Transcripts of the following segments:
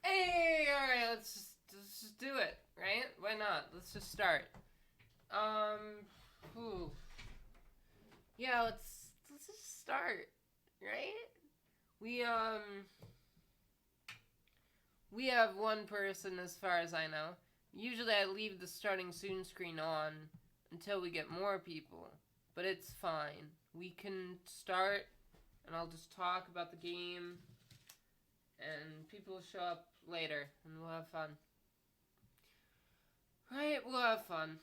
Hey, alright, let's just do it, right? Why not? Let's just start. Whew. Yeah, let's just start, right? We we have one person as far as I know. Usually I leave the starting soon screen on until we get more people, but it's fine. We can start and I'll just talk about the game and people will show up later and we'll have fun. Right, we'll have fun.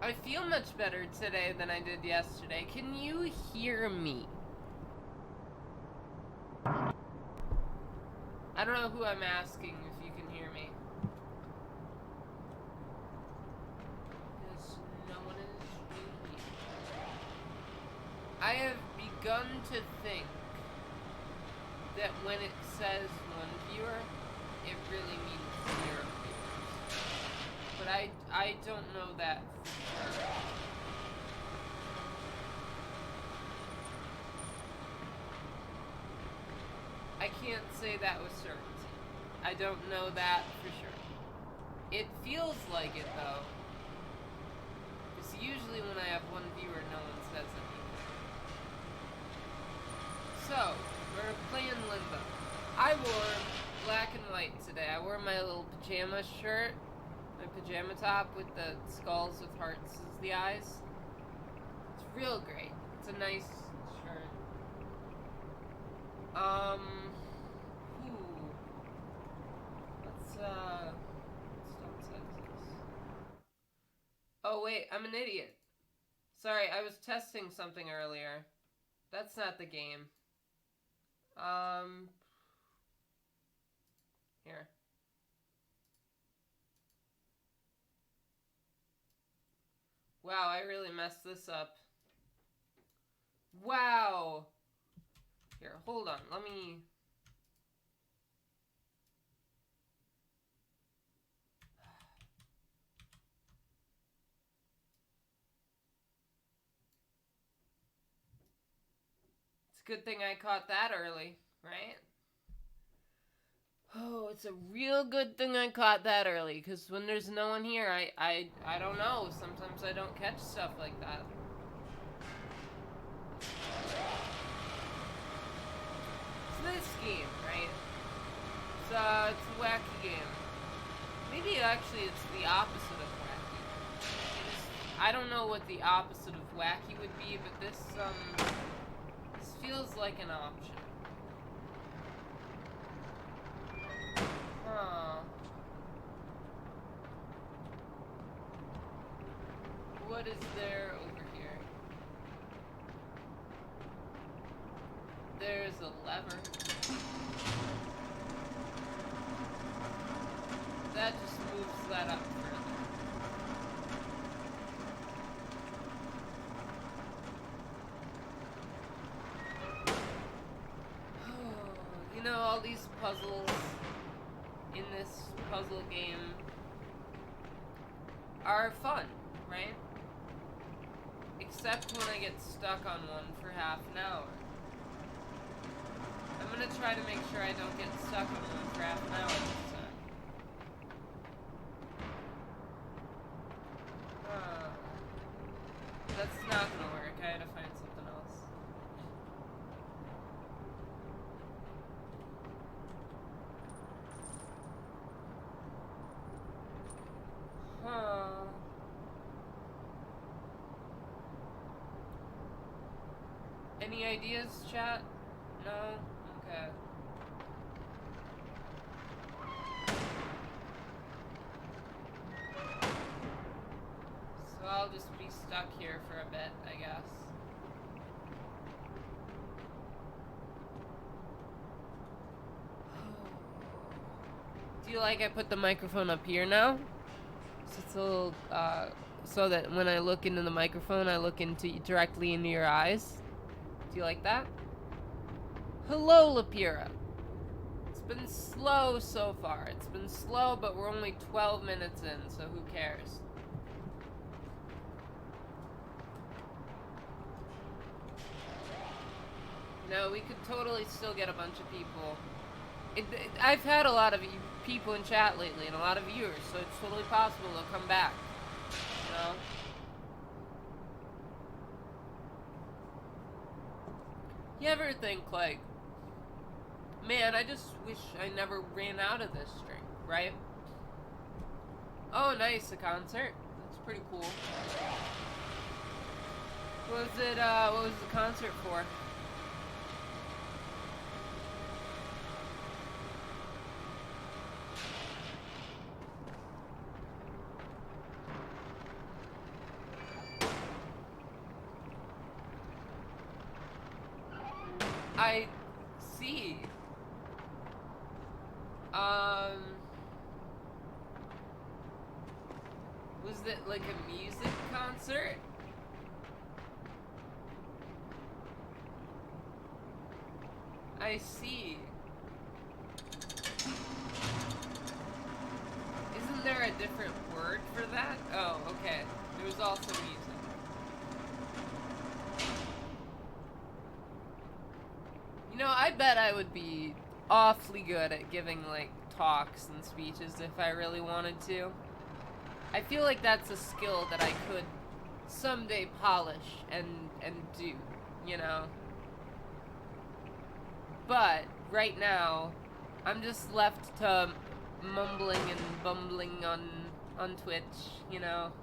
I feel much better today than I did yesterday. Can you hear me? I don't know who I'm asking if you can hear me. Yes, no one is really. I have begun to think that when it says one viewer, it really means 0 viewers. But I don't know that for sure. I can't say that with certainty. I don't know that for sure. It feels like it though. Because usually when I have one viewer, no one says anything. So, we're playing Limbo. I wore black and white today. I wore my little pajama shirt, my pajama top with the skulls with hearts as the eyes. It's real great. It's a nice shirt. Let's don't say this. Oh wait, I'm an idiot. Sorry, I was testing something earlier. That's not the game. Here. Wow, I really messed this up. Wow! Here, hold on, let me... It's a good thing I caught that early, right? Oh, it's a real good thing I caught that early, because when there's no one here, I don't know. Sometimes I don't catch stuff like that. It's this game, right? It's a wacky game. Maybe actually it's the opposite of wacky. I don't know what the opposite of wacky would be, but this feels like an option. Huh. What is there over here? There's a lever. That just moves that up further. You know, all these puzzles in this puzzle game are fun, right? Except when I get stuck on one for half an hour. I'm gonna try to make sure I don't get stuck on one for half an hour this time. That's not gonna work. I had to find something else. Huh. Any ideas, chat? No? Okay. So I'll just be stuck here for a bit, I guess. Do you like I put the microphone up here now? So it's a little, so that when I look into the microphone, I look directly into your eyes. Do you like that? Hello, Lapira. It's been slow so far. It's been slow, but we're only 12 minutes in, so who cares? No, we could totally still get a bunch of people I've had a lot of people in chat lately and a lot of viewers, so it's totally possible they'll come back. You know? You ever think, like, man, I just wish I never ran out of this string, right? Oh, nice, a concert. That's pretty cool. What was the concert for? I see. Was it like a music concert? I see. Isn't there a different word for that? Oh, okay. There was also music. You know, I bet I would be awfully good at giving, like, talks and speeches if I really wanted to. I feel like that's a skill that I could someday polish and do, you know? But, right now, I'm just left to mumbling and bumbling on Twitch, you know?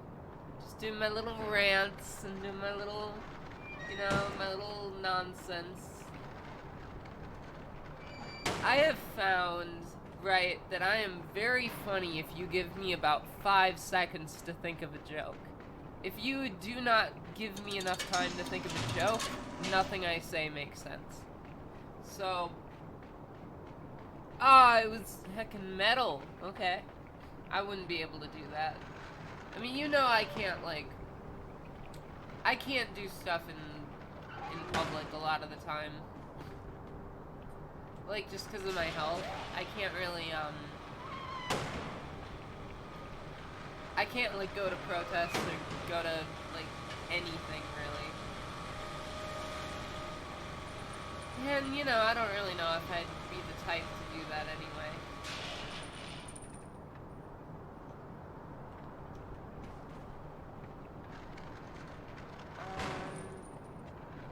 Just doing my little rants and doing my little, you know, my little nonsense. I have found, right, that I am very funny if you give me about 5 seconds to think of a joke. If you do not give me enough time to think of a joke, nothing I say makes sense. So, it was heckin' metal. Okay. I wouldn't be able to do that. I mean, you know I can't, like, I can't do stuff in public a lot of the time. Like, just because of my health, I can't really, I can't, like, go to protests or go to, like, anything, really. And, you know, I don't really know if I'd be the type to do that anyway.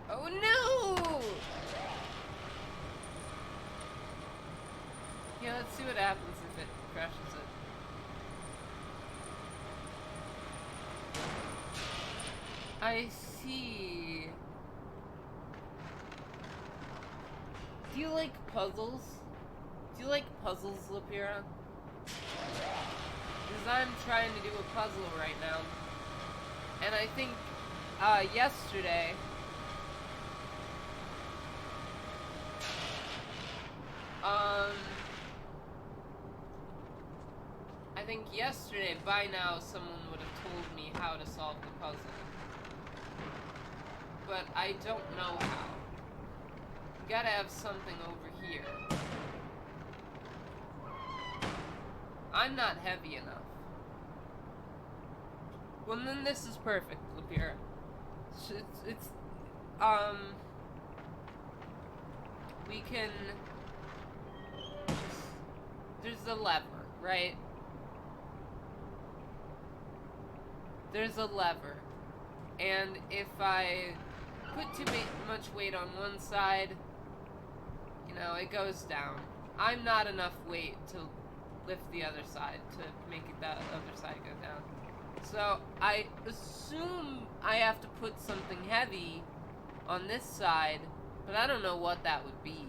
Oh no! Yeah, let's see what happens if it crashes it. I see. Do you like puzzles? Do you like puzzles, Lapira? Because I'm trying to do a puzzle right now. And I think, yesterday... I think yesterday, by now, someone would have told me how to solve the puzzle. But I don't know how. You gotta have something over here. I'm not heavy enough. Well, then this is perfect, Lapira. It's, we can... There's a lever, right? There's a lever. And if I put too much weight on one side, you know, it goes down. I'm not enough weight to lift the other side, to make it that other side go down. So, I assume I have to put something heavy on this side, but I don't know what that would be.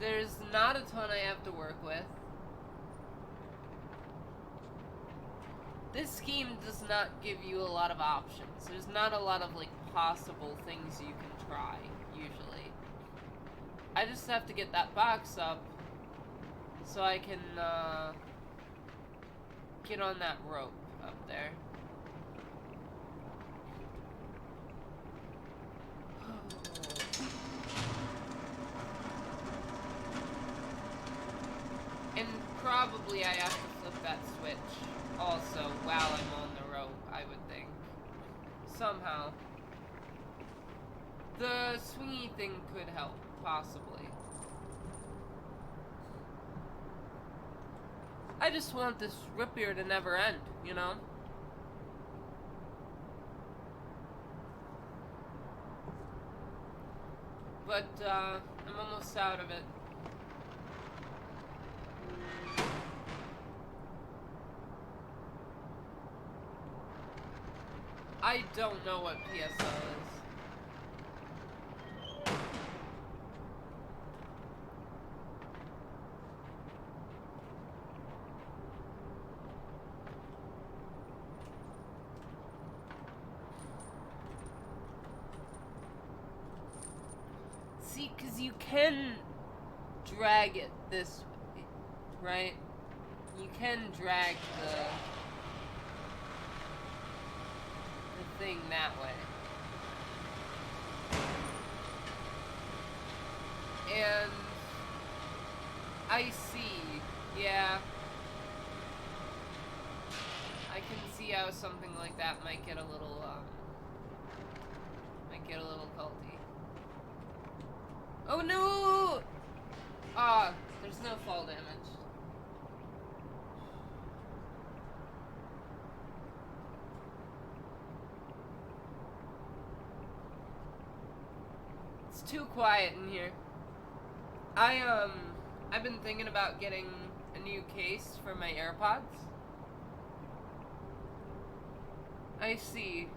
There's not a ton I have to work with. This scheme does not give you a lot of options. There's not a lot of, like, possible things you can try, usually. I just have to get that box up so I can, get on that rope up there. And probably I have to flip that switch also while I'm on the rope, I would think. somehow. The swingy thing could help, possibly. I just want this rip here to never end, you know? But, I'm almost out of it. I don't know what PSL is. See, because you can drag it this way, right? You can drag the thing that way. And I see, yeah. I can see how something like that might get a little culty. Oh no! Ah, there's no fall damage. It's too quiet in here. I've been thinking about getting a new case for my AirPods. I see.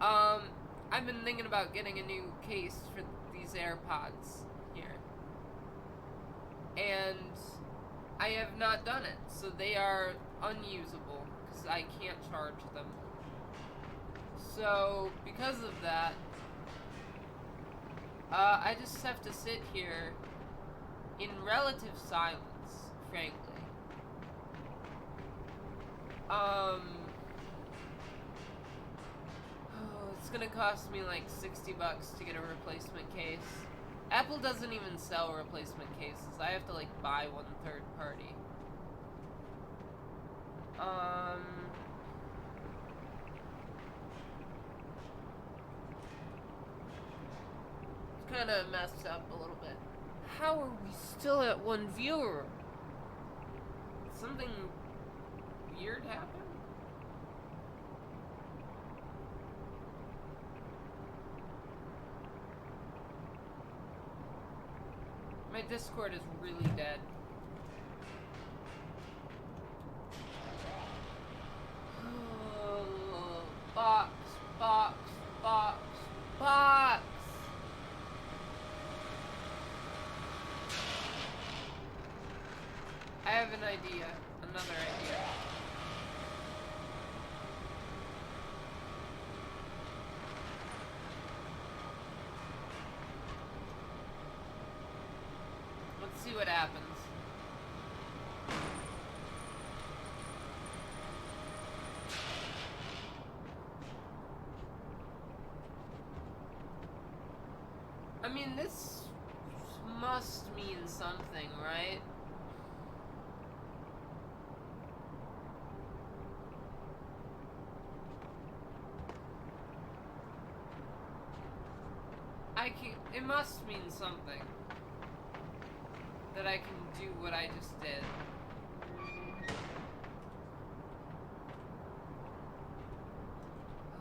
I've been thinking about getting a new case for these AirPods here. And I have not done it, so they are unusable because I can't charge them. So, because of that, I just have to sit here in relative silence, frankly. It's gonna cost me like $60 to get a replacement case. Apple doesn't even sell replacement cases. I have to like buy one third party. It's kind of messed up a little bit. How are we still at one viewer? Something weird happened? My Discord is really dead. Oh, box, box, box, box! I have an idea. Another idea. Let's see what happens. I mean, this must mean something, right? It must mean something. That I can do what I just did.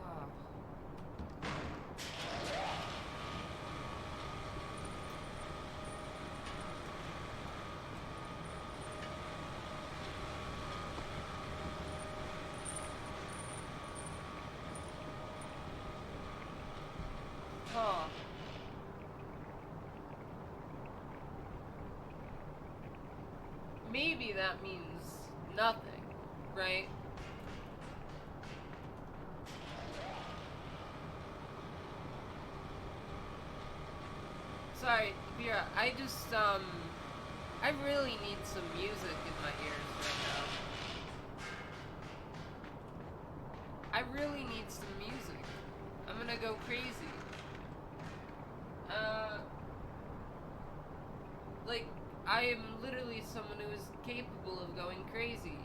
Oh. Huh. Maybe that means nothing, right? Sorry, Vera, I really need some music in my ears right now. I really need some music. I'm gonna go crazy. Like, I am literally someone who is capable of going crazy.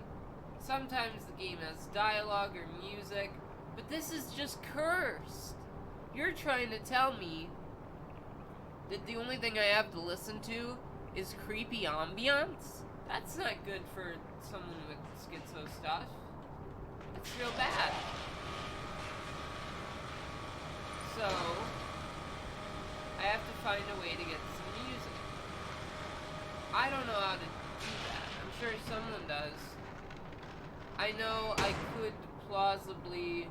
Sometimes the game has dialogue or music, But this is just cursed. You're trying to tell me that the only thing I have to listen to is creepy ambiance? That's not good for someone with schizo stuff. That's real bad. So, I have to find a way to get some music. I don't know how to do that. I'm sure someone does. I know I could plausibly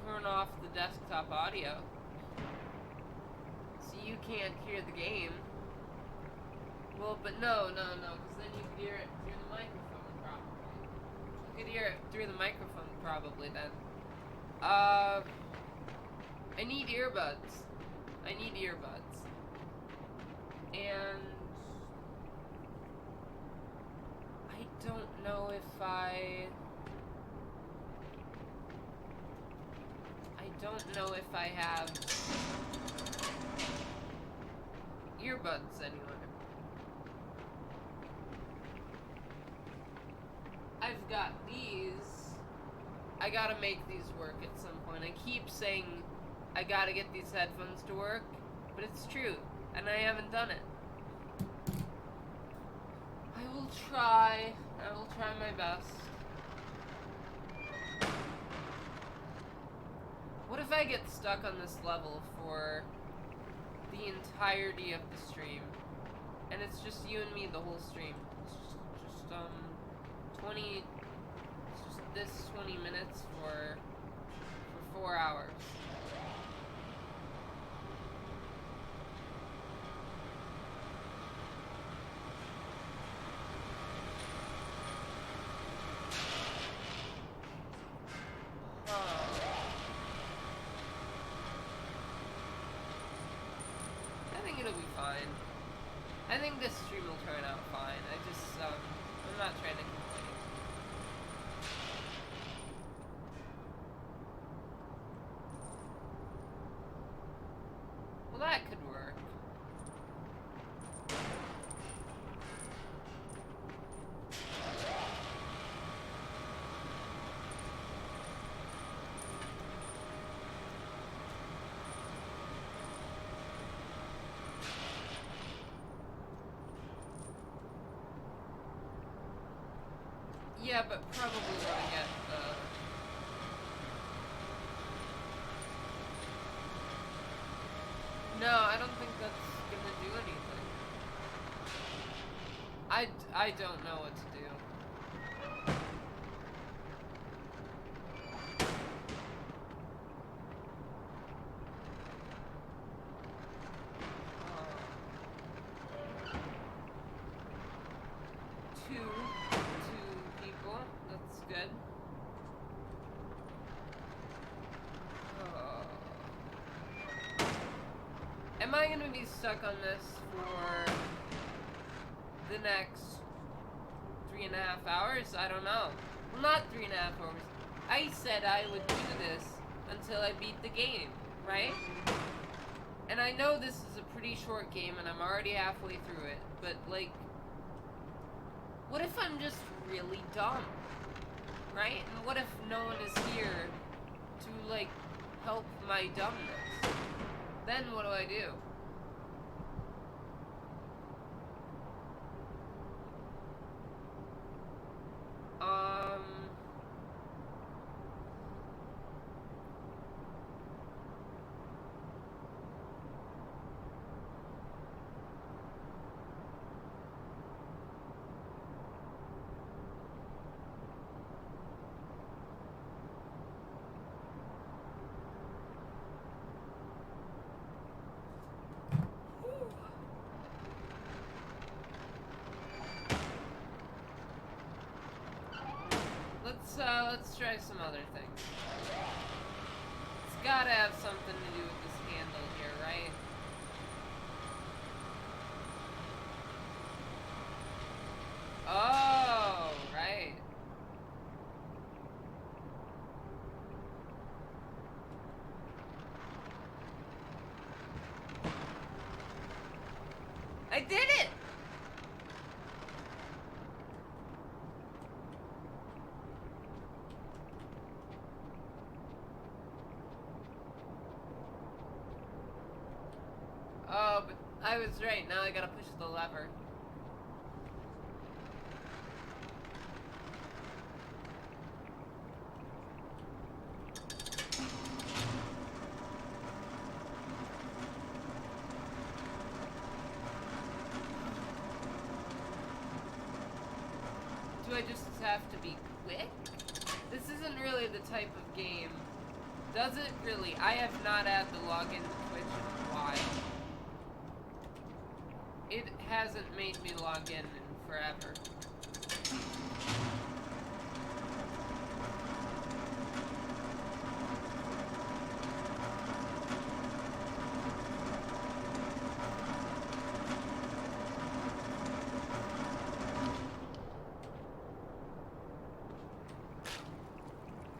turn off the desktop audio so you can't hear the game. Well, but no, because then you could hear it through the microphone, probably. You could hear it through the microphone, probably, then. I need earbuds. And I don't know if I have earbuds anywhere. I've got these. I gotta make these work at some point. I keep saying I gotta get these headphones to work, but it's true, and I haven't done it. I will try my best. What if I get stuck on this level for the entirety of the stream, and it's just you and me the whole stream? It's just 20, it's just this 20 minutes for 4 hours. It'll be fine. I think this stream will turn out fine. I'm not trying to complain. Well, that could work. Yeah, but probably want to get No, I don't think that's gonna do anything. I don't know what to do. Two people. That's good. Am I gonna be stuck on this for the next 3.5 hours? I don't know. Well, not 3.5 hours. I said I would do this until I beat the game, right? And I know this is a pretty short game and I'm already halfway through it, but like, what if I'm just really dumb, right? And what if no one is here to like help my dumbness? Then what do I do? Let's try some other things. It's gotta have something to do with this handle here, right? Oh, right. I did it! I was right. Now I gotta push the lever. Do I just have to be quick? This isn't really the type of game. Does it really? I have not had to log into Twitch in a while. It hasn't made me log in forever.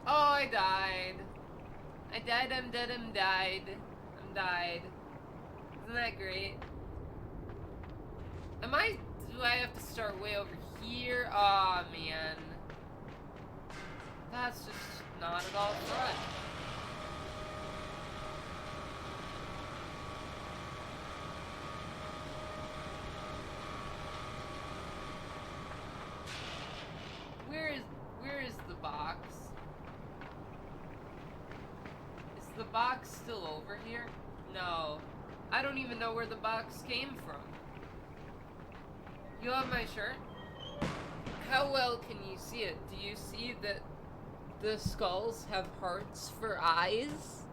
Oh, I died. I died, I'm dead, I'm died. I'm died. Isn't that great? Do I have to start way over here? Aw, oh, man. That's just not at all fun. Where is the box? Is the box still over here? No. I don't even know where the box came from. You have my shirt? How well can you see it? Do you see that the skulls have hearts for eyes?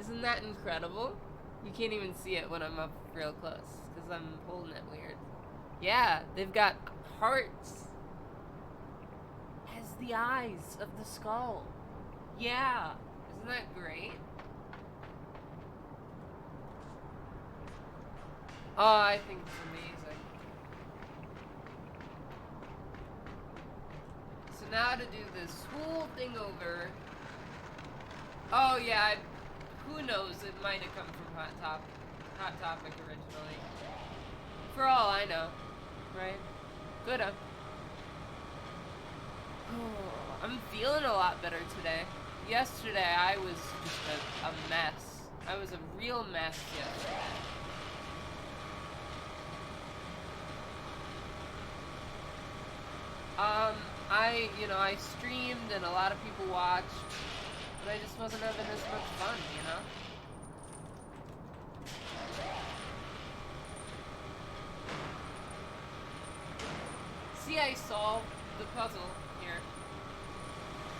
Isn't that incredible? You can't even see it when I'm up real close, because I'm holding it weird. Yeah, they've got hearts as the eyes of the skull. Yeah, isn't that great? Oh, I think it's amazing. So now to do this whole thing over. Oh yeah, who knows? It might have come from Hot Topic originally. For all I know, right? Coulda. Oh, I'm feeling a lot better today. Yesterday I was just a mess. I was a real mess yesterday. I streamed and a lot of people watched, but I just wasn't having as much fun, you know? See, I solved the puzzle here.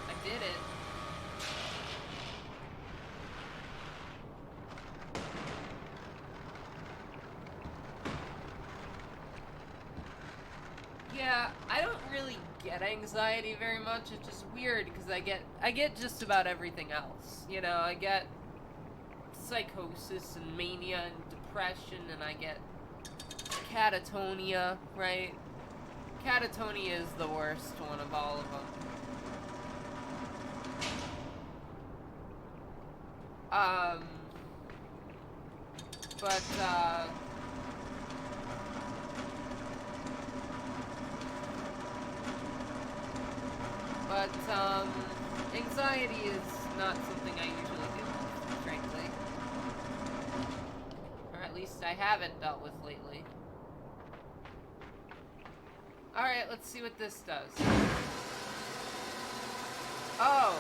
I did it. Yeah, I don't really get anxiety very much. It's just weird because I get just about everything else. You know, I get psychosis and mania and depression, and I get catatonia, right? Catatonia is the worst one of all of them. Anxiety is not something I usually deal with, frankly. Or at least I haven't dealt with lately. Alright, let's see what this does. Oh!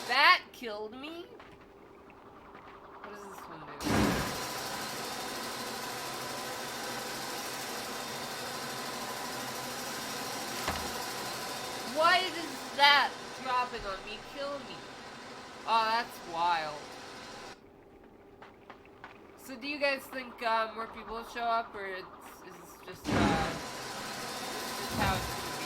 That killed me? What does this one do? Why does that dropping on me kill me? Oh, that's wild. So do you guys think more people will show up, or is this just how it's gonna be?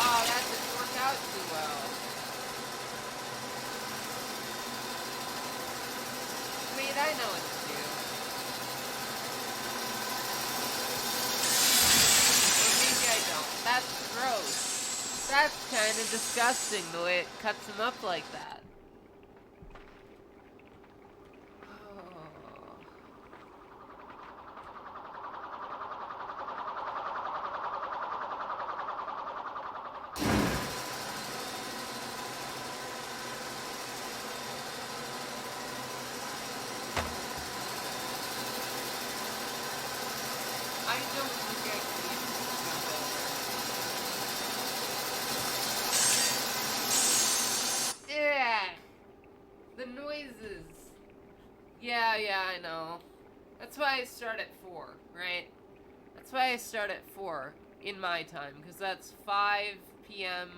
Oh, that didn't work out too well. Wait, I know what to do. Or maybe I don't. That's gross. That's kind of disgusting, the way it cuts him up like that. don't think I can even jump over. Yeah. The noises. Yeah, I know. That's why I start at 4, right? That's why I start at 4 in my time, because that's 5 p.m.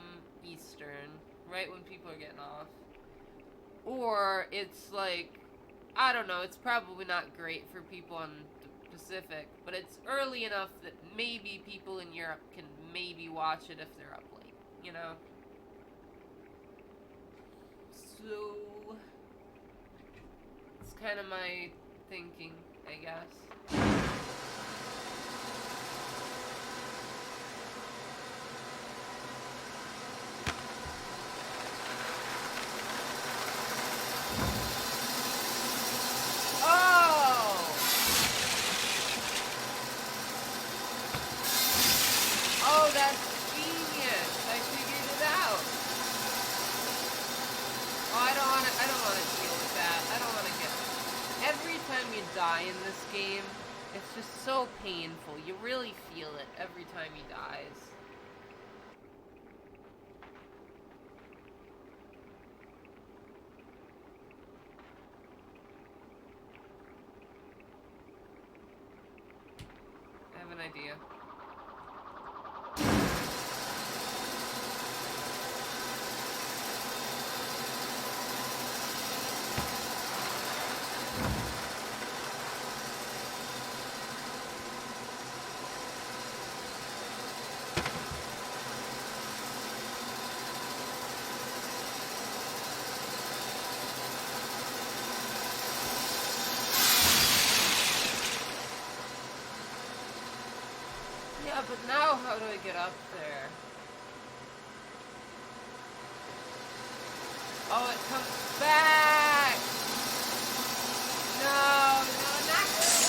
Eastern, right when people are getting off. Or it's like, I don't know, it's probably not great for people on the Pacific, but it's early enough that maybe people in Europe can maybe watch it if they're up late, you know? So, it's kind of my thinking, I guess. Oh, that's genius. I figured it out. Oh, I don't want to deal with that. I don't want to get... Every time you die in this game, it's just so painful. You really feel it every time he dies. I have an idea. Yeah, but now how do I get up there? Oh, it comes back! No, not good!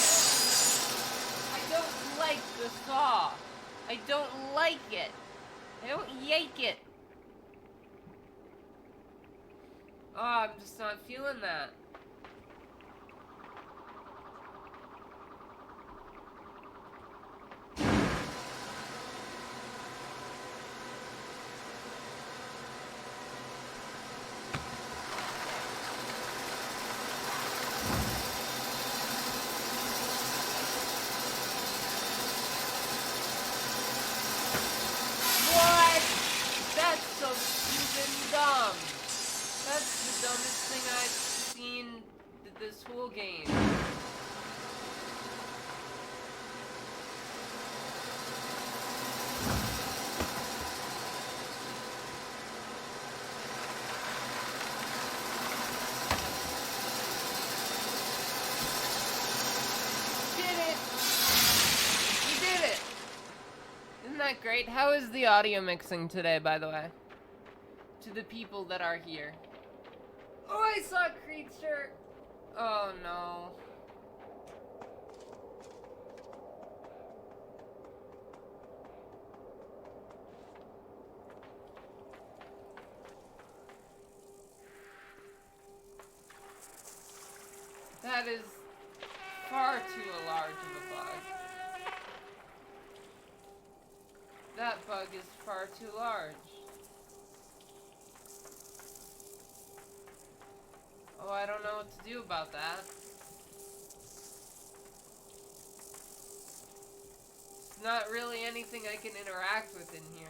I don't like the saw. I don't like it. I don't yake it. Oh, I'm just not feeling that. Dumb. That's the dumbest thing I've seen this whole game. Did it! You did it! Isn't that great? How is the audio mixing today, by the way? To the people that are here. Oh, I saw a creature! Oh no. That is far too large of a bug. That bug is far too large. Oh, I don't know what to do about that. It's not really anything I can interact with in here.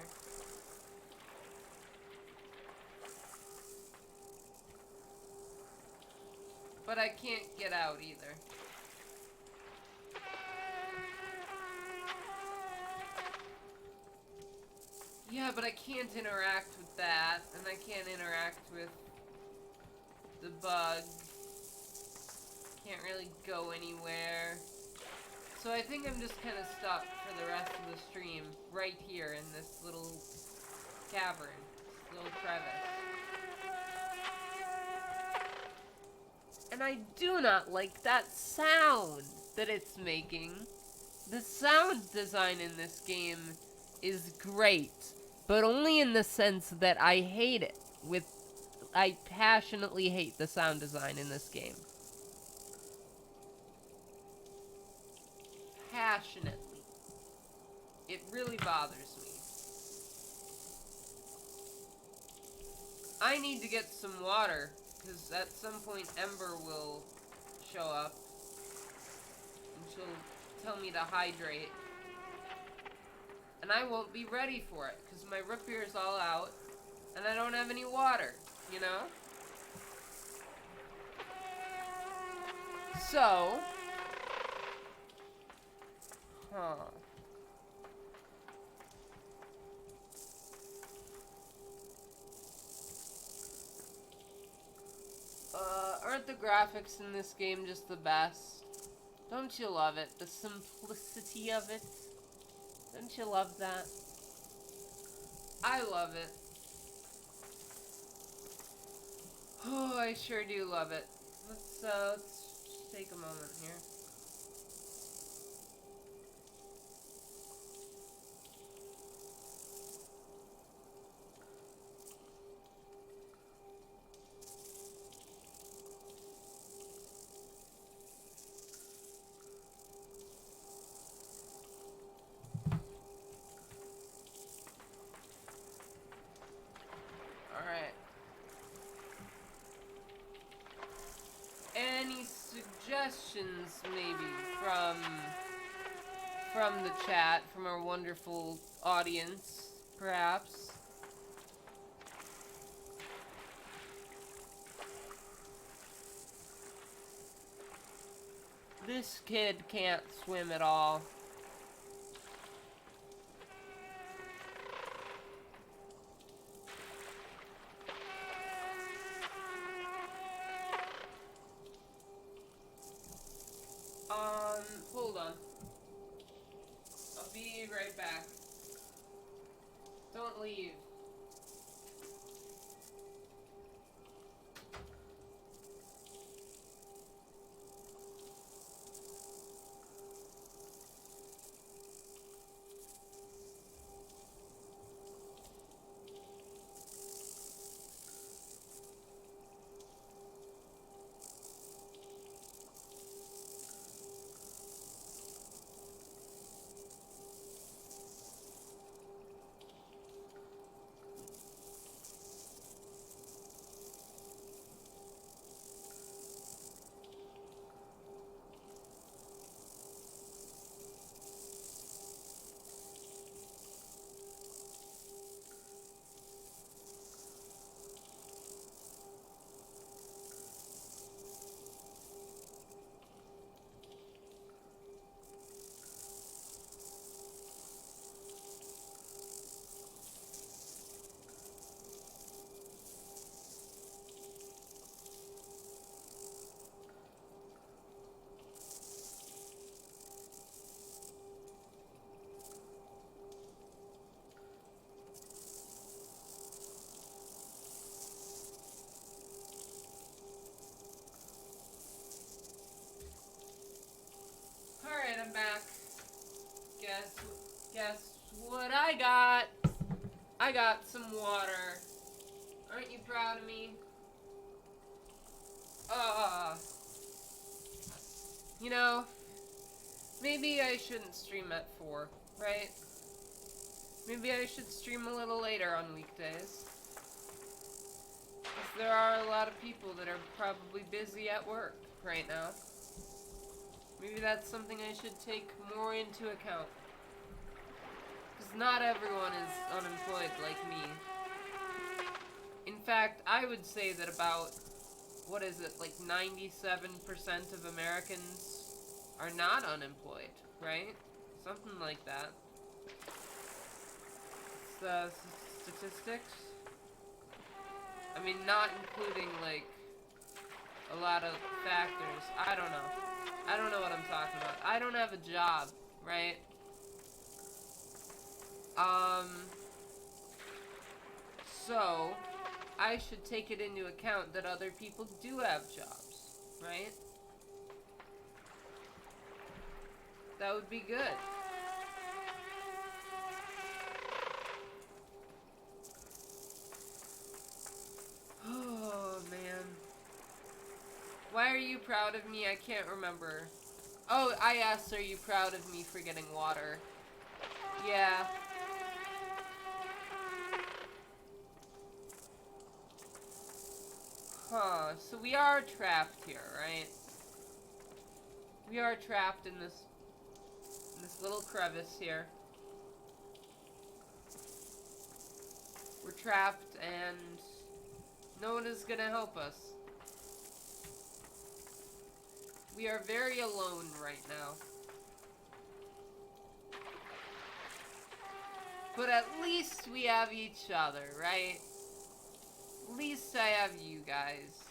But I can't get out either. Yeah, but I can't interact with that, and I can't interact with the bug. Can't really go anywhere. So I think I'm just kind of stuck for the rest of the stream right here in this little cavern, this little crevice. And I do not like that sound that it's making. The sound design in this game is great, but only in the sense that I hate it. I passionately hate the sound design in this game. Passionately. It really bothers me. I need to get some water, because at some point Ember will show up, and she'll tell me to hydrate. And I won't be ready for it, because my root beer is all out, and I don't have any water, you know? So... Huh. Aren't the graphics in this game just the best? Don't you love it? The simplicity of it? Don't you love that? I love it. Oh, I sure do love it. Let's just take a moment here. Alright. Any suggestions, maybe, from the chat, from our wonderful audience, perhaps? This kid can't swim at all. Hold on. I'll be right back. Don't leave. Alright, I'm back. Guess what I got? I got some water. Aren't you proud of me? You know, maybe I shouldn't stream at 4, right? Maybe I should stream a little later on weekdays. Because there are a lot of people that are probably busy at work right now. Maybe that's something I should take more into account. Because not everyone is unemployed like me. In fact, I would say that about, what is it, like 97% of Americans are not unemployed, right? Something like that. It's the statistics. I mean, not including, like, a lot of factors. I don't know. I don't know what I'm talking about. I don't have a job, right? So, I should take it into account that other people do have jobs, right? That would be good. Oh, man. Why are you proud of me? I can't remember. Oh, I asked, are you proud of me for getting water? Yeah. Huh, so we are trapped here, right? We are trapped in this little crevice here. We're trapped and no one is gonna help us. We are very alone right now. But at least we have each other, right? At least I have you guys.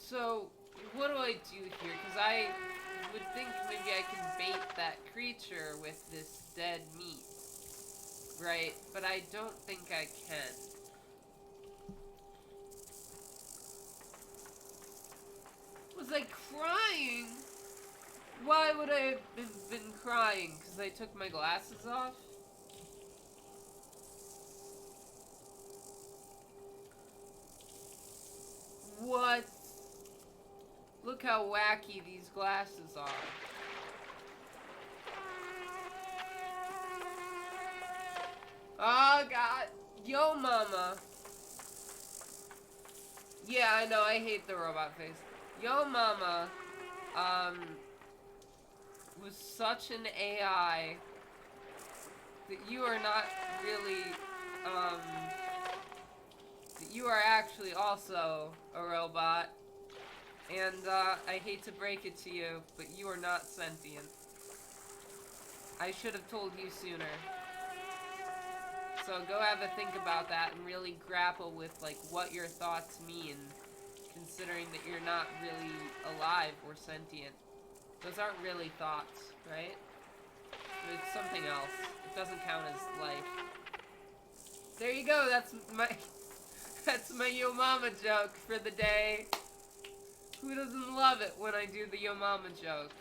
So, what do I do here? Because I would think maybe I can bait that creature with this dead meat. Right? But I don't think I can. Was I crying? Why would I have been crying? Because I took my glasses off? What? Look how wacky these glasses are. Oh god. Yo mama. Yeah, I know, I hate the robot face. Yo mama, was such an AI that you are not really, that you are actually also a robot. And, I hate to break it to you, but you are not sentient. I should have told you sooner. So go have a think about that and really grapple with, like, what your thoughts mean, considering that you're not really alive or sentient. Those aren't really thoughts, right? It's something else. It doesn't count as life. There you go, that's my Yo Mama joke for the day. Who doesn't love it when I do the Yo Mama joke?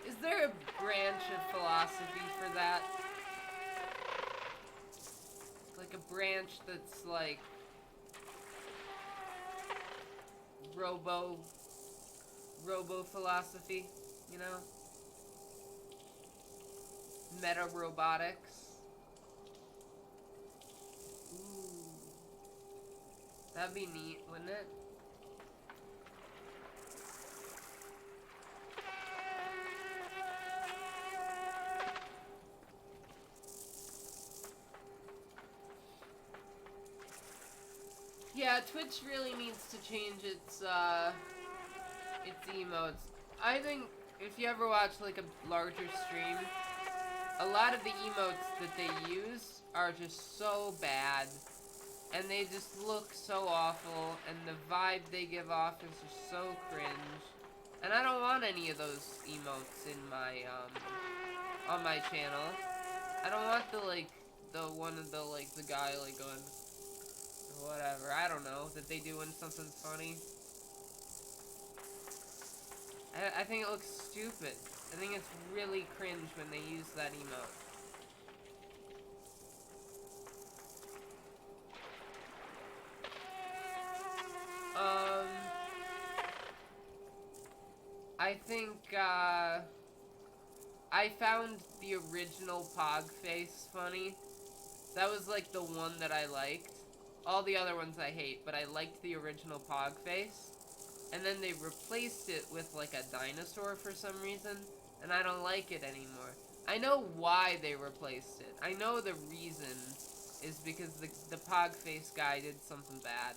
Is there a branch of philosophy for that? Like a branch that's like robo philosophy, you know? Meta robotics. Ooh. That'd be neat, wouldn't it? Yeah, Twitch really needs to change its emotes. I think if you ever watch like a larger stream, a lot of the emotes that they use are just so bad. And they just look so awful, and the vibe they give off is just so cringe. And I don't want any of those emotes in my, on my channel. I don't want the, like, the one of the, like, the guy, like, going, whatever, I don't know, that they do when something's funny. I think it looks stupid. I think it's really cringe when they use that emote. I think, I found the original Pog face funny. That was, like, the one that I liked. All the other ones I hate, but I liked the original Pog face. And then they replaced it with, like, a dinosaur for some reason, and I don't like it anymore. I know why they replaced it. I know the reason is because the Pog face guy did something bad.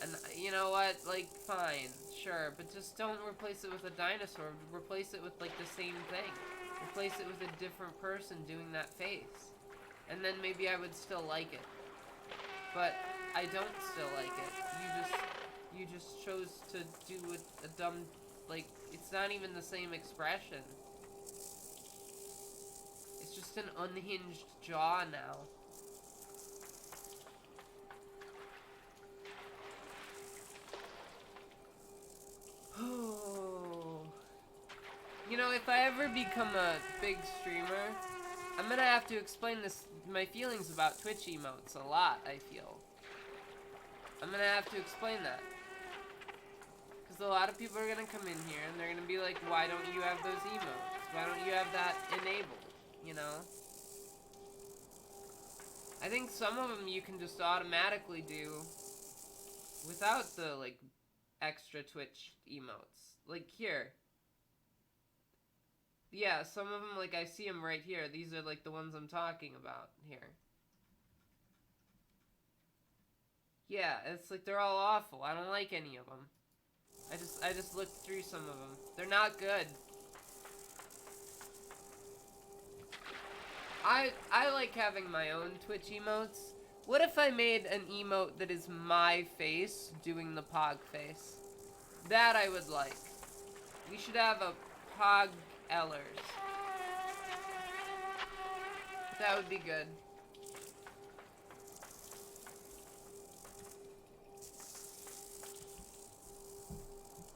And you know what? Like, fine, sure, but just don't replace it with a dinosaur. Replace it with, like, the same thing. Replace it with a different person doing that face. And then maybe I would still like it. But I don't still like it. You just chose to do a dumb, like, it's not even the same expression. It's just an unhinged jaw now. You know, if I ever become a big streamer, I'm gonna have to explain my feelings about Twitch emotes a lot, I feel. I'm gonna have to explain that. Because a lot of people are gonna come in here and they're gonna be like, why don't you have those emotes? Why don't you have that enabled? You know? I think some of them you can just automatically do without the, like, extra Twitch emotes. Like, here. Yeah, some of them, like, I see them right here. These are, like, the ones I'm talking about here. Yeah, it's like they're all awful. I don't like any of them. I just looked through some of them. They're not good. I like having my own Twitch emotes. What if I made an emote that is my face doing the Pog face? That I would like. We should have a Pog Ellers. That would be good.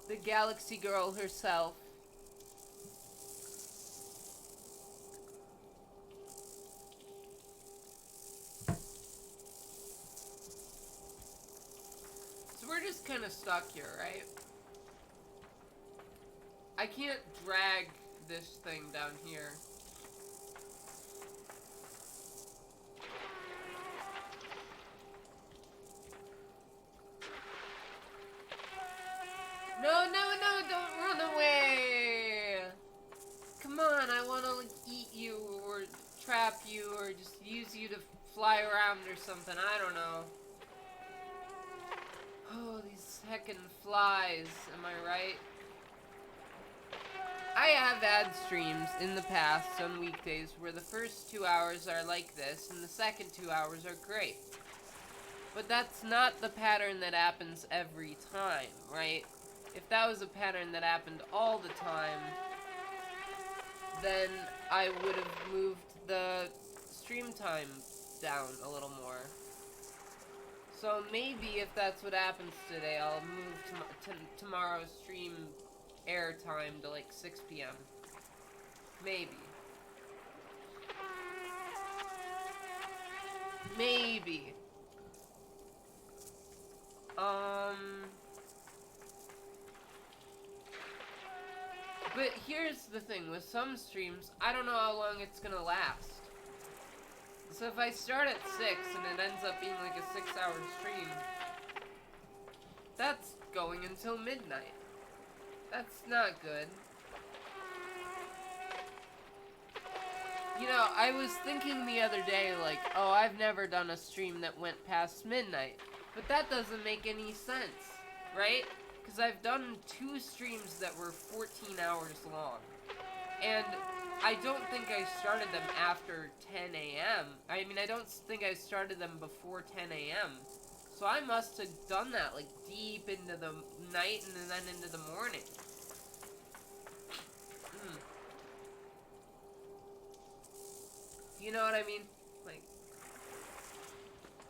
The Galaxy Girl herself. So we're just kind of stuck here, right? I can't drag this thing down here. No, don't run away! Come on, I want to, like, eat you or trap you or just use you to fly around or something, I don't know. Oh, these heckin' flies, am I right? I have had streams in the past on weekdays where the first 2 hours are like this and the second 2 hours are great. But that's not the pattern that happens every time, right? If that was a pattern that happened all the time, then I would have moved the stream time down a little more. So maybe if that's what happens today, I'll move tomorrow's stream air time to like 6 p.m. Maybe. Maybe. But here's the thing, with some streams, I don't know how long it's gonna last. So if I start at 6 and it ends up being like a 6-hour stream, that's going until midnight. That's not good. You know, I was thinking the other day, like, oh, I've never done a stream that went past midnight. But that doesn't make any sense, right? Because I've done 2 streams that were 14 hours long. And I don't think I started them after 10 a.m. I mean, I don't think I started them before 10 a.m. So I must have done that, like, deep into the night and then into the morning. You know what I mean? Like,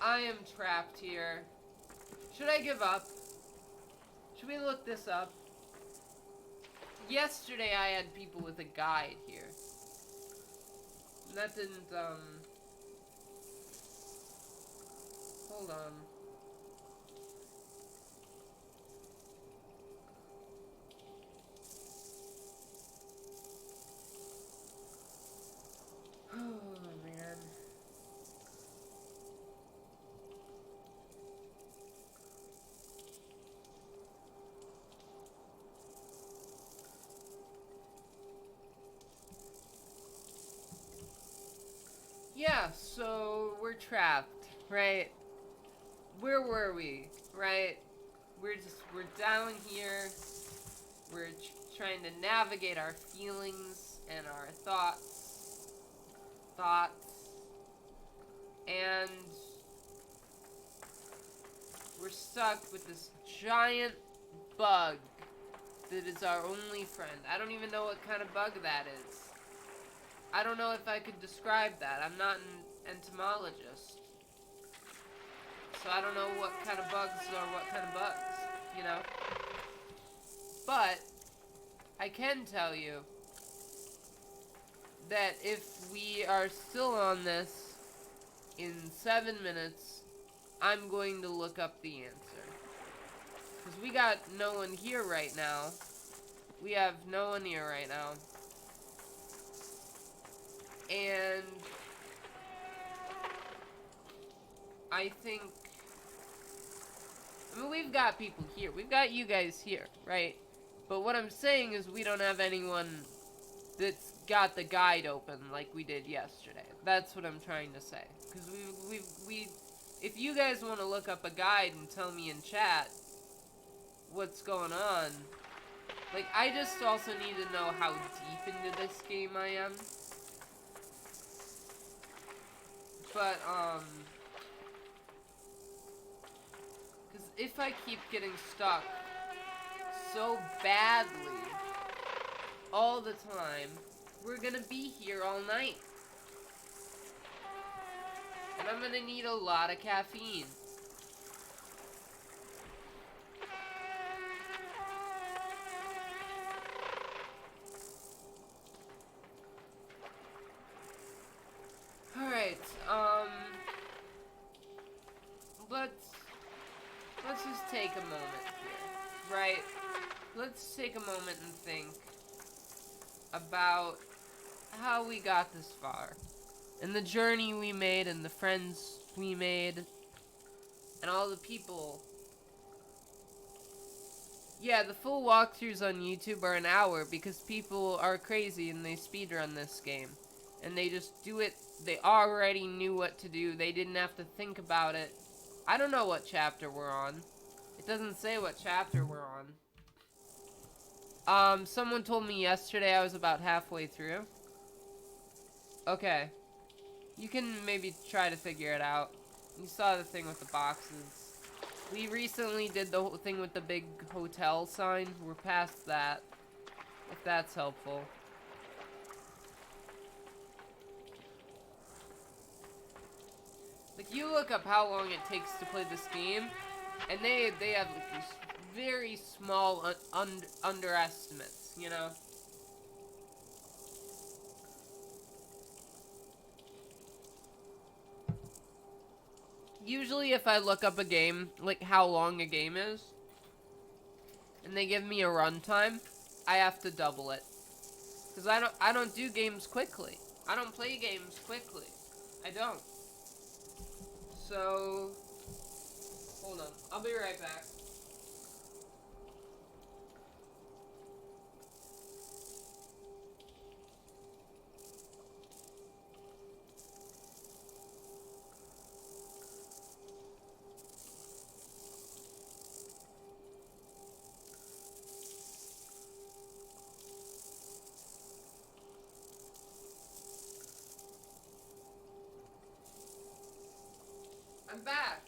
I am trapped here. Should I give up? Should we look this up? Yesterday I had people with a guide here. That didn't, hold on. Oh, man. Yeah, so we're trapped, right? Where were we, right? We're down here. We're trying to navigate our feelings and our thoughts. And we're stuck with this giant bug that is our only friend. I don't even know what kind of bug that is. I don't know if I could describe that. I'm not an entomologist. So I don't know what kind of bugs are what kind of bugs, you know? But I can tell you that if we are still on this in 7 minutes, I'm going to look up the answer. Because we got no one here right now. We have no one here right now. And I think... I mean, we've got people here. We've got you guys here, right? But what I'm saying is we don't have anyone that's got the guide open like we did yesterday. That's what I'm trying to say. Because we if you guys want to look up a guide and tell me in chat what's going on, like, I just also need to know how deep into this game I am. But, because if I keep getting stuck so badly all the time, we're gonna be here all night. And I'm gonna need a lot of caffeine. Alright, let's just take a moment here, right? Let's take a moment and think about how we got this far, and the journey we made, and the friends we made, and all the people. Yeah, the full walkthroughs on YouTube are an hour because people are crazy and they speedrun this game. And they just do it, they already knew what to do, they didn't have to think about it. I don't know what chapter we're on. It doesn't say what chapter we're on. Someone told me yesterday I was about halfway through. Okay. You can maybe try to figure it out. You saw the thing with the boxes. We recently did the whole thing with the big hotel sign. We're past that, if that's helpful. Like, you look up how long it takes to play this game, and they have like these very small underestimates, you know? Usually if I look up a game, like how long a game is, and they give me a runtime, I have to double it. Because I don't do games quickly. I don't play games quickly. I don't. So, hold on. I'll be right back. I'm back.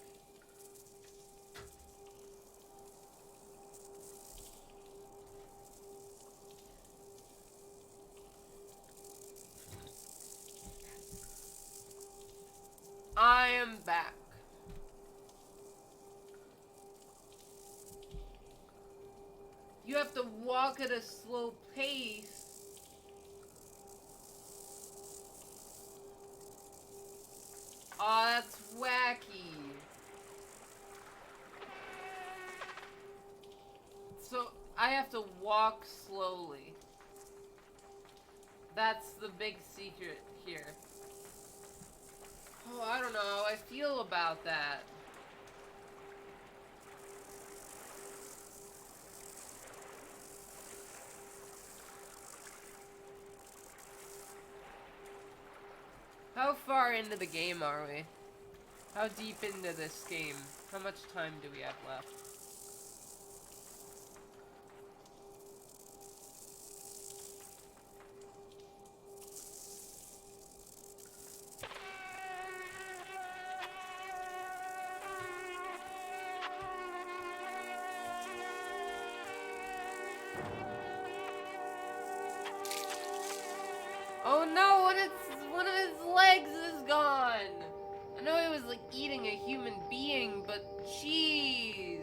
I am back. You have to walk at a slow pace. Aw, that's wacky. So, I have to walk slowly. That's the big secret here. Oh, I don't know how I feel about that. How far into the game are we? How deep into this game? How much time do we have left? Oh no, one of his legs is gone! I know he was like eating a human being, but jeez.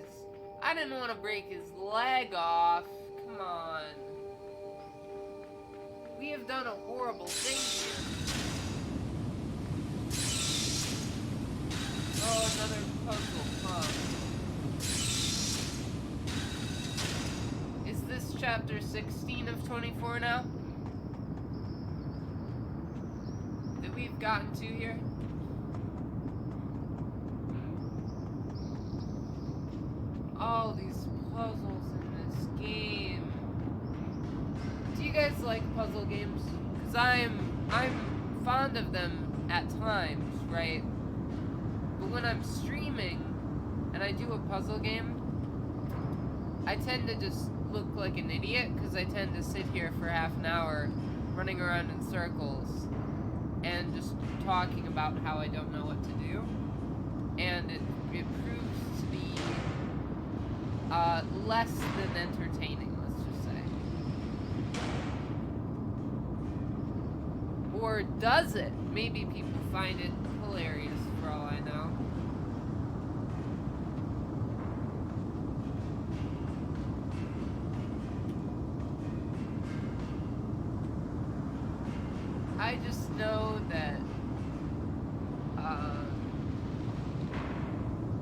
I didn't want to break his leg off. Come on. We have done a horrible thing here. Oh, another puzzle, huh? Is this chapter 16 of 24 now? That we've gotten to here? All these puzzles in this game. Do you guys like puzzle games? Because I'm fond of them at times, right? But when I'm streaming and I do a puzzle game, I tend to just look like an idiot because I tend to sit here for half an hour running around in circles and just talking about how I don't know what to do. And it proves to be less than entertaining, let's just say. Or does it? Maybe people find it hilarious for all I know. I just know that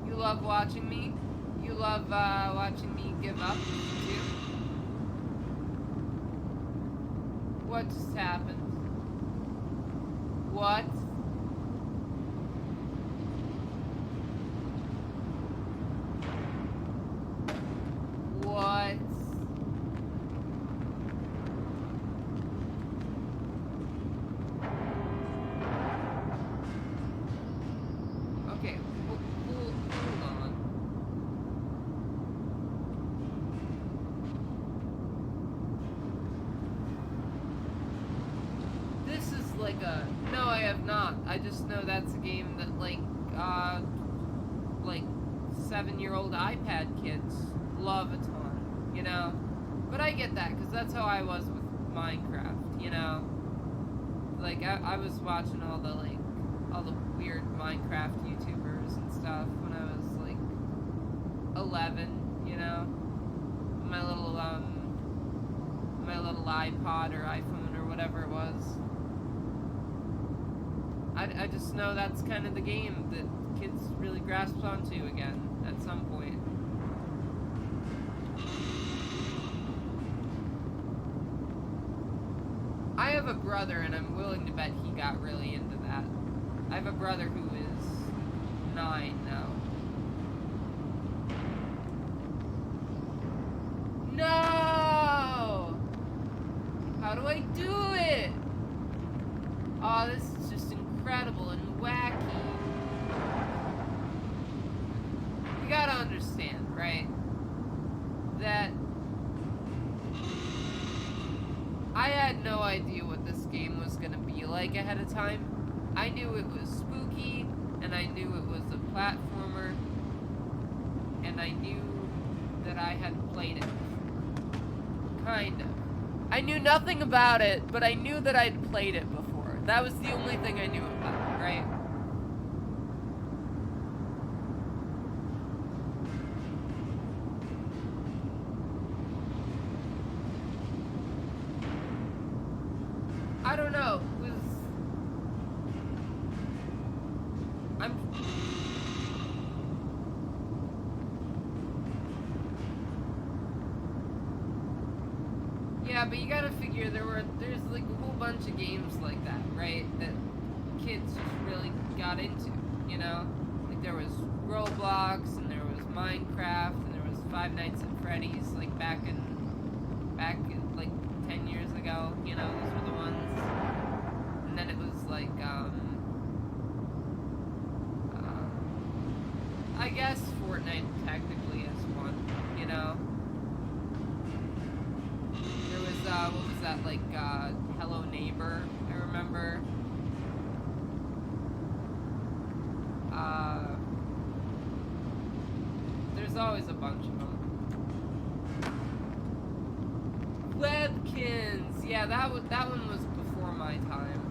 you love watching me. You love watching me give up, too. What just happened? What? What? Okay, hold on. This is like a... No, I have not. I just know that's a game that, like 7-year-old iPad kids love a ton, you know? But I get that, because that's how I was with Minecraft, you know? Like, I was watching all the weird Minecraft YouTubers and stuff when I was, 11, you know? My little iPod or iPhone or whatever it was. I just know that's kind of the game that kids really grasp onto again at some point. I have a brother, and I'm willing to bet he got really into that. I have a brother who is 9 now. No! How do I do it? Oh, this is just incredible and wacky. You gotta understand, right? That I had no idea what this game was gonna be like ahead of time. I knew it was spooky, and I knew it was a platformer, and I knew that I had played it before. Kind of. I knew nothing about it, but I knew that I'd played it before. That was the only thing I knew about it, right? I don't know. Yeah, but you gotta figure there's like a whole bunch of games like that, right? That kids just really got into, you know? Like there was Roblox, and there was Minecraft, and there was Five Nights at Freddy's, like back like 10 years ago, you know, those were the ones. And then it was like, I guess Fortnite technically is one, you know? There was, what was that, like, Hello Neighbor, I remember. There's always a bunch of them. Webkins! Yeah, that one was before my time.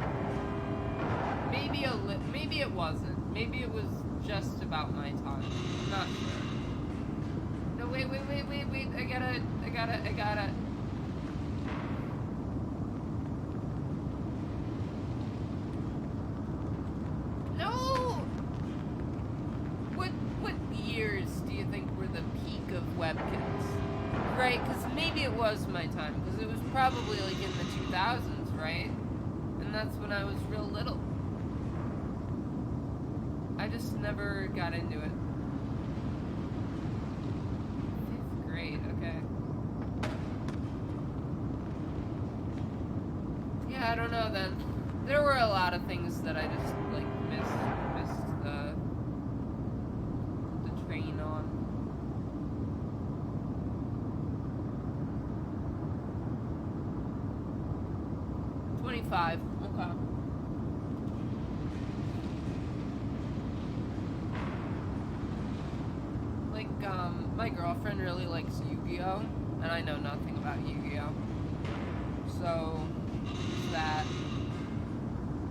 Maybe it wasn't. Maybe it was just about my time. I'm not sure. No, wait. I gotta. the peak of webkins. Right, because maybe it was my time, because it was probably like in the 2000s, right? And that's when I was real little. I just never got into it. 5th grade, okay. Yeah, I don't know then. There were a lot of things that I just, like, missed the train on. $25, okay. Like, my girlfriend really likes Yu-Gi-Oh! And I know nothing about Yu-Gi-Oh! So, that.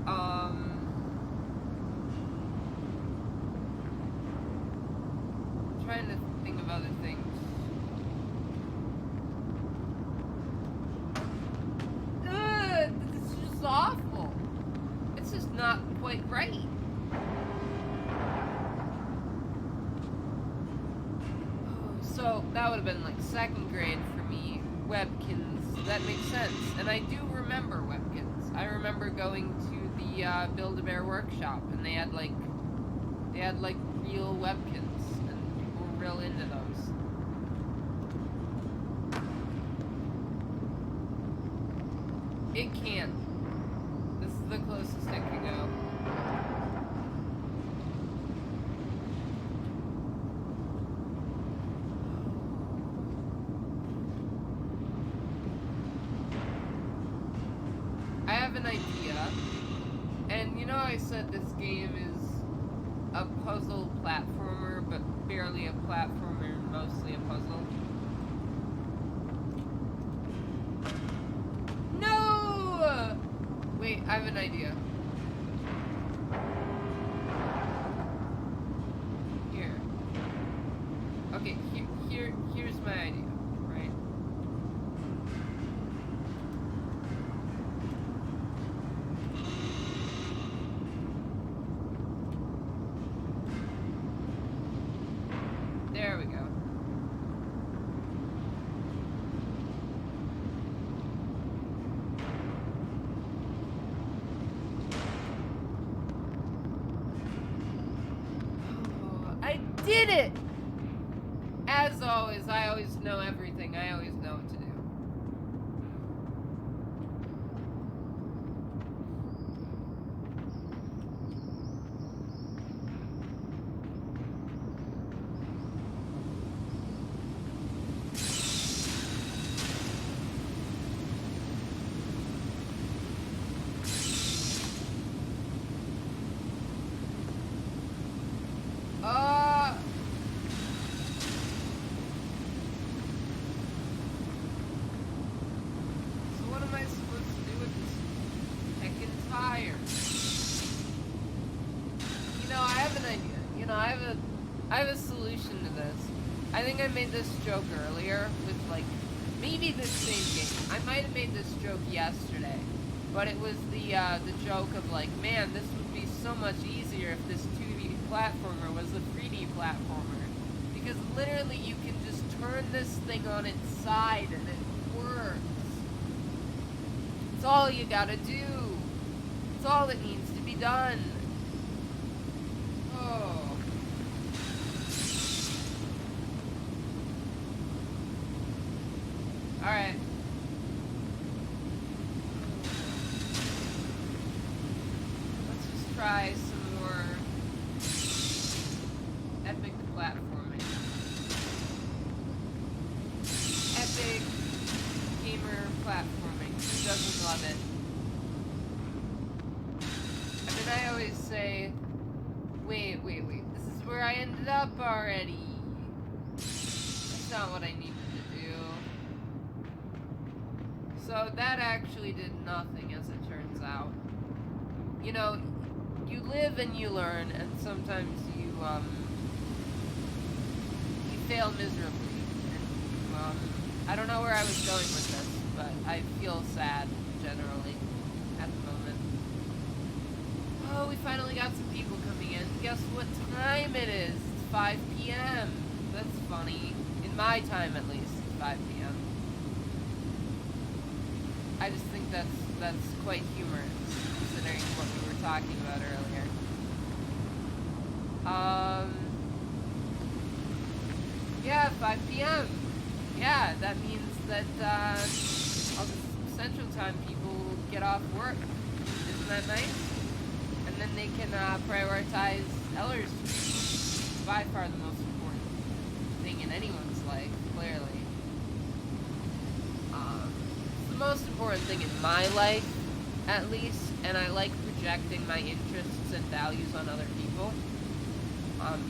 I'm trying to think of other things. This is just awful. It's just not quite right. So that would have been like 2nd grade for me. Webkins, that makes sense. And I do remember webkins. I remember going to the Build-A-Bear workshop, and they had like real webkins, and people were real into those. It can. This is the closest it can go. I have an idea, and you know I said this game is a puzzle platformer, but barely a platformer, mostly a puzzle. No! Wait, I have an idea. Here. Okay, here's my idea, right? There we go. Oh, I did it! As always, I always know everything. I always know what to do. So what am I supposed to do with this heckin' tire? You know, I have an idea. You know, I have a solution to this. I think I made this joke earlier with, like, maybe this same game. I might have made this joke yesterday, but it was the joke of, like, man, this would be so much easier if this 2D platformer was a 3D platformer. Because literally you can just turn this thing on its side and it works. It's all you gotta do. It's all that needs to be done. Oh. Alright. Let's just try some more epic platforming. Epic gamer platforming. Who doesn't love it? I mean, I always say, wait, this is where I ended up already. That's not what I needed to do. So that actually did nothing, as it turns out. You know, you live and you learn, and sometimes you fail miserably. And I don't know where I was going with this, but I feel sad, generally, at the moment. Oh, we finally got some people coming in. Guess what time it is? It's 5 p.m. That's funny. In my time, at least, it's 5 p.m. I just think that's quite humorous, considering what we were talking about earlier. Yeah, 5 p.m. Yeah, that means that all the Central Time people get off work. Isn't that nice? And then they can prioritize Ellers. By far the most important thing in anyone's life, clearly. It's the most important thing in my life, at least, and I like projecting my interests and values on other people,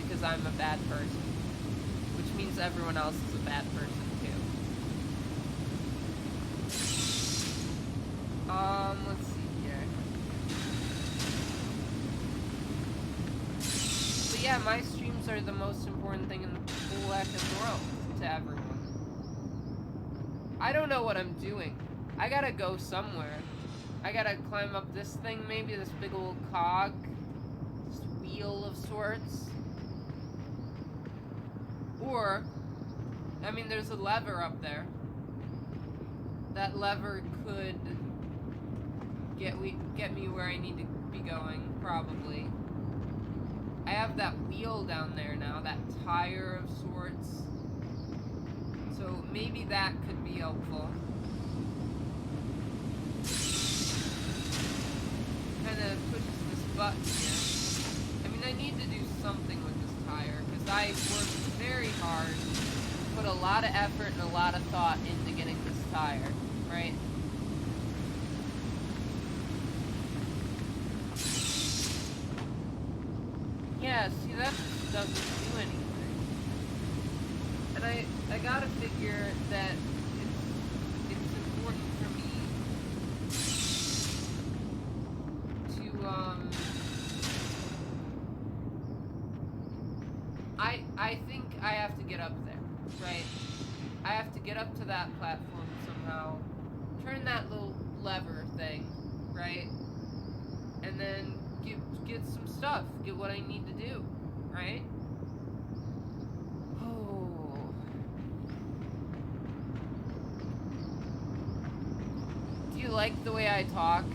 because I'm a bad person, which means everyone else is a bad person, too. Let's see here. But yeah, my streams are the most important thing in the whole effing world to everyone. I don't know what I'm doing. I gotta go somewhere. I gotta climb up this thing, maybe this big old cog. This wheel of sorts. Or, I mean, there's a lever up there. That lever could get me where I need to be going, probably. I have that wheel down there now, that tire of sorts. So maybe that could be helpful. Kind of pushes this button here. I mean, I need to do something with this tire, because I worked very hard, put a lot of effort and a lot of thought into getting this tire, right? Yeah, see, that just doesn't do anything. And I gotta figure that it's important for me to, I think I have to get up there, right? I have to get up to that platform somehow, turn that little lever thing, right? And then get some stuff, get what I need to do, right? Oh. Do you like the way I talk,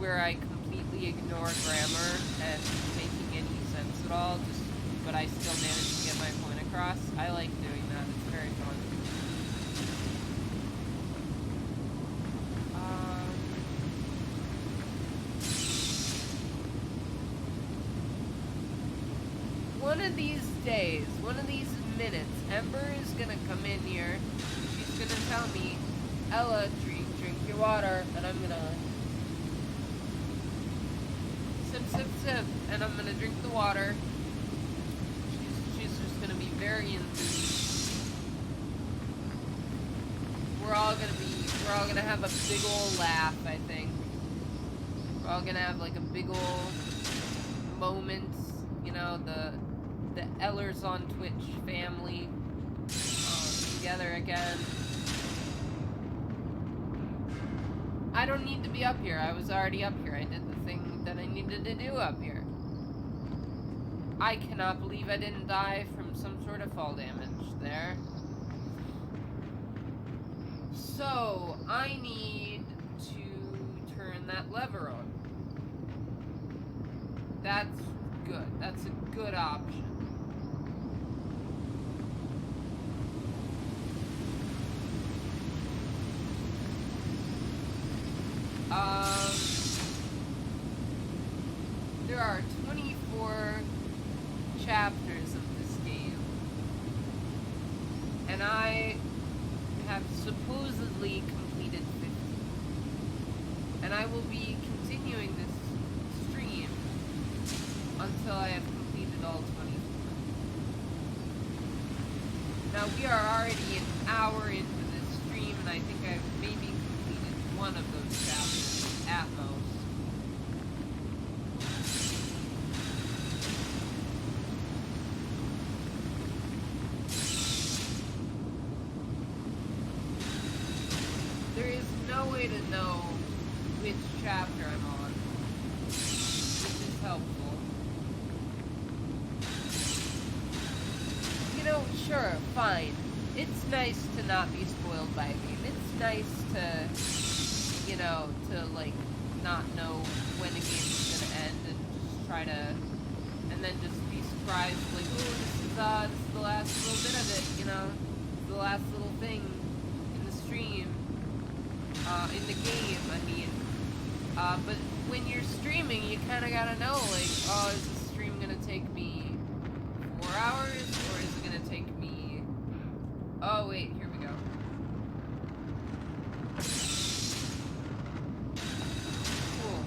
where I completely ignore grammar and making any sense at all, but I still manage to get my point across? I like doing that, it's very fun. One of these days, one of these minutes, Ember is gonna come in here. She's gonna tell me, Ella, drink your water, and I'm gonna sip, and I'm gonna drink the water. She's just gonna be very enthused. We're all gonna have a big ol' laugh, I think. We're all gonna have like a big ol' moment, you know, the Ellers on Twitch family together again. I don't need to be up here. I was already up here. I did the thing that I needed to do up here. I cannot believe I didn't die from some sort of fall damage there. So, I need to turn that lever on. That's good. That's a good option. There are 24 chapters of this game, and I have supposedly completed 50. And I will be continuing this stream until I have completed all 24. Now, we are already an hour into this stream, and I think I've maybe completed one of those chapters at most. There is no way to know which chapter I'm on, which is helpful. You know, sure, fine. It's nice to not be spoiled by a game. It's nice to, you know, to like not know when a game's gonna end and just try to, and then just be surprised, like, oh, this is the last little bit of it, you know, the last little thing in the stream, in the game, I mean. But when you're streaming, you kind of gotta know, like, oh, is this stream gonna take me 4 hours, or is it gonna take me... Oh, wait, here we go. Cool.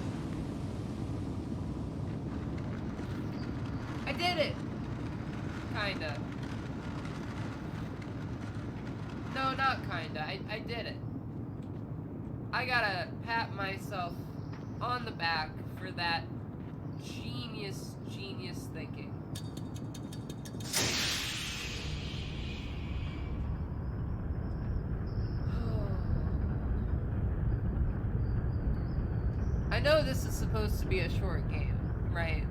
I did it! Kinda. No, not kinda. I did it. I gotta pat myself on the back for that genius thinking. I know this is supposed to be a short game, right?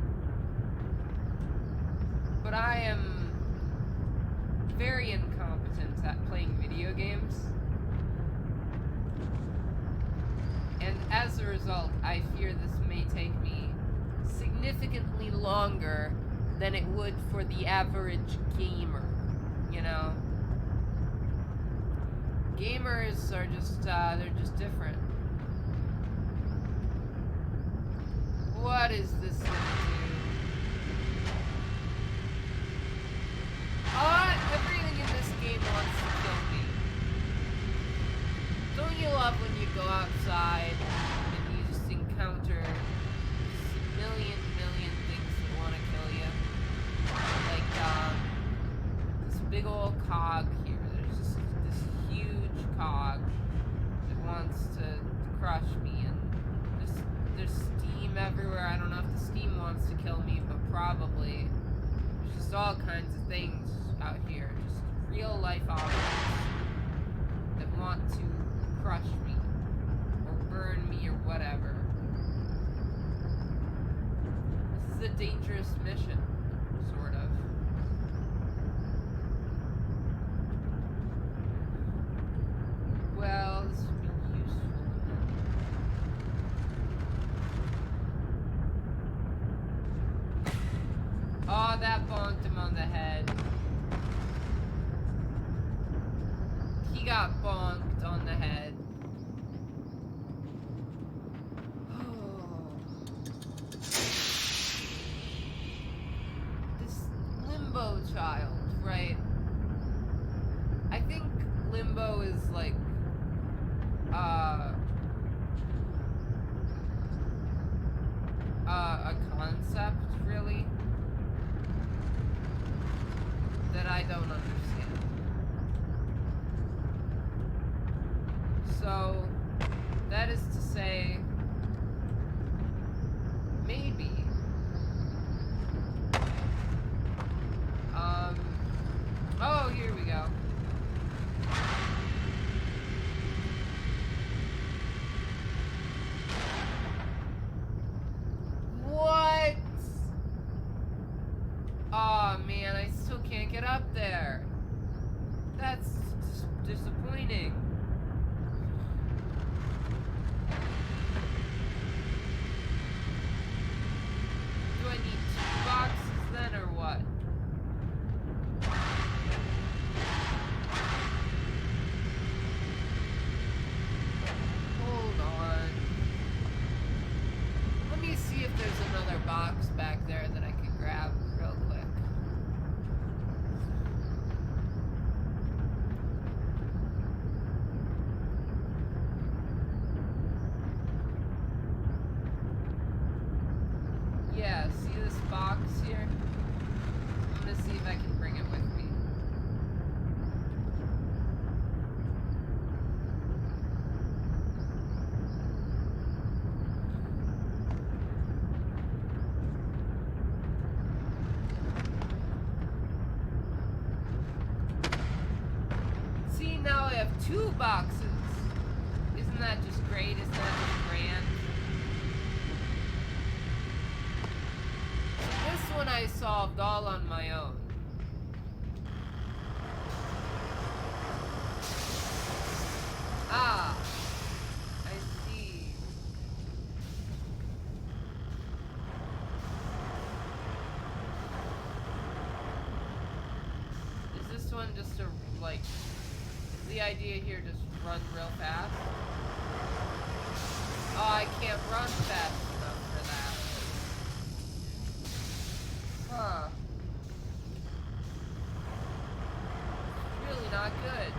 But I am very incompetent at playing video games. And as a result, I fear this may take me significantly longer than it would for the average gamer, you know? Gamers are just, they're just different. What is this gonna do? Everything in this game wants to kill me. Don't you love when you go outside and you just encounter a million things that want to kill you? Like, this big old cog here. There's just this huge cog that wants to crush me, and there's steam everywhere. I don't know if the steam wants to kill me, but probably. There's just all kinds of things out here. Just real life objects that want to crush me, or burn me, or whatever. This is a dangerous mission, sort of. Well, this would be useful. Oh, that bonked him on the head. He got bonked on the head. This Limbo child, right? I think Limbo is like, a concept, really, that I don't understand. So, that is to say, maybe, oh, here we go. What? Aw, man, I still can't get up there. That's disappointing. Do I need 2 boxes then, or what? Hold on. Let me see if there's another box back there that I can grab real quick. Yeah, see this box here? I'm gonna see if I can bring it with me. See, now I have 2 boxes. Isn't that just great? Isn't that just grand? This one I solved all on my own. one just to, like, is the idea here just run real fast? Oh, I can't run fast enough for that. Huh. Really not good.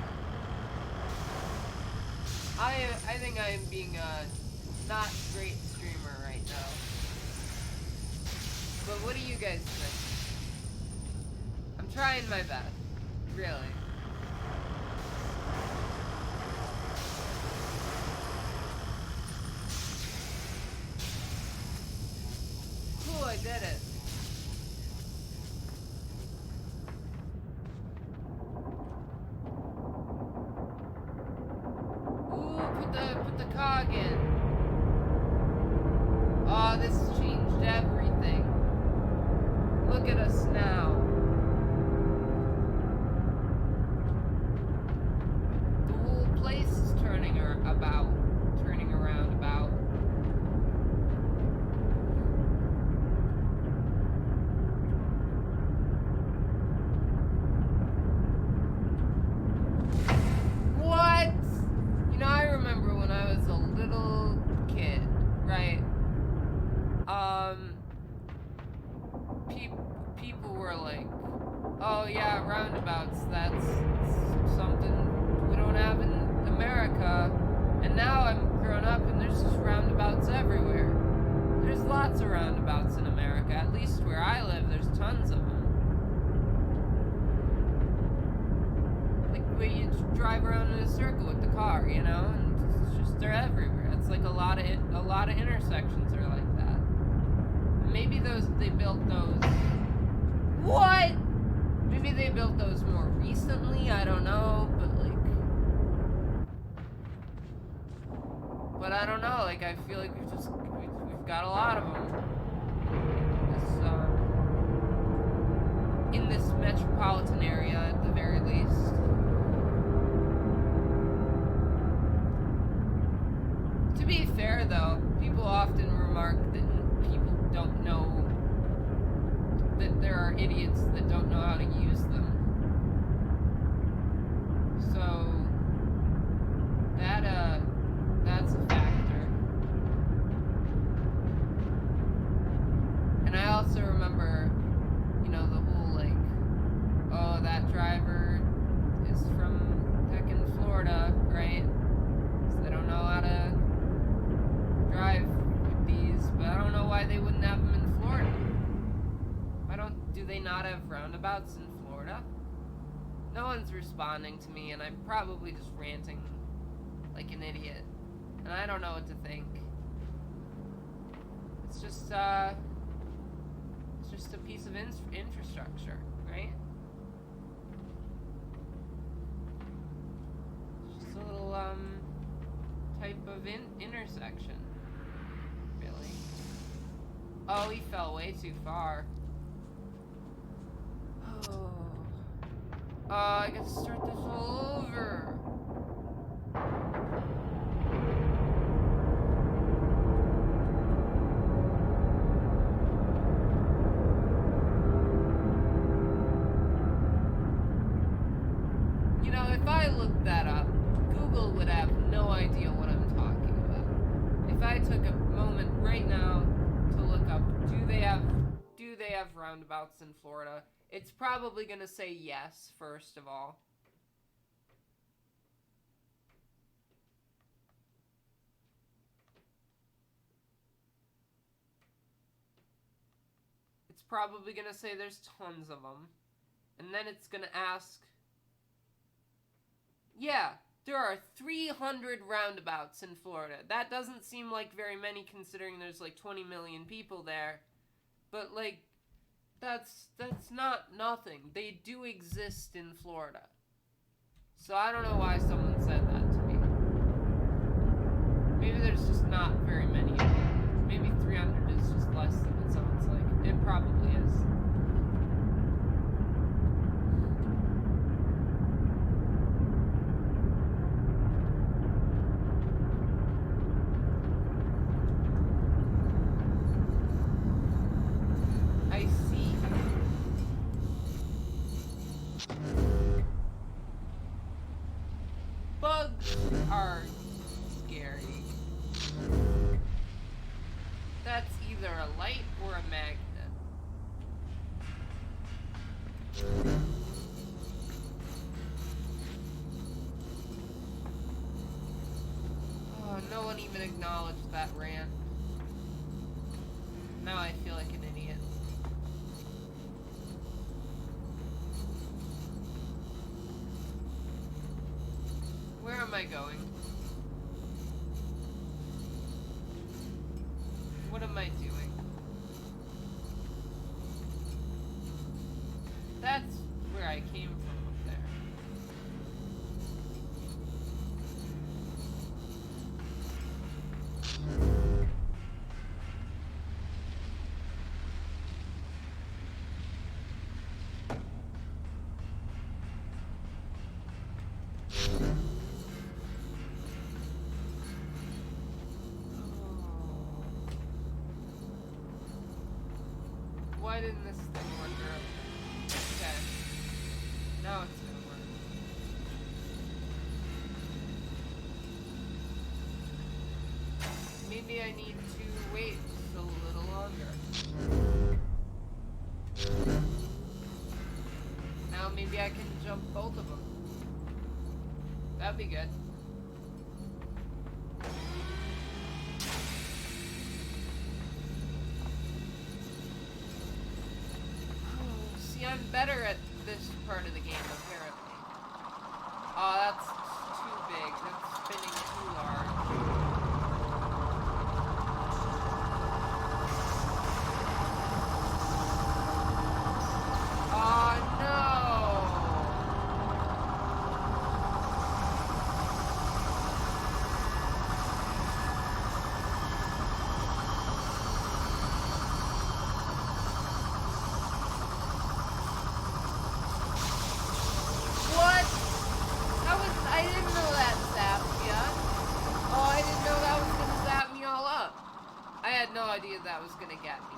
I think I am being a not great streamer right now. But what do you guys think? I'm trying my best. Really. Cool, I did it. Put the cog in. Oh, this has changed everything. Look at us now. The whole place is turning around about. What? You know, I remember when I was a little kid, right? People were like, oh yeah, roundabouts, that's something we don't have in America. And now I'm grown up and there's just roundabouts everywhere. There's lots of roundabouts in America, at least where I live, there's tons of them. Like where you drive around in a circle with the car, you know, and it's just, they're everywhere. It's like a lot of intersections are like that. Maybe they built those. What? Maybe they built those more recently. I don't know, but I don't know. Like I feel like we've got a lot of them. In this metropolitan area, at the very least. To be fair, though, people often remark that people don't know that there are idiots that don't know how to use them. So that's a factor. And I also remember, you know, the whole like, oh, that driver is from heckin' Florida, right? So they don't know how to drive with these, but I don't know why they wouldn't have them in Florida. Do they not have roundabouts in Florida? No one's responding to me, and I'm probably just ranting like an idiot. And I don't know what to think. It's just a piece of infrastructure, right? It's just a little type of intersection, really. Oh, he fell way too far. Oh, I gotta start this all over. You know, if I looked that up, Google would have no idea what I'm talking about. If I took a moment right now to look up, do they have roundabouts in Florida? It's probably going to say yes, first of all. It's probably going to say there's tons of them. And then it's going to ask, yeah, there are 300 roundabouts in Florida. That doesn't seem like very many considering there's like 20 million people there. But like, that's not nothing. They do exist in Florida. So I don't know why someone said that to me. Maybe there's just not very many of them. Maybe 300 is just less than it sounds like. It probably is. I see. acknowledge that rant. Now I feel like an idiot. Where am I going? What am I doing? That's where I came from up there. Why didn't this thing work earlier? Okay. Now it's gonna work. Maybe I need to wait just a little longer. Now maybe I can jump both of them. That'd be good. I'm better at this part of the game, apparently. Oh, that's too big. That's spinning too large. Oh, no! No idea that was gonna get me.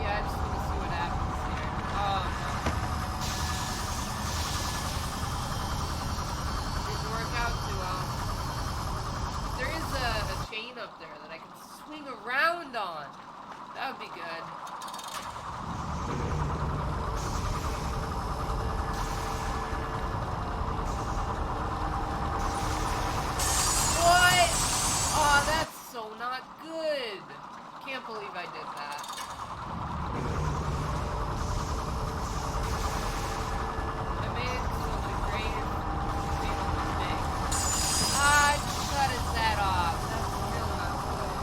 Yeah, I just want to see what happens here. Oh no. Didn't work out too well. There is a chain up there that I can swing around on. That would be good. What? Oh, that's so not good. Can't believe I did that. I made such a great mistake. Ah, I just cut his head off. That's still not good.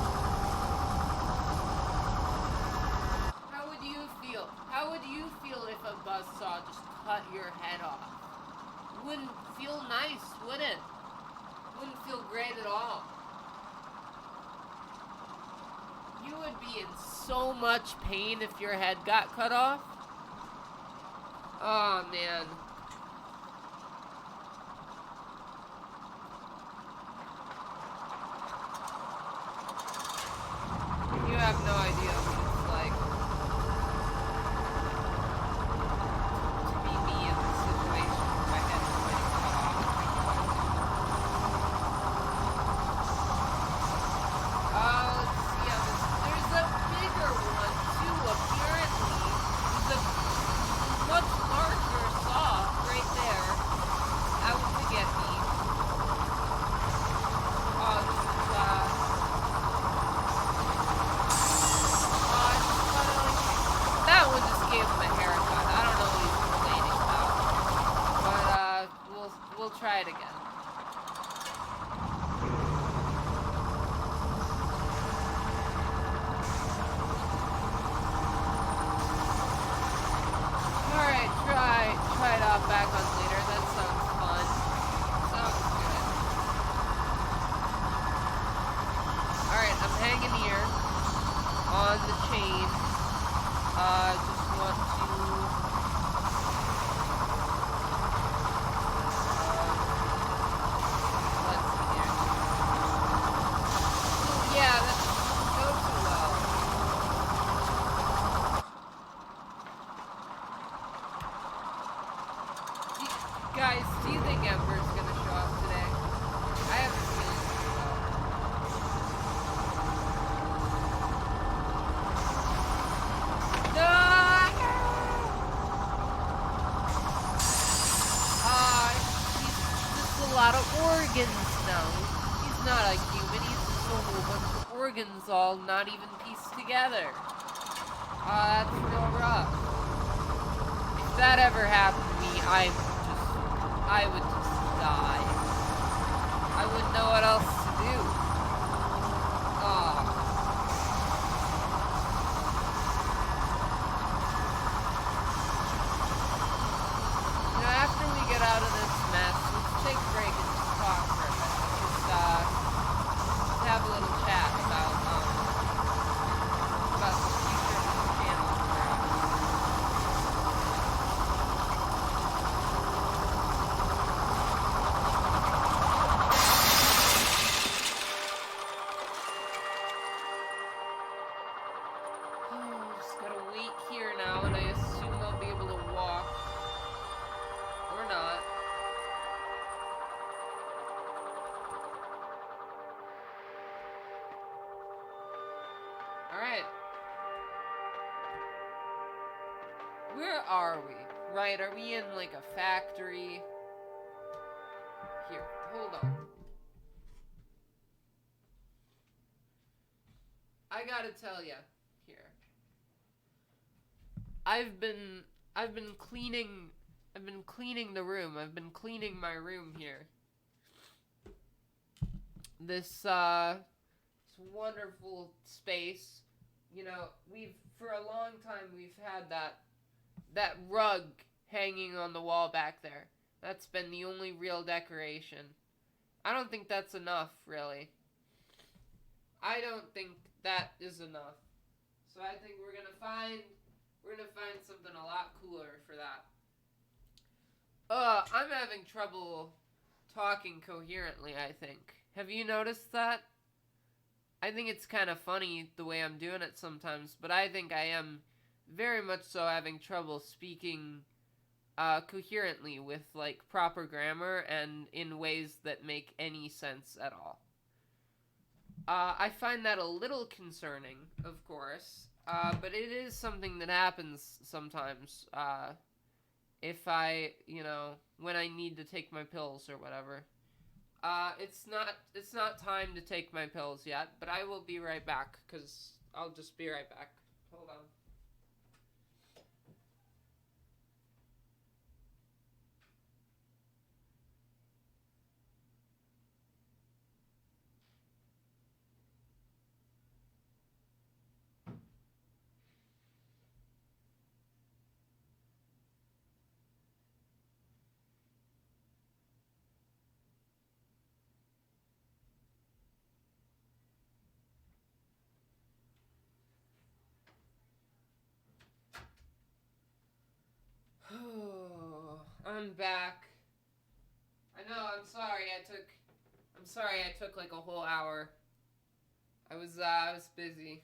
How would you feel if a buzzsaw just cut your head off? It wouldn't feel nice, would it? Wouldn't feel great at all. You would be in so much pain if your head got cut off. Oh, man. You have no idea what it's like. Try it again. Alright, try it out back on later. That sounds fun. Sounds good. Alright, I'm hanging here on the chain. Just want to guys, do you think Ember's gonna show up today? I have a feeling so. lot of organs now. He's not a human, he's just a whole bunch of organs all not even pieced together. That's real rough. If that ever happened to me, I would just die. I wouldn't know what else to do. Oh. After we get out of this mess, let's take a break and just talk for a minute. Just have a little chat about the future of this channel. Oh, just gotta wait here now, and I assume I'll be able to walk. Or not. Alright. Where are we? Right, are we in like a factory? Here, hold on. I gotta tell ya. Here. I've been cleaning the room. I've been cleaning my room here. This wonderful space. You know, for a long time we've had that rug hanging on the wall back there. That's been the only real decoration. I don't think that's enough, really. I don't think that is enough. So I think we're gonna find something a lot cooler for that. I'm having trouble talking coherently, I think. Have you noticed that? I think it's kind of funny the way I'm doing it sometimes, but I think I am very much so having trouble speaking coherently with like proper grammar and in ways that make any sense at all. I find that a little concerning, of course, but it is something that happens sometimes if when I need to take my pills or whatever. It's not time to take my pills yet, but I will be right back, because I'll just be right back. Hold on. I'm back. I know, I'm sorry I took like a whole hour. I was busy.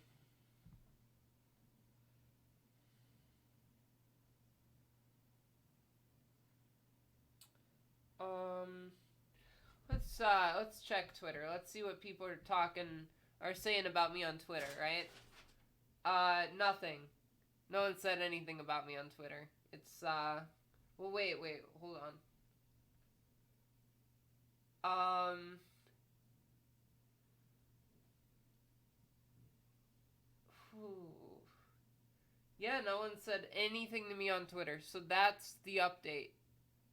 Let's check Twitter. Let's see what people are saying about me on Twitter, right? Nothing. No one said anything about me on Twitter. It's well, wait, hold on. Whew. Yeah, no one said anything to me on Twitter, so that's the update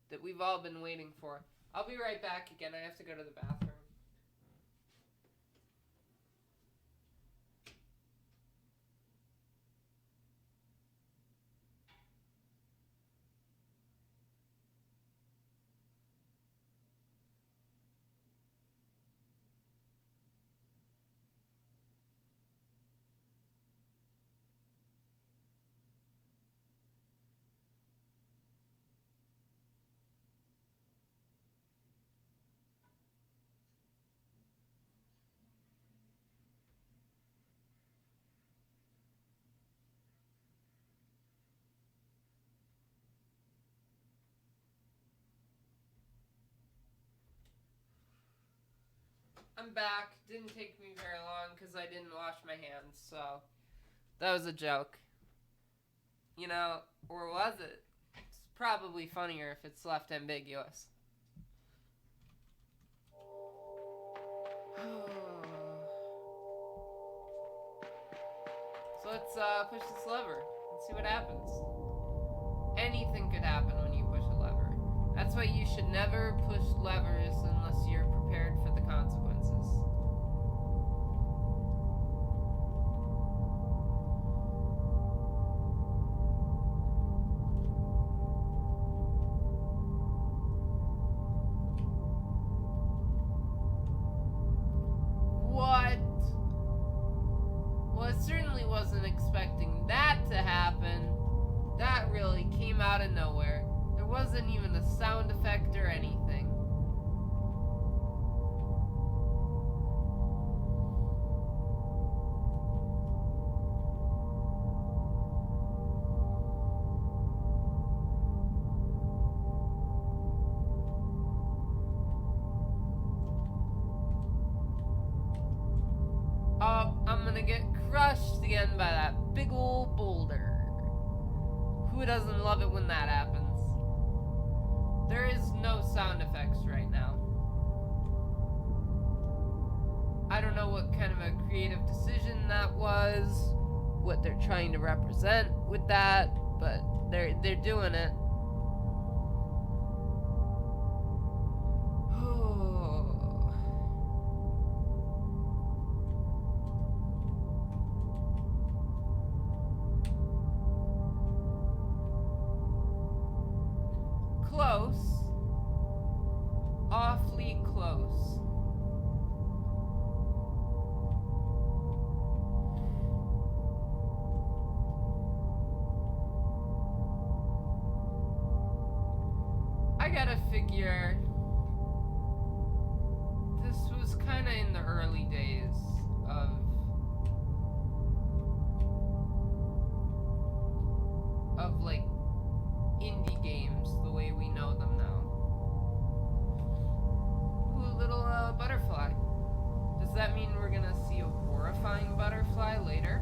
that we've all been waiting for. I'll be right back again. I have to go to the bathroom. I'm back. Didn't take me very long because I didn't wash my hands, so that was a joke. You know, or was it? It's probably funnier if it's left ambiguous. So let's push this lever and see what happens. Anything could happen when you push a lever. That's why you should never push levers unless you're prepared for the consequences. What? Well, I certainly wasn't expecting that to happen. That really came out of nowhere. There wasn't even a sound effect or anything. Oh, I'm gonna get crushed again by that big old boulder. Who doesn't love it when that happens? There is no sound effects right now. I don't know what kind of a creative decision that was, what they're trying to represent with that, but they're doing it. Close. Awfully close. I gotta figure this was kinda in the early days of like indie games the way we know them now. Ooh, little butterfly. Does that mean we're gonna see a horrifying butterfly later?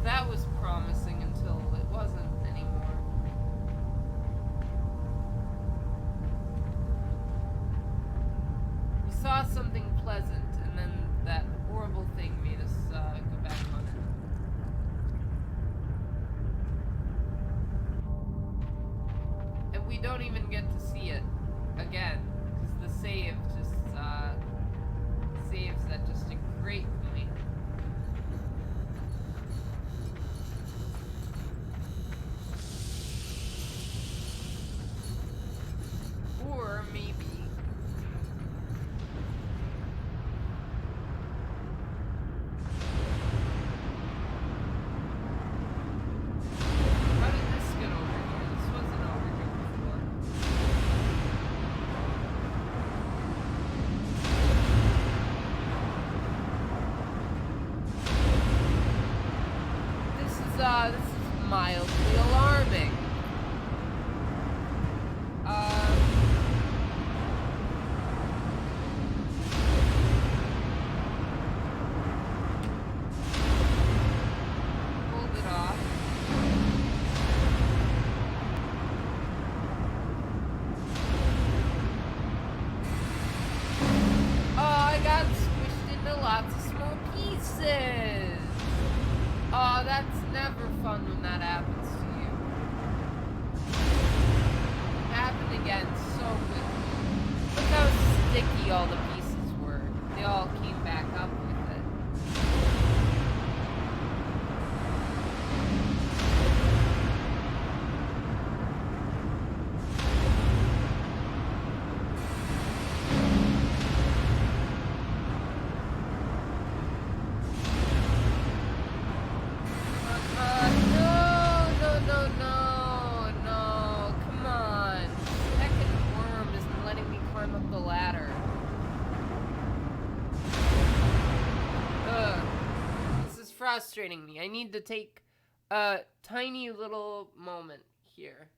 That was promising until it wasn't anymore. We saw something pleasant, and then that horrible thing made us go back on it. And we don't even get to see it again, because the save just saves at just a great point. Or maybe how did this get over here? This wasn't over here before. This is mildly alarming. Hold it off. Oh, I got squished into lots of small pieces. Oh, that's never fun when that happens to you. It happened again so quickly. Look how sticky all the pieces were. They all came back up with it. No, come on. Heckin' worm isn't letting me climb up the ladder. Ugh. This is frustrating me. I need to take a tiny little moment here.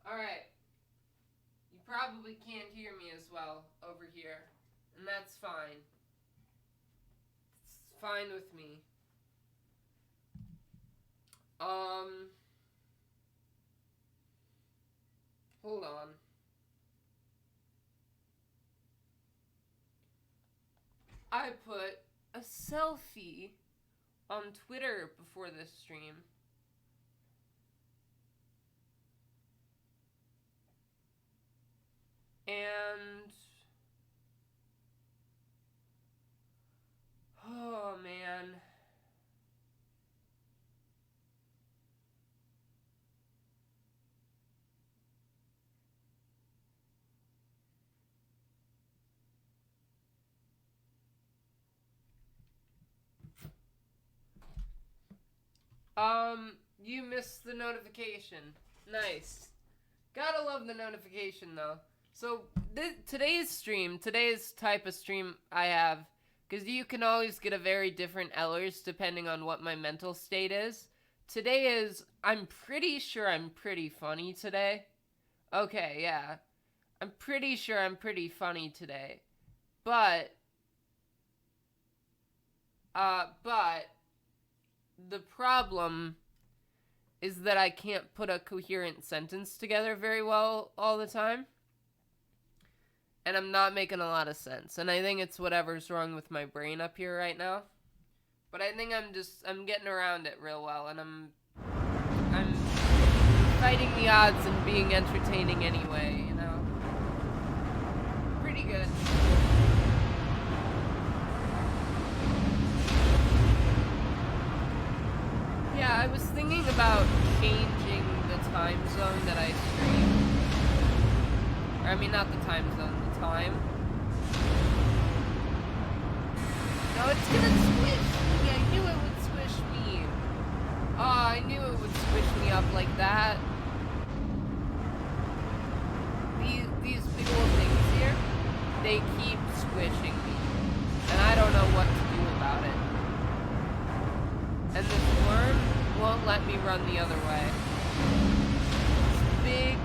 Alright. You probably can't hear me as well over here. And that's fine. It's fine with me. Hold on. I put a selfie on Twitter before this stream. And oh man. You missed the notification. Nice. Gotta love the notification though. So today's type of stream I have, because you can always get a very different Ellers depending on what my mental state is. Today is, I'm pretty sure I'm pretty funny today. Okay, yeah. I'm pretty sure I'm pretty funny today. But the problem is that I can't put a coherent sentence together very well all the time. And I'm not making a lot of sense. And I think it's whatever's wrong with my brain up here right now. But I think I'm getting around it real well, and I'm fighting the odds and being entertaining anyway, you know? Pretty good. Yeah, I was thinking about changing the time zone that I stream. Or, I mean, not the time zone, the time. No, it's gonna squish me. I knew it would squish me. Oh, I knew it would squish me up like that. These big old things here, they keep squishing me. And I don't know what to do about it. And this worm won't let me run the other way. This big,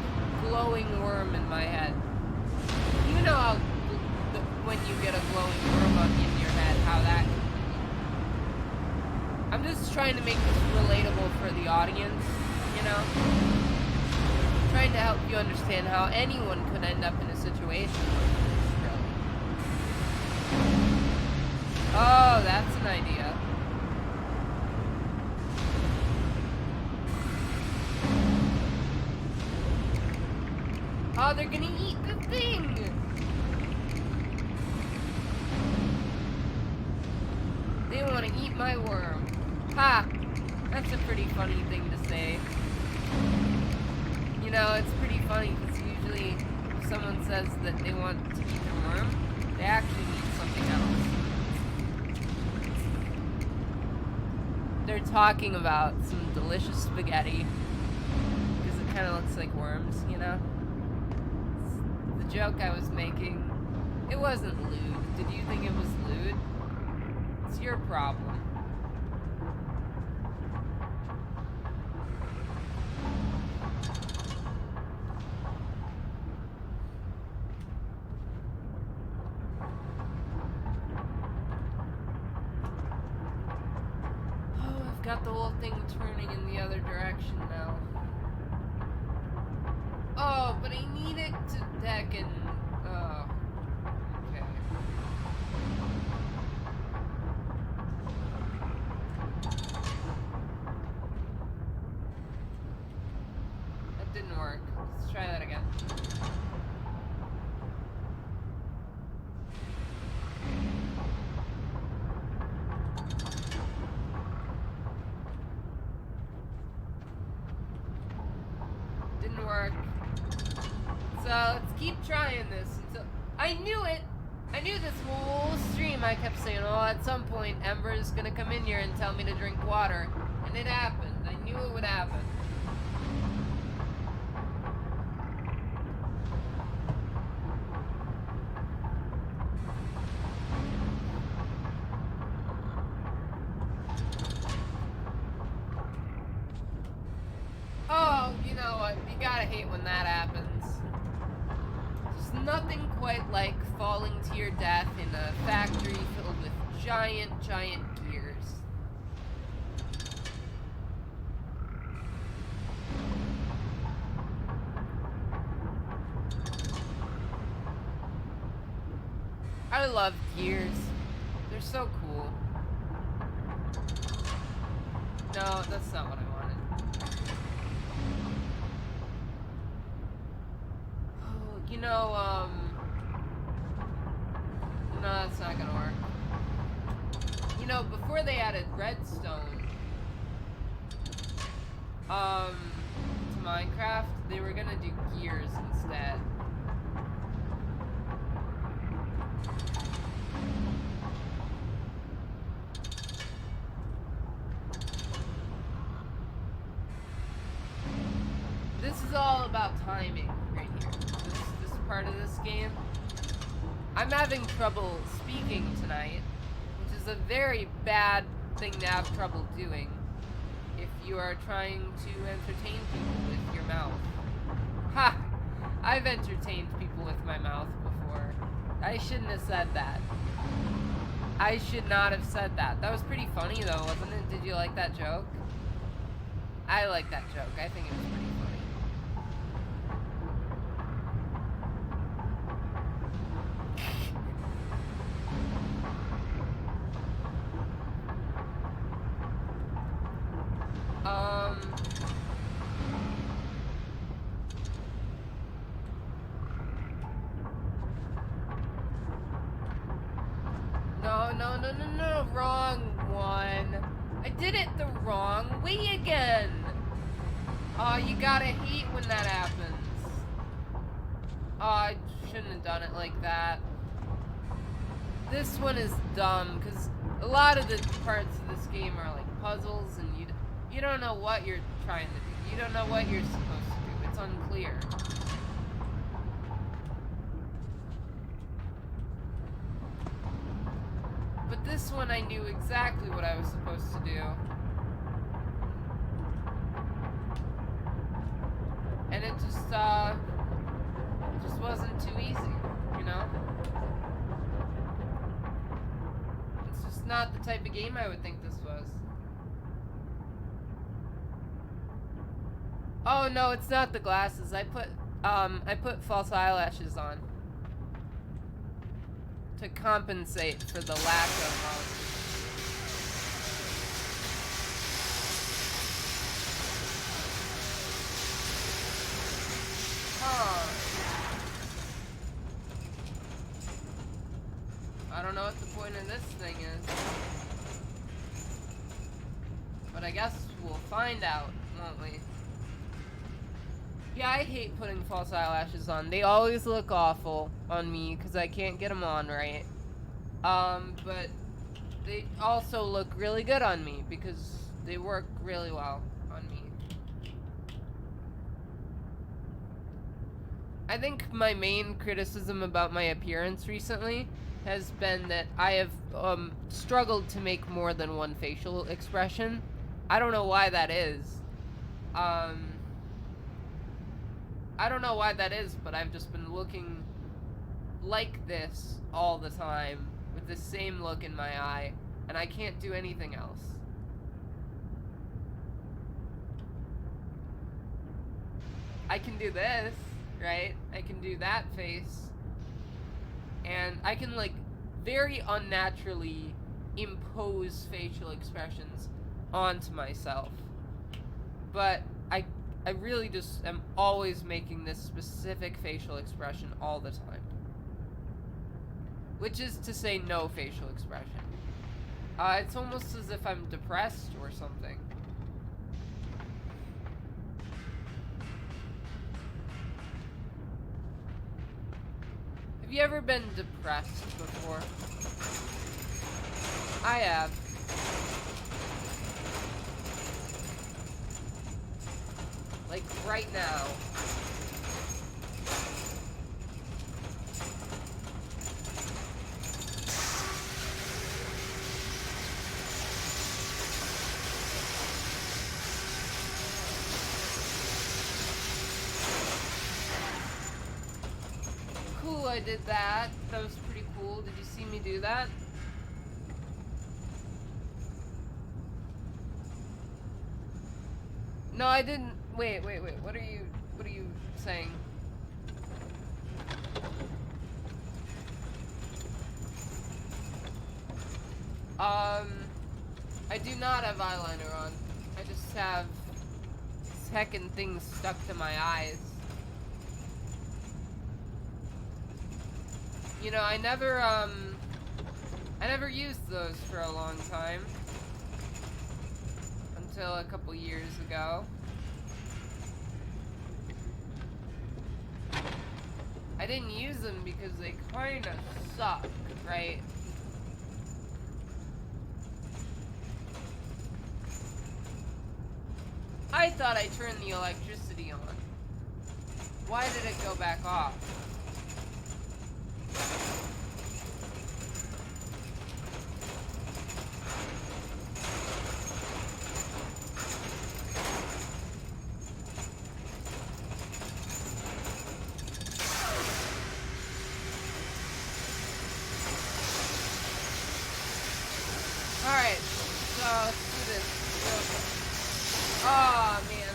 glowing worm in my head. You know how, when you get a glowing worm up in your head, how that can be. I'm just trying to make this relatable for the audience, you know? Trying to help you understand how anyone could end up in a situation like this, really. Oh, that's an idea. Oh, they're gonna eat the thing! They wanna eat my worm. Ha! That's a pretty funny thing to say. You know, it's pretty funny because usually if someone says that they want to eat the worm, they actually mean something else. They're talking about some delicious spaghetti because it kind of looks like worms, you know? The joke I was making, it wasn't lewd. Did you think it was lewd? It's your problem. Got the whole thing turning in the other direction now. Oh, but I need it to deck and... Oh. Okay. That didn't work. Let's try that again. Work. So let's keep trying this until I knew it. I knew this whole stream. I kept saying, "Oh, at some point, Ember's gonna come in here and tell me to drink water," and it happened. I knew it would happen. Oh, you know what? You gotta hate when that happens. There's nothing quite like falling to your death in a factory filled with giant, giant gears. I love gears. They're so cool. No, that's not what I wanted. Oh, you know, no, that's not gonna work. You know, before they added redstone, to Minecraft, they were gonna do gears instead. This is all about timing right here. This part of this game. I'm having trouble speaking tonight, which is a very bad thing to have trouble doing if you are trying to entertain people with your mouth. Ha! I've entertained people with my mouth before. I shouldn't have said that. I should not have said that. That was pretty funny though, wasn't it? Did you like that joke? I like that joke. I think it was pretty funny. No, wrong one. I did it the wrong way again. Oh, you gotta hate when that happens. Oh, I shouldn't have done it like that. This one is dumb, because a lot of the parts of this game are like puzzles, and you don't know what you're trying to do. You don't know what you're supposed to do. It's unclear. But this one I knew exactly what I was supposed to do. And it just wasn't too easy, you know? It's just not the type of game I would think this was. Oh no, it's not the glasses. I put false eyelashes on to compensate for the lack of I don't know what the point of this thing is, but I guess we'll find out, won't we? Yeah, I hate putting false eyelashes on. They always look awful on me because I can't get them on right. But they also look really good on me because they work really well on me. I think my main criticism about my appearance recently has been that I have struggled to make more than one facial expression. I don't know why that is. I don't know why that is, but I've just been looking like this all the time, with the same look in my eye, and I can't do anything else. I can do this, right? I can do that face, and I can, like, very unnaturally impose facial expressions onto myself. But I really just am always making this specific facial expression all the time. Which is to say no facial expression. It's almost as if I'm depressed or something. Have you ever been depressed before? I have. Like, right now. Cool, I did that. That was pretty cool. Did you see me do that? No, I didn't. Wait. What are you saying? I do not have eyeliner on. I just have heckin' things stuck to my eyes. You know, I never used those for a long time. Until a couple years ago. I didn't use them because they kinda suck, right? I thought I turned the electricity on. Why did it go back off? Alright, so let's do this. Oh man,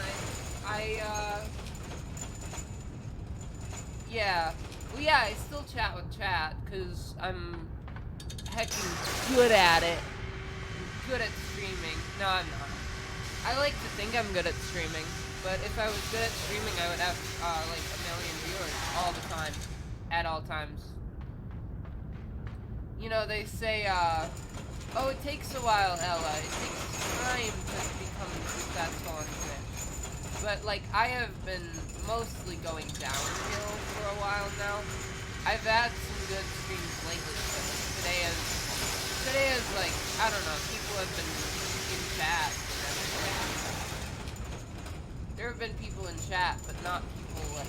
yeah. Well, yeah, I still chat with chat, because I'm heckin' good at it. I'm good at streaming. No, I'm not. I like to think I'm good at streaming, but if I was good at streaming, I would have, like, 1 million viewers all the time. At all times. You know, they say, oh, it takes a while, Ella. It takes time to become successful on Twitch. But, like, I have been mostly going downhill for a while now. I've had some good streams lately, but today is like, I don't know, people have been in chat and everything. There have been people in chat, but not people, like,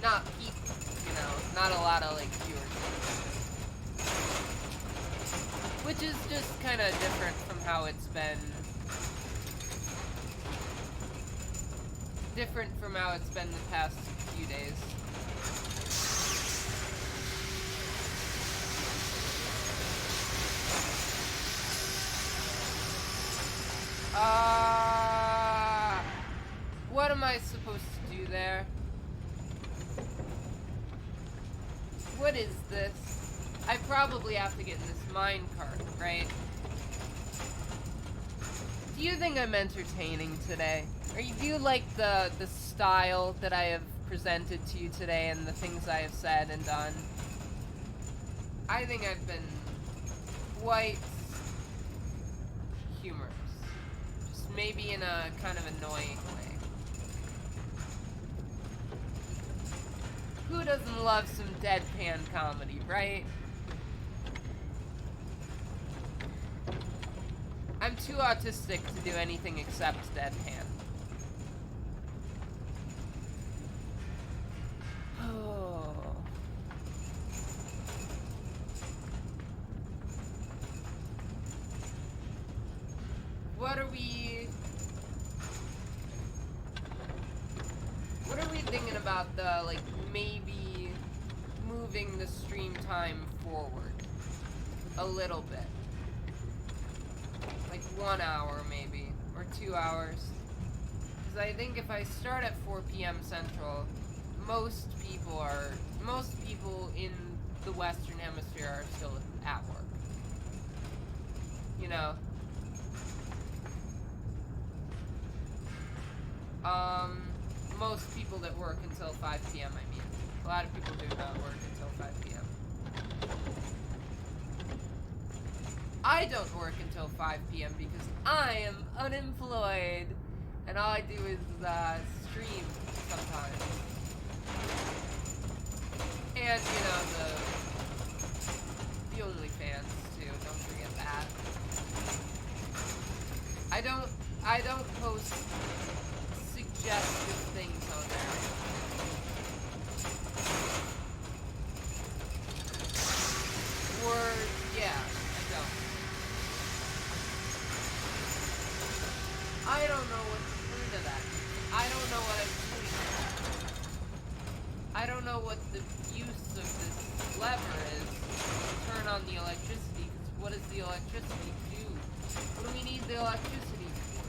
not people, you know, not a lot of, like, viewers. Which is just kind of different from how it's been. Different from how it's been the past few days. What am I supposed to do there? What is this? I probably have to get in this minecart, right? Do you think I'm entertaining today? Or do you like the style that I have presented to you today and the things I have said and done? I think I've been quite humorous. Just maybe in a kind of annoying way. Who doesn't love some deadpan comedy, right? I'm too autistic to do anything except deadpan. Oh. What are we thinking about the, like, maybe moving the stream time forward a little bit? Like 1 hour maybe, or 2 hours. Because I think if I start at 4 p.m. Central, most people in the Western Hemisphere are still at work. You know? Most people that work until 5 p.m. I mean. A lot of people do not work until 5 p.m. I don't work until 5 p.m. because I am unemployed. And all I do is, stream sometimes. And, you know, the OnlyFans, too. Don't forget that. I don't post suggestive things on there. Or, yeah, I don't. I don't know what the point of that is. I don't know what I'm doing. I don't know what the use of this lever is to turn on the electricity, because what does the electricity do? What do we need the electricity for?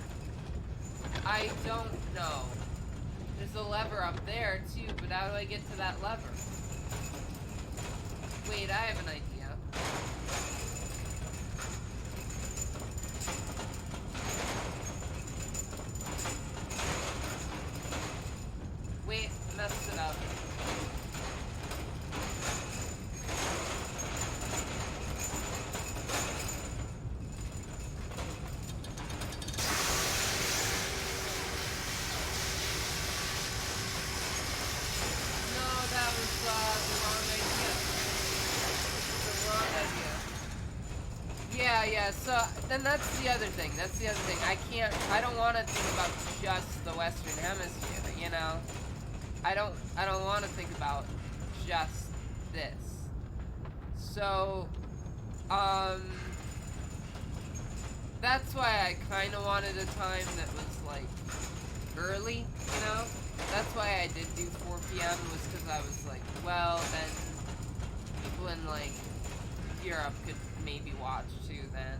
I don't know. There's a lever up there, too, but how do I get to that lever? Wait, I have an idea. Wait, messed it up. Yeah, so then that's the other thing. I don't want to think about just the Western Hemisphere, you know? I don't want to think about just this. So, that's why I kind of wanted a time that was, like, early, you know? That's why I did do 4 p.m. was because I was like, well, then people in, like, Europe could maybe watch too then.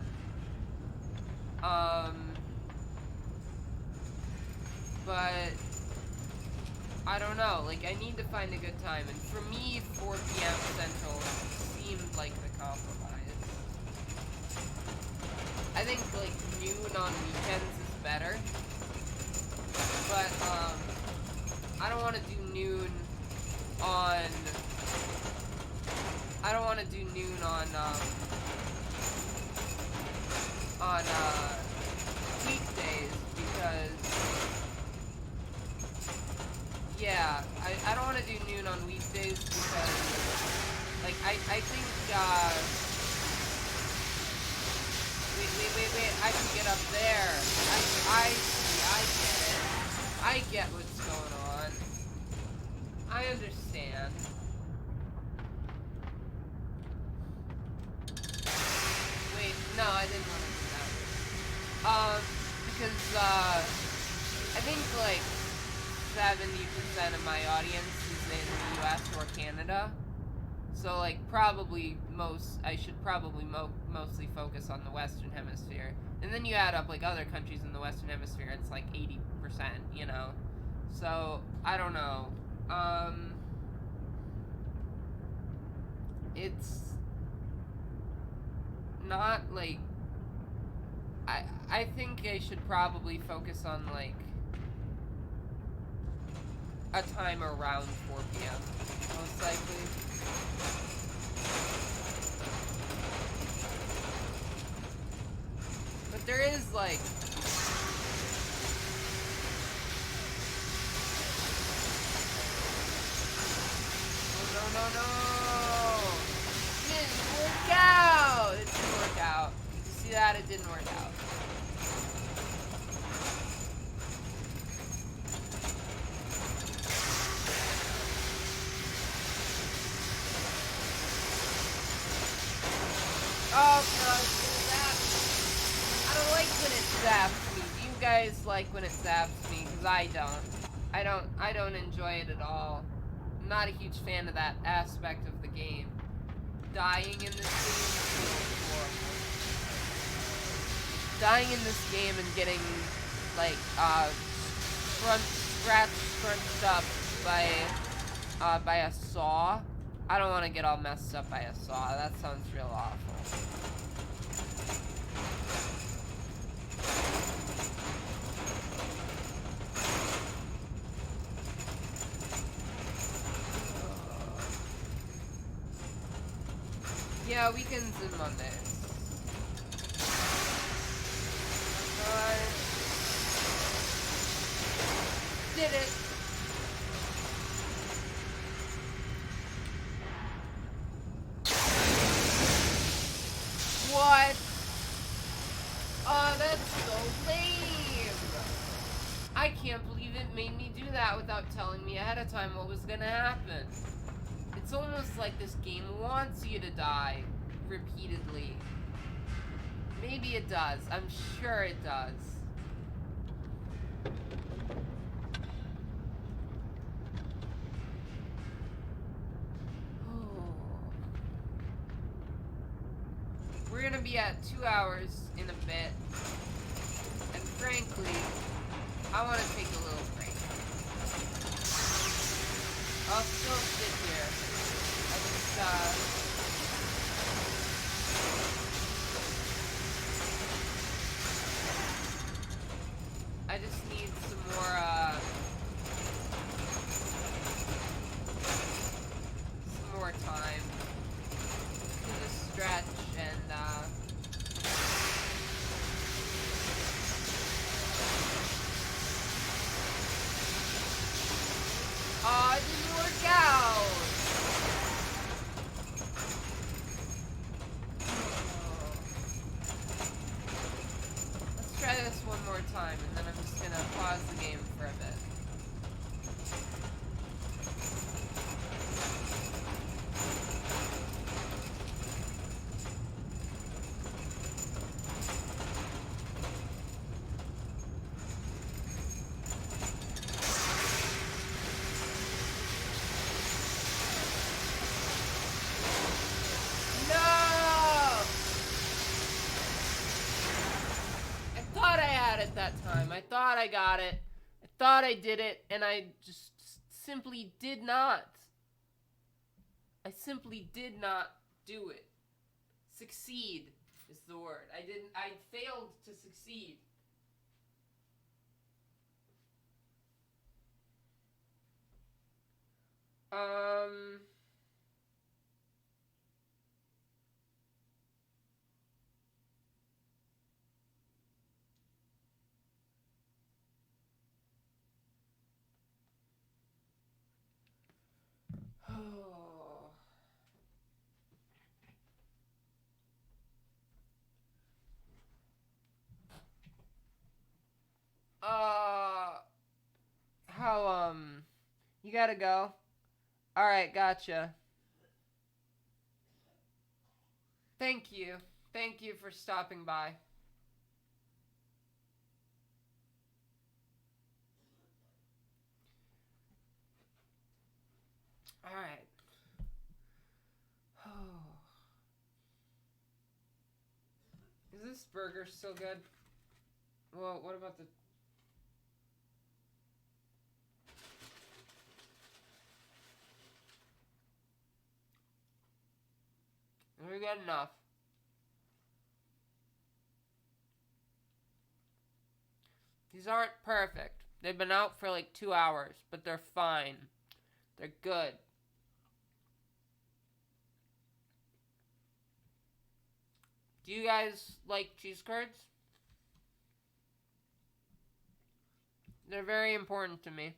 But I don't know, like I need to find a good time, and for me 4 p.m. Central seemed like the compromise. I think like noon on weekends is better. But I don't want to do noon on weekdays because, yeah, I don't want to do noon on weekdays because, like, I think, wait, I can get up there. I get it. I get what's going on. I understand. Wait, no, I didn't want to do that. Because, I think, like, 70% of my audience is in the US or Canada. So, like, I should probably mostly focus on the Western Hemisphere. And then you add up, like, other countries in the Western Hemisphere, it's like 80%, you know? So, I don't know. It's not, like, I think I should probably focus on, like, a time around 4 p.m., most likely. But there is, like... No! It didn't work out! It didn't work out. You see that? It didn't work out. Oh, God, it zaps. I don't like when it zaps me. Do you guys like when it zaps me? Because I don't. I don't enjoy it at all. I'm not a huge fan of that aspect of the game. Dying in this game feels horrible. Dying in this game and getting, like, scrunched up by a saw. I don't want to get all messed up by a saw. That sounds real awful. Yeah, weekends and Mondays. Did it. What? Oh, that's so lame. I can't believe it made me do that without telling me ahead of time what was gonna happen. It's almost like this game wants you to die repeatedly. Maybe it does. I'm sure it does. We're gonna be at 2 hours in a bit. And frankly, I want to take a little break. I'll still sit here. I just, time. I thought I got it. I thought I did it, and I just simply did not. I simply did not do it. Succeed is the word. I failed to succeed. Um... Oh. How, you gotta go? Alright, gotcha. Thank you. Thank you for stopping by. Alright. Is this burger still good? Well, what about the... We got enough. These aren't perfect. They've been out for like 2 hours, but they're fine. They're good. Do you guys like cheese curds? They're very important to me.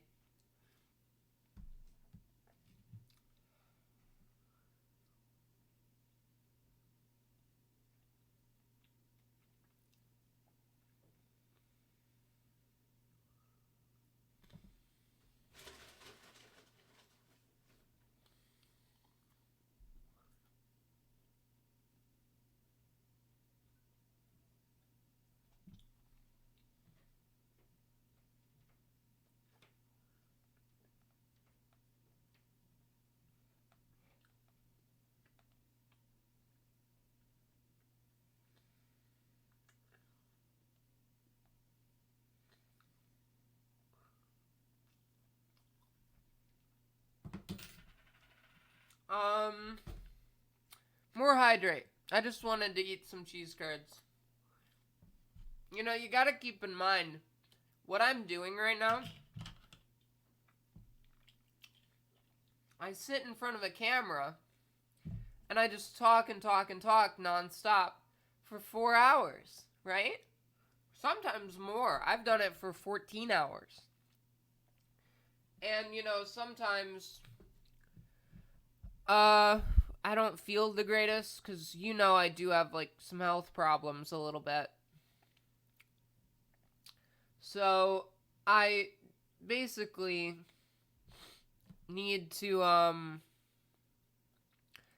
More hydrate. I just wanted to eat some cheese curds. You know, you gotta keep in mind what I'm doing right now. I sit in front of a camera and I just talk and talk and talk nonstop for 4 hours, right? Sometimes more. I've done it for 14 hours. And, you know, sometimes I don't feel the greatest because, you know, I do have like some health problems a little bit. So I basically need to,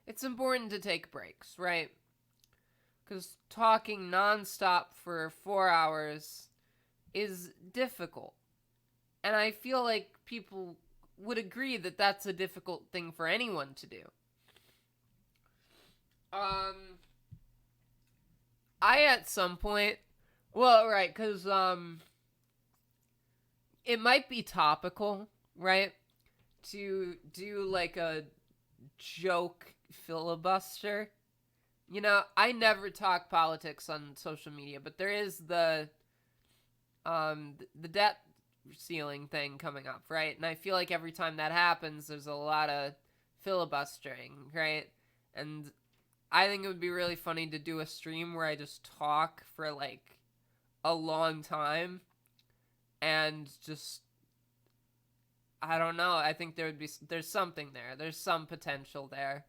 it's important to take breaks, right? Because talking nonstop for 4 hours is difficult. And I feel like people would agree that that's a difficult thing for anyone to do. I at some point, well, right, because, it might be topical, right? To do like a joke filibuster. You know, I never talk politics on social media, but there is the debt ceiling thing coming up, right? And I feel like every time that happens, there's a lot of filibustering, right? And I think it would be really funny to do a stream where I just talk for like a long time and just, I don't know, I think there's something there. There's some potential there.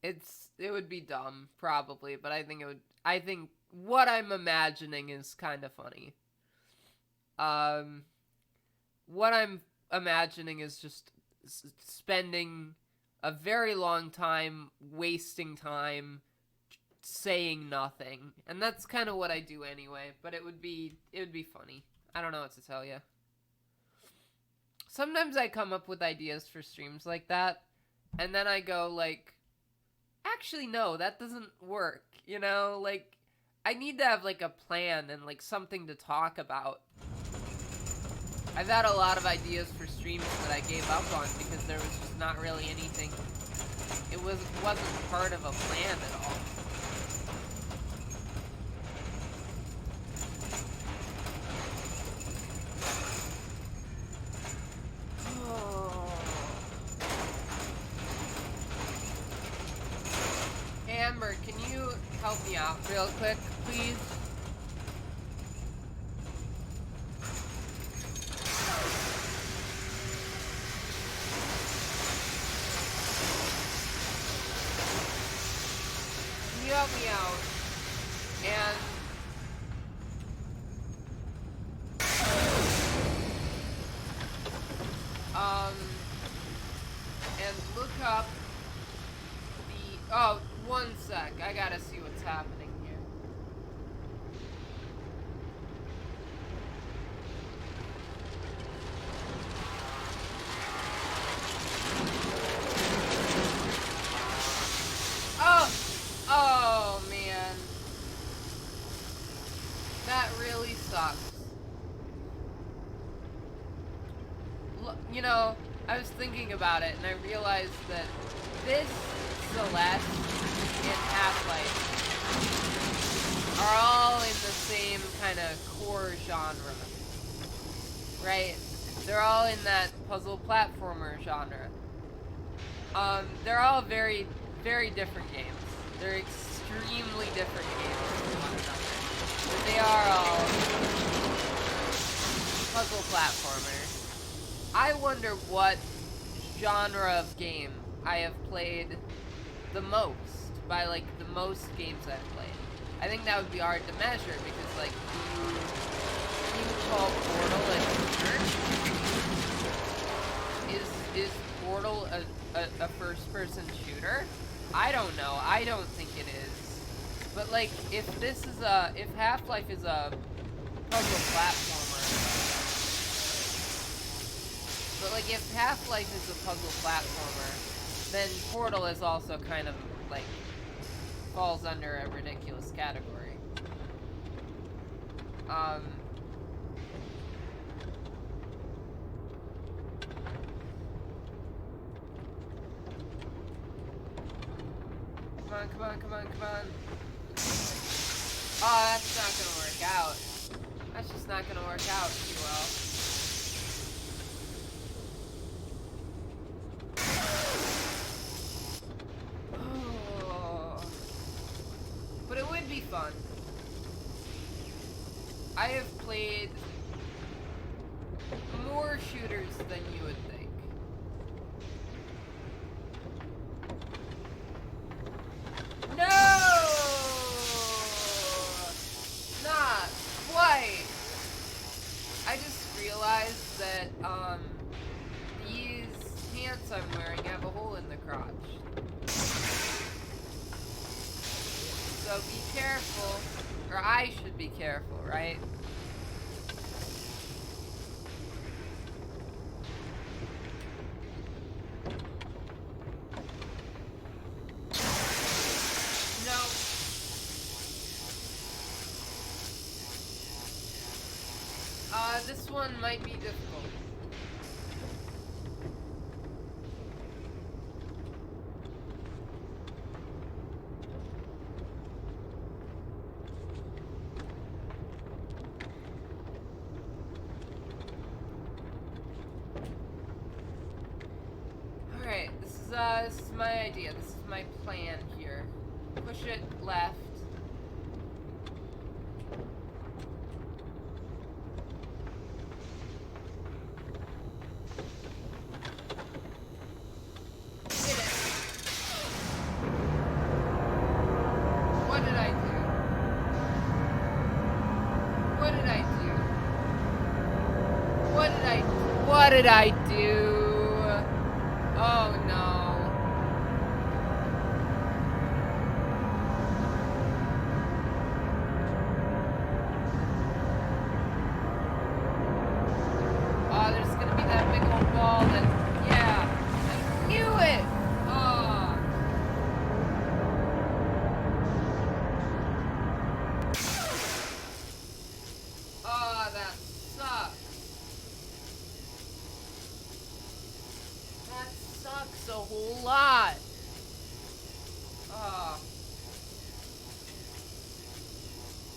It would be dumb probably, but I think what I'm imagining is kind of funny. What I'm imagining is just spending a very long time wasting time saying nothing, and that's kind of what I do anyway. But it would be funny. I don't know what to tell you. Sometimes I come up with ideas for streams like that, and then I go like, actually no, that doesn't work. You know, like I need to have like a plan and like something to talk about. I've had a lot of ideas for streams that I gave up on because there was just not really anything. It wasn't part of a plan at all. Amber, can you help me out real quick, please? Can you help me out? And look up the, oh, one sec, I gotta see what's happening here. Oh man. That really sucks. You know, I was thinking about it and I realized that this, Celeste, and Half-Life are all in the same kind of core genre. Right? They're all in that puzzle platformer genre. They're all very, very different games. They're extremely different games from one another. But they are all puzzle platformers. I wonder what genre of game I have played the most, by like the most games I've played. I think that would be hard to measure because like you call Portal a shooter? Is Portal a first person shooter? I don't know. I don't think it is. But like if Half-Life is a puzzle platformer, but like if Half-Life is a puzzle platformer, then Portal is also kind of like falls under a ridiculous category. Come on. Oh, that's not gonna work out. That's just not gonna work out too well. Oh. But it would be fun. I have played more shooters than you would think. No! Not quite. I just realized that, these pants I'm wearing have a hole in the crotch. So be careful, or I should be careful, right? No. This one might be difficult. Alright, this is my idea. This is my plan here. Push it left. Hit it. What did I do? What did I do? What did I do? Oh no. Oh, there's gonna be that big old ball that, yeah, I knew it! Oh. sucks a whole lot. Oh.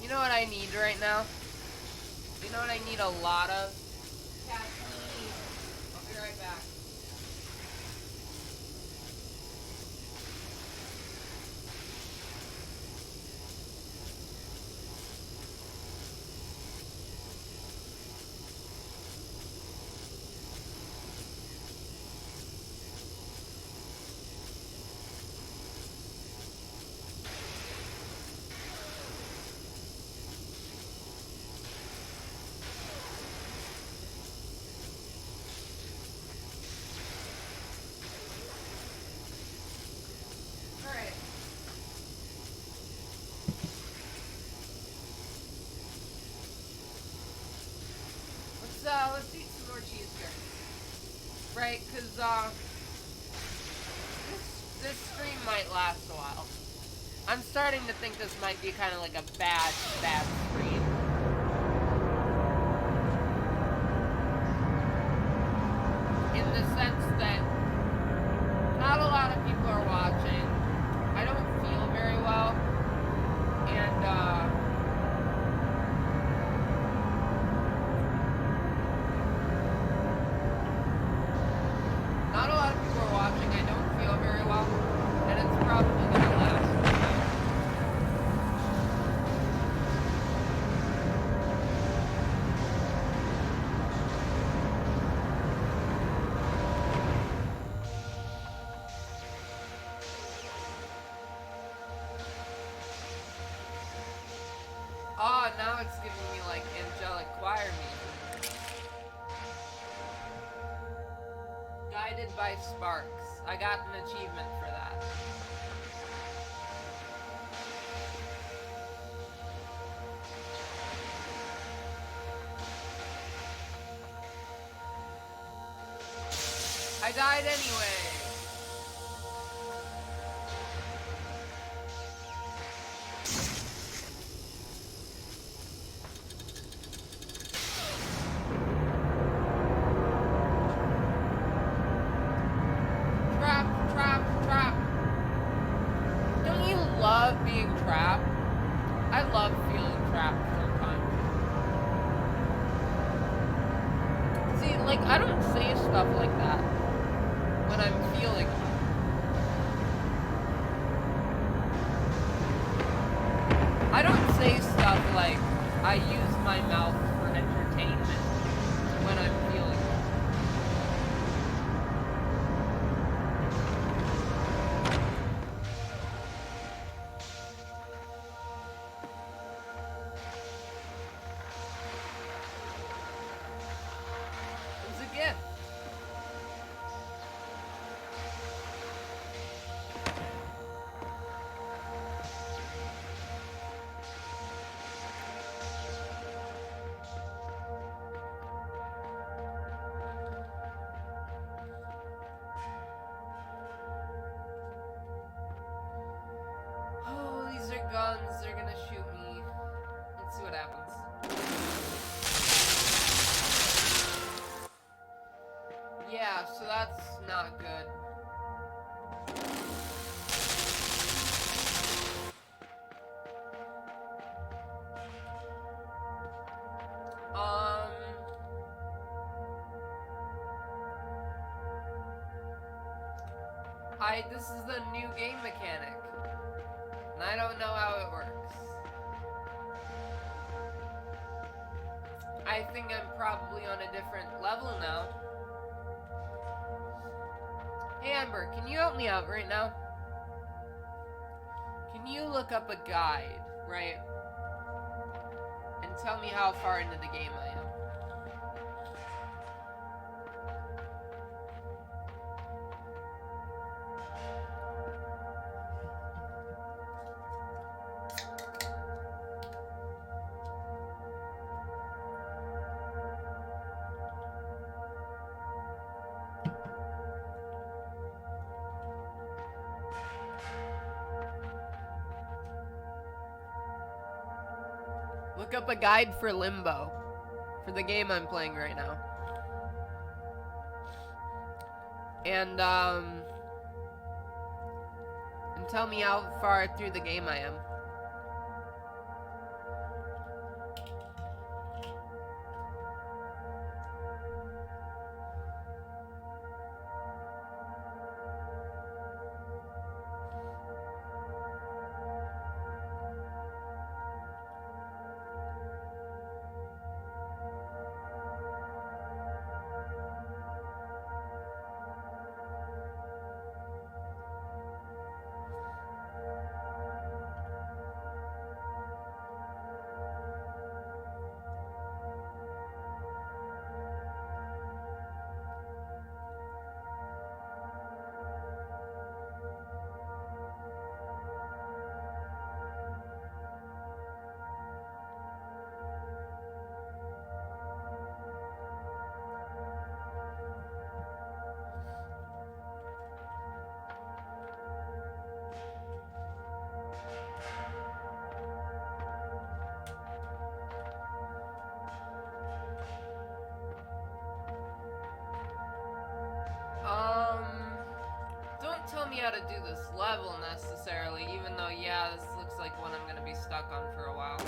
You know what I need right now? You know what I need a lot of? Caffeine. I'll be right back. Let's eat some more cheese curds. Right, because, this stream might last a while. I'm starting to think this might be kind of like a bad stream. In the sense that not a lot of people are watching. I don't feel very well. And, not a lot of people are watching. I don't feel very well. And it's probably going to last. Oh, now it's giving me like angelic choir music. Guided by Sparks. I got an achievement for that. I died anyway. Trap. Don't you love being trapped? I love feeling trapped sometimes. See, like, I don't say stuff like that when I'm feeling it. I don't say stuff like, I use my mouth for entertainment when I'm feeling it. It's a gift. Oh, these are guns. They're gonna shoot me. Let's see what happens. Yeah, so that's not good. This is the new game mechanic, and I don't know how it works. I think I'm probably on a different level now. Hey Amber, can you help me out right now? Can you look up a guide, right? And tell me how far into the game I am. Look up a guide for Limbo, for the game I'm playing right now. And tell me how far through the game I am. Don't tell me how to do this level necessarily, even though, yeah, this looks like one I'm gonna be stuck on for a while.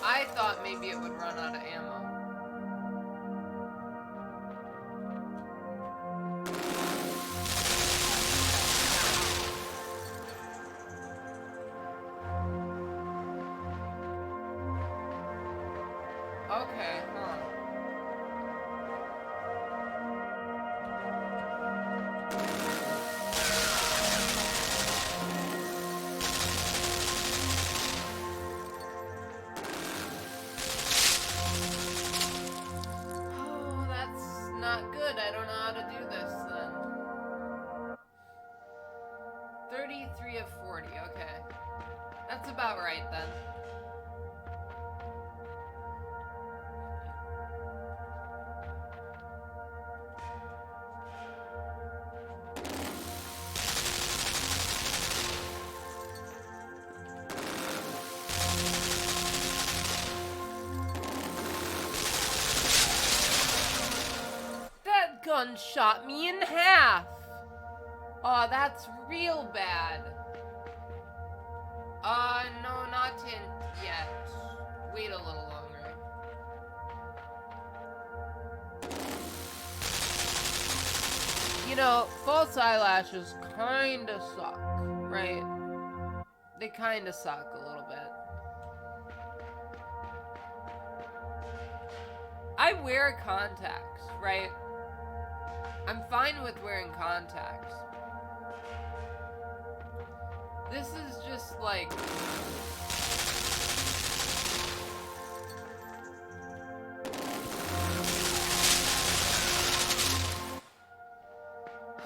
I thought maybe it would run out of ammo. Okay, huh. Oh, that's not good. I don't know how to do this then. 33 of 40, okay. That's about right then. That gun shot me in half. Oh, that's real bad. No, not yet. Wait a little longer. You know, false eyelashes kinda suck, right? They kinda suck a little bit. I wear contacts, right? I'm fine with wearing contacts. This is just like...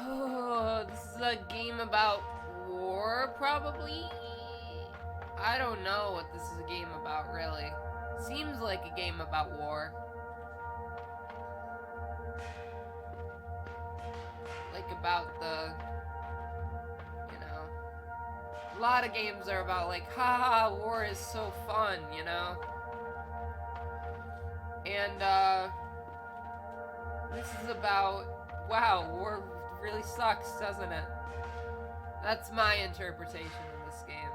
Oh, this is a game about war, probably? I don't know what this is a game about, really. Seems like a game about war. Like about the... You know... A lot of games are about like, haha, war is so fun, you know? And, this is about, wow, war really sucks, doesn't it? That's my interpretation of this game.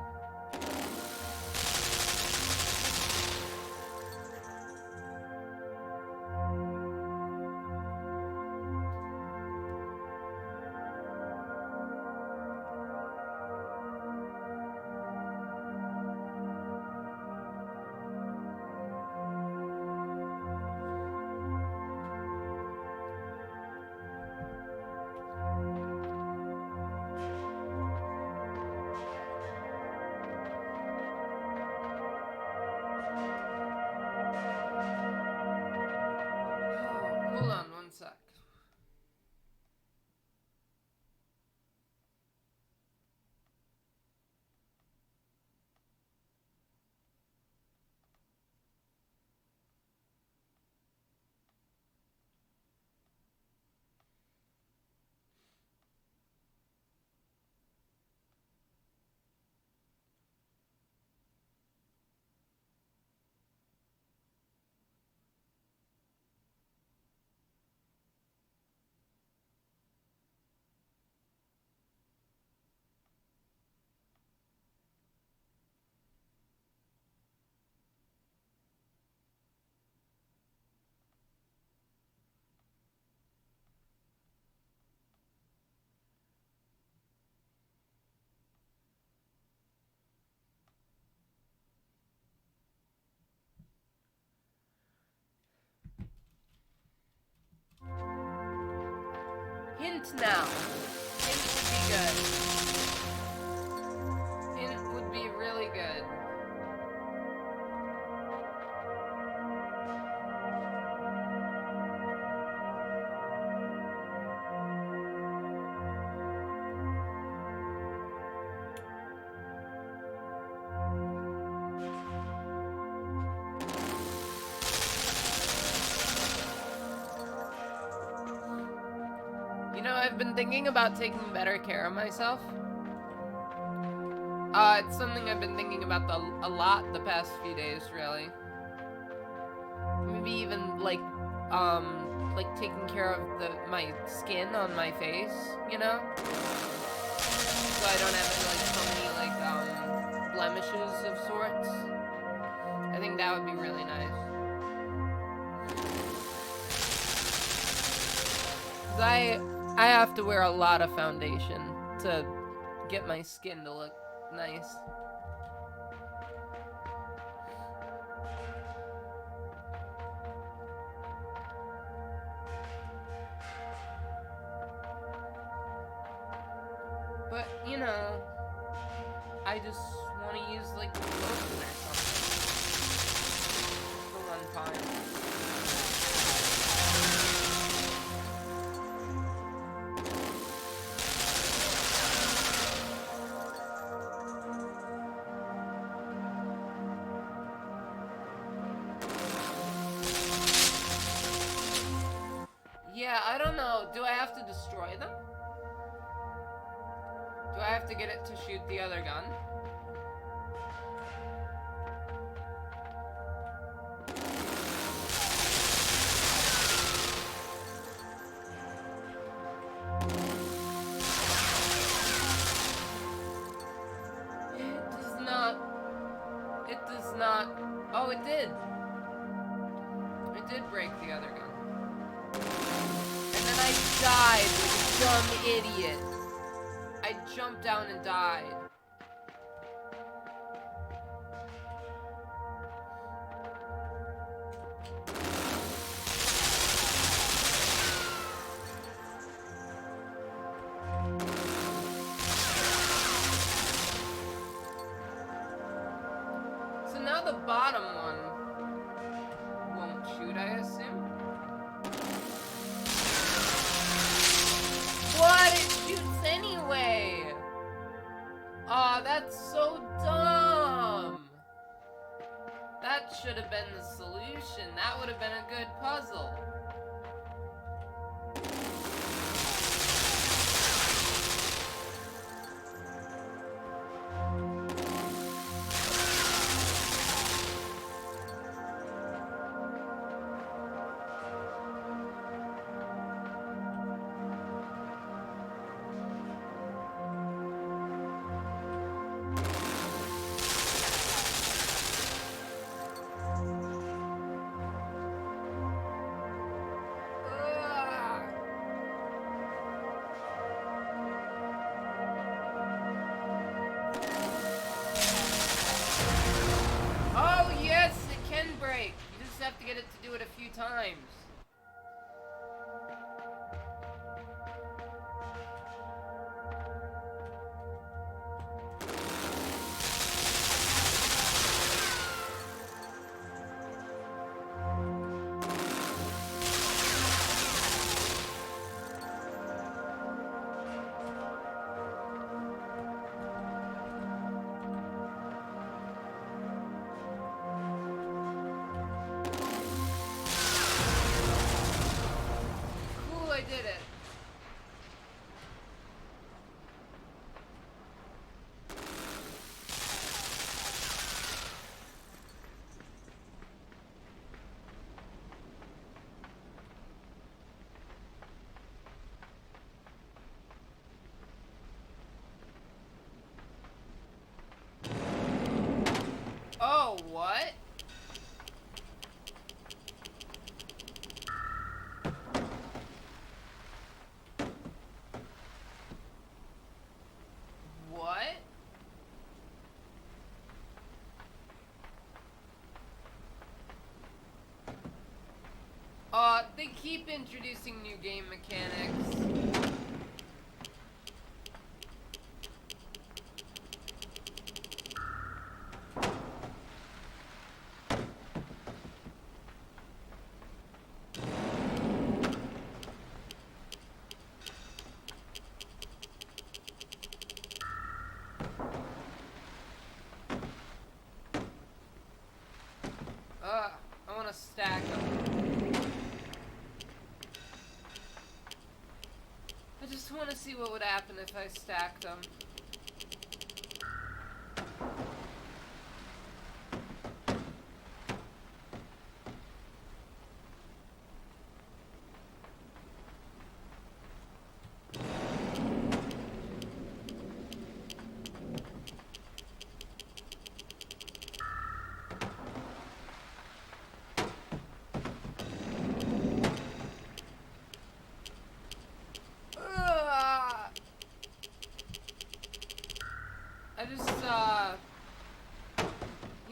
Hint now. Hint would be good. Hint would be really good. You know, I've been thinking about taking better care of myself. It's something I've been thinking about a lot the past few days, really. Maybe even like taking care of my skin on my face, you know? So I don't have so many blemishes of sorts. I think that would be really nice. 'Cause I have to wear a lot of foundation to get my skin to look nice. But, you know, I just want to use lotion or something for one time. Yeah, I don't know. Do I have to destroy them? Do I have to get it to shoot the other gun? It does not. Oh, it did. It did break the other gun. And then I died like a dumb idiot. I jumped down and died. So now the bottom one won't shoot, I assume? What? It shoots anyway! Aw, that's so dumb! That should have been the solution. That would have been a good puzzle. Oh, yes, it can break. You just have to get it to do it a few times. I did it. Oh, what? What? They keep introducing new game mechanics. see what would happen if I stacked them.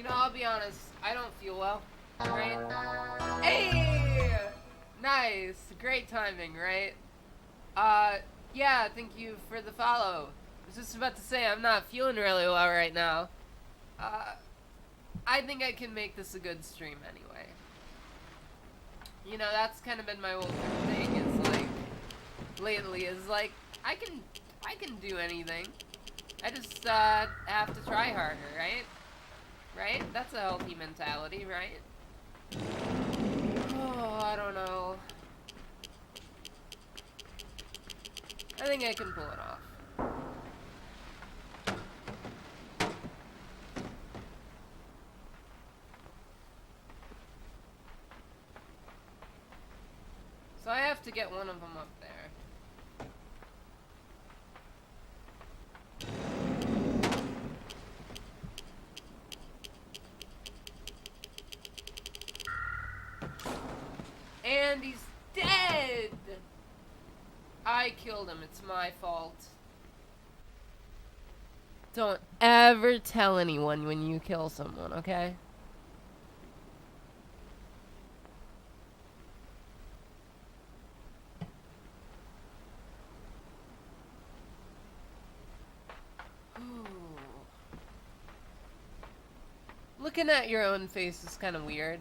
I'll be honest, I don't feel well, right? Hey! Nice, great timing, right? Yeah, thank you for the follow. I was just about to say, I'm not feeling really well right now. I think I can make this a good stream anyway. You know, that's kind of been my whole thing, is like, lately, is like, I can do anything. I just, have to try harder, right? Right? That's a healthy mentality, right? Oh, I don't know. I think I can pull it off. So I have to get one of them up there. And he's dead! I killed him. It's my fault. Don't ever tell anyone when you kill someone, okay? Looking at your own face is kind of weird.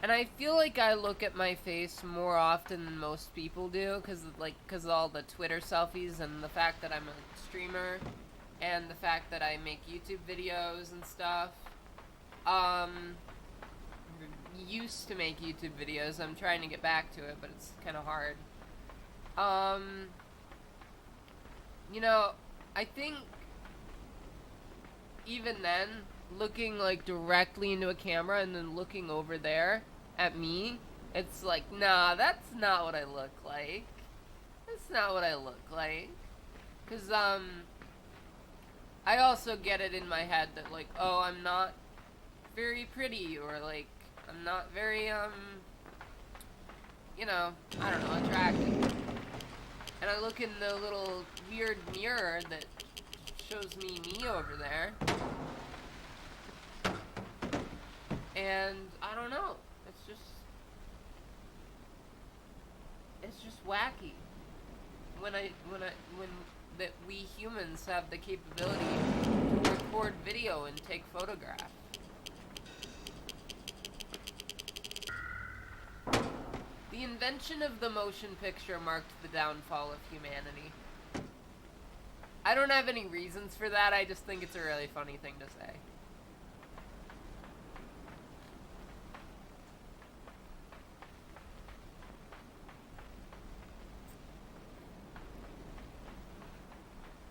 And I feel like I look at my face more often than most people do, because of all the Twitter selfies and the fact that I'm a streamer and the fact that I make YouTube videos and stuff. Used to make YouTube videos. I'm trying to get back to it, but it's kind of hard. You know, I think even then, looking like directly into a camera and then looking over there at me, it's like, nah, that's not what I look like. That's not what I look like. Cause, I also get it in my head that, like, oh, I'm not very pretty, or, like, I'm not very, you know, I don't know, attractive. And I look in the little weird mirror that shows me over there. And I don't know. It's just wacky. When that we humans have the capability to record video and take photographs. The invention of the motion picture marked the downfall of humanity. I don't have any reasons for that, I just think it's a really funny thing to say.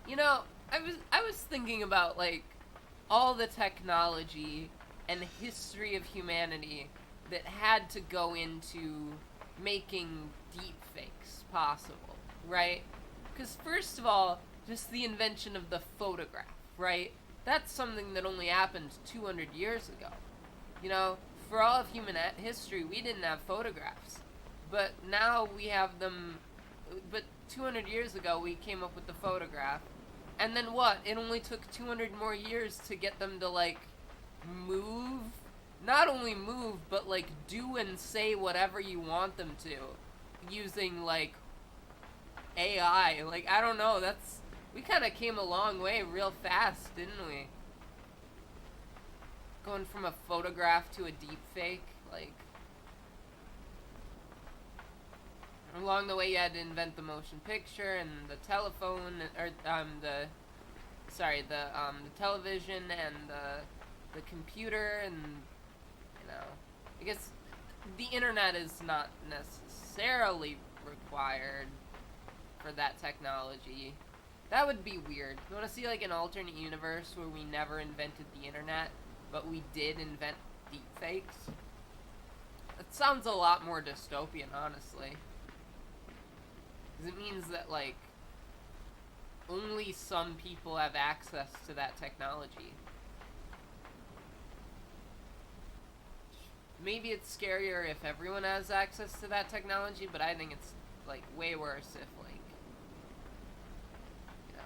You know, I was thinking about, like, all the technology and history of humanity that had to go into making deepfakes possible, right? Because first of all, just the invention of the photograph, right? That's something that only happened 200 years ago. You know, for all of human history, we didn't have photographs. But now we have them. But 200 years ago, we came up with the photograph. And then what? It only took 200 more years to get them to, like, move. Not only move, but, like, do and say whatever you want them to. Using, like, AI. Like, I don't know, we kind of came a long way real fast, didn't we? Going from a photograph to a deepfake, like... Along the way, you had to invent the motion picture and the telephone, or the television and the computer, and you know, I guess the internet is not necessarily required for that technology. That would be weird. You want to see like an alternate universe where we never invented the internet, but we did invent deepfakes? That sounds a lot more dystopian, honestly. Because it means that, like, only some people have access to that technology. Maybe it's scarier if everyone has access to that technology, but I think it's, like, way worse if, like, you know.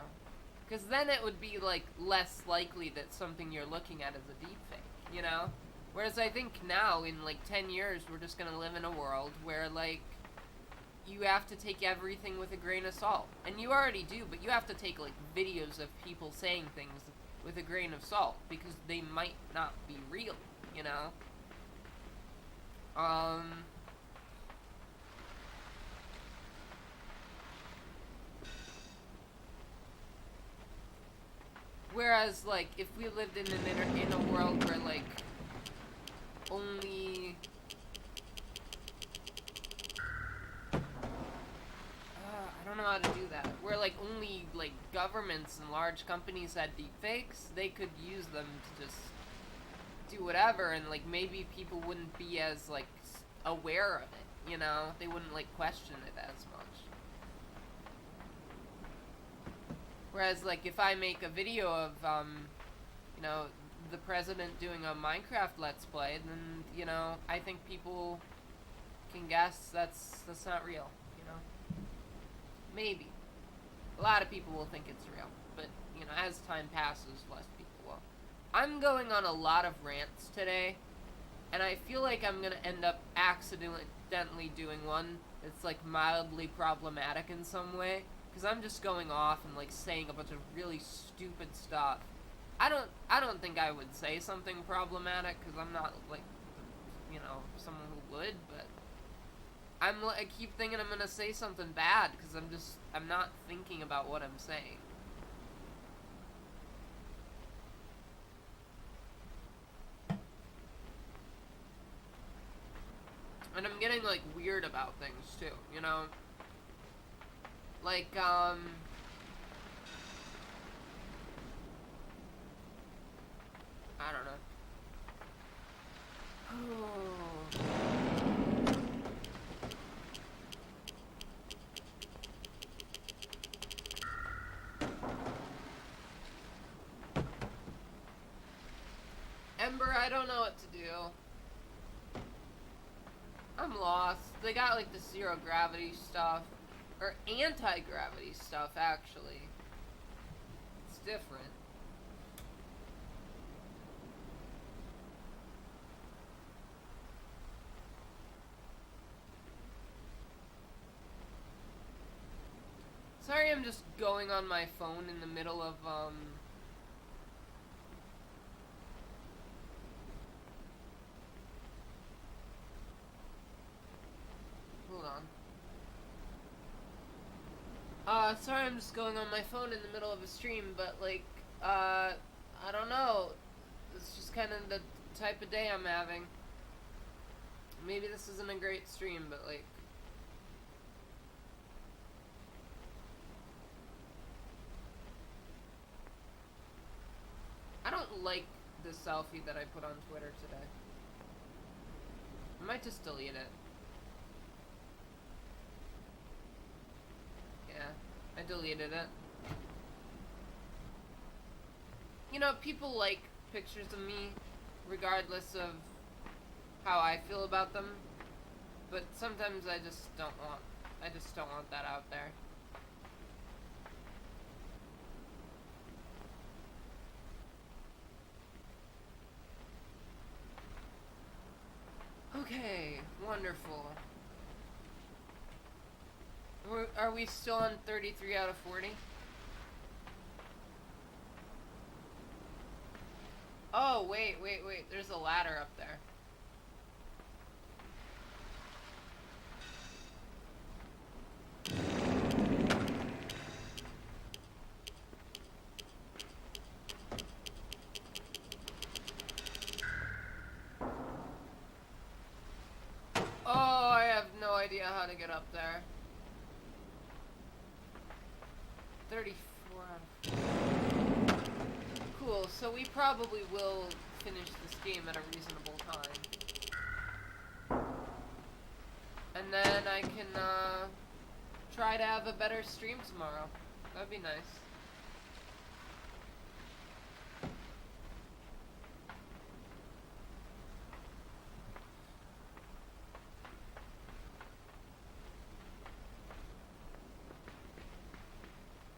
Because then it would be, like, less likely that something you're looking at is a deepfake, you know? Whereas I think now, in, like, 10 years, we're just gonna live in a world where, like, you have to take everything with a grain of salt. And you already do, but you have to take, like, videos of people saying things with a grain of salt, because they might not be real, you know? Whereas, like, if we lived in a world where, like, only... I don't know how to do that. Where, like, only, like, governments and large companies had deepfakes, they could use them to just do whatever, and, like, maybe people wouldn't be as, like, aware of it, you know? They wouldn't, like, question it as much. Whereas, like, if I make a video of, you know, the president doing a Minecraft Let's Play, then, you know, I think people can guess that's not real, you know? Maybe. A lot of people will think it's real, but, you know, as time passes, less people will. I'm going on a lot of rants today, and I feel like I'm gonna end up accidentally doing one that's, like, mildly problematic in some way, because I'm just going off and, like, saying a bunch of really stupid stuff. I don't think I would say something problematic, because I'm not, like, you know, someone who would, but I keep thinking I'm gonna say something bad, because I'm not thinking about what I'm saying. And I'm getting, like, weird about things, too, you know? Like, I don't know. Ember, I don't know what to do. I'm lost. They got, like, the zero gravity stuff. Or anti-gravity stuff, actually. It's different. Sorry, I'm just going on my phone in the middle of, hold on. Sorry, I'm just going on my phone in the middle of a stream, but, like, I don't know. It's just kind of the type of day I'm having. Maybe this isn't a great stream, but, like, I don't like the selfie that I put on Twitter today. I might just delete it. Yeah, I deleted it. You know, people like pictures of me regardless of how I feel about them, but sometimes I just don't want that out there. Okay, wonderful. Are we still on 33 out of 40? Oh, wait. There's a ladder up there. Oh, I have no idea how to get up there. 34 out of 40. Cool, so we probably will finish this game at a reasonable time. And then I can, try to have a better stream tomorrow. That'd be nice.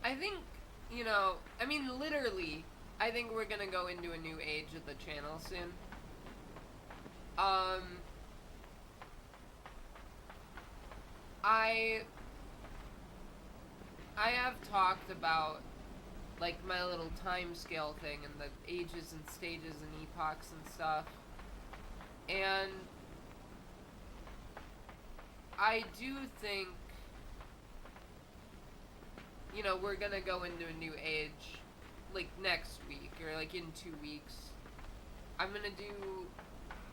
I think, you know, I mean, literally, I think we're gonna go into a new age of the channel soon. I have talked about, like, my little time scale thing and the ages and stages and epochs and stuff. And I do think, you know, we're gonna go into a new age, like, next week, or, like, in 2 weeks. I'm gonna do...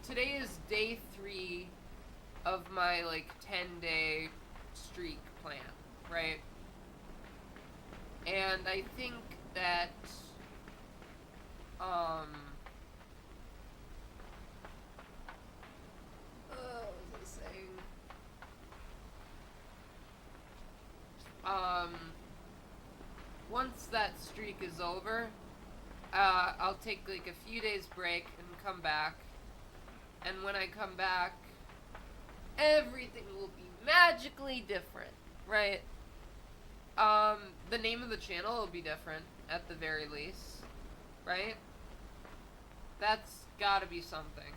Today is day 3 of my, like, 10-day streak plan, right? And I think that, what was I saying? Once that streak is over, I'll take, like, a few days break and come back. And when I come back, everything will be magically different, right? The name of the channel will be different, at the very least, right? That's gotta be something.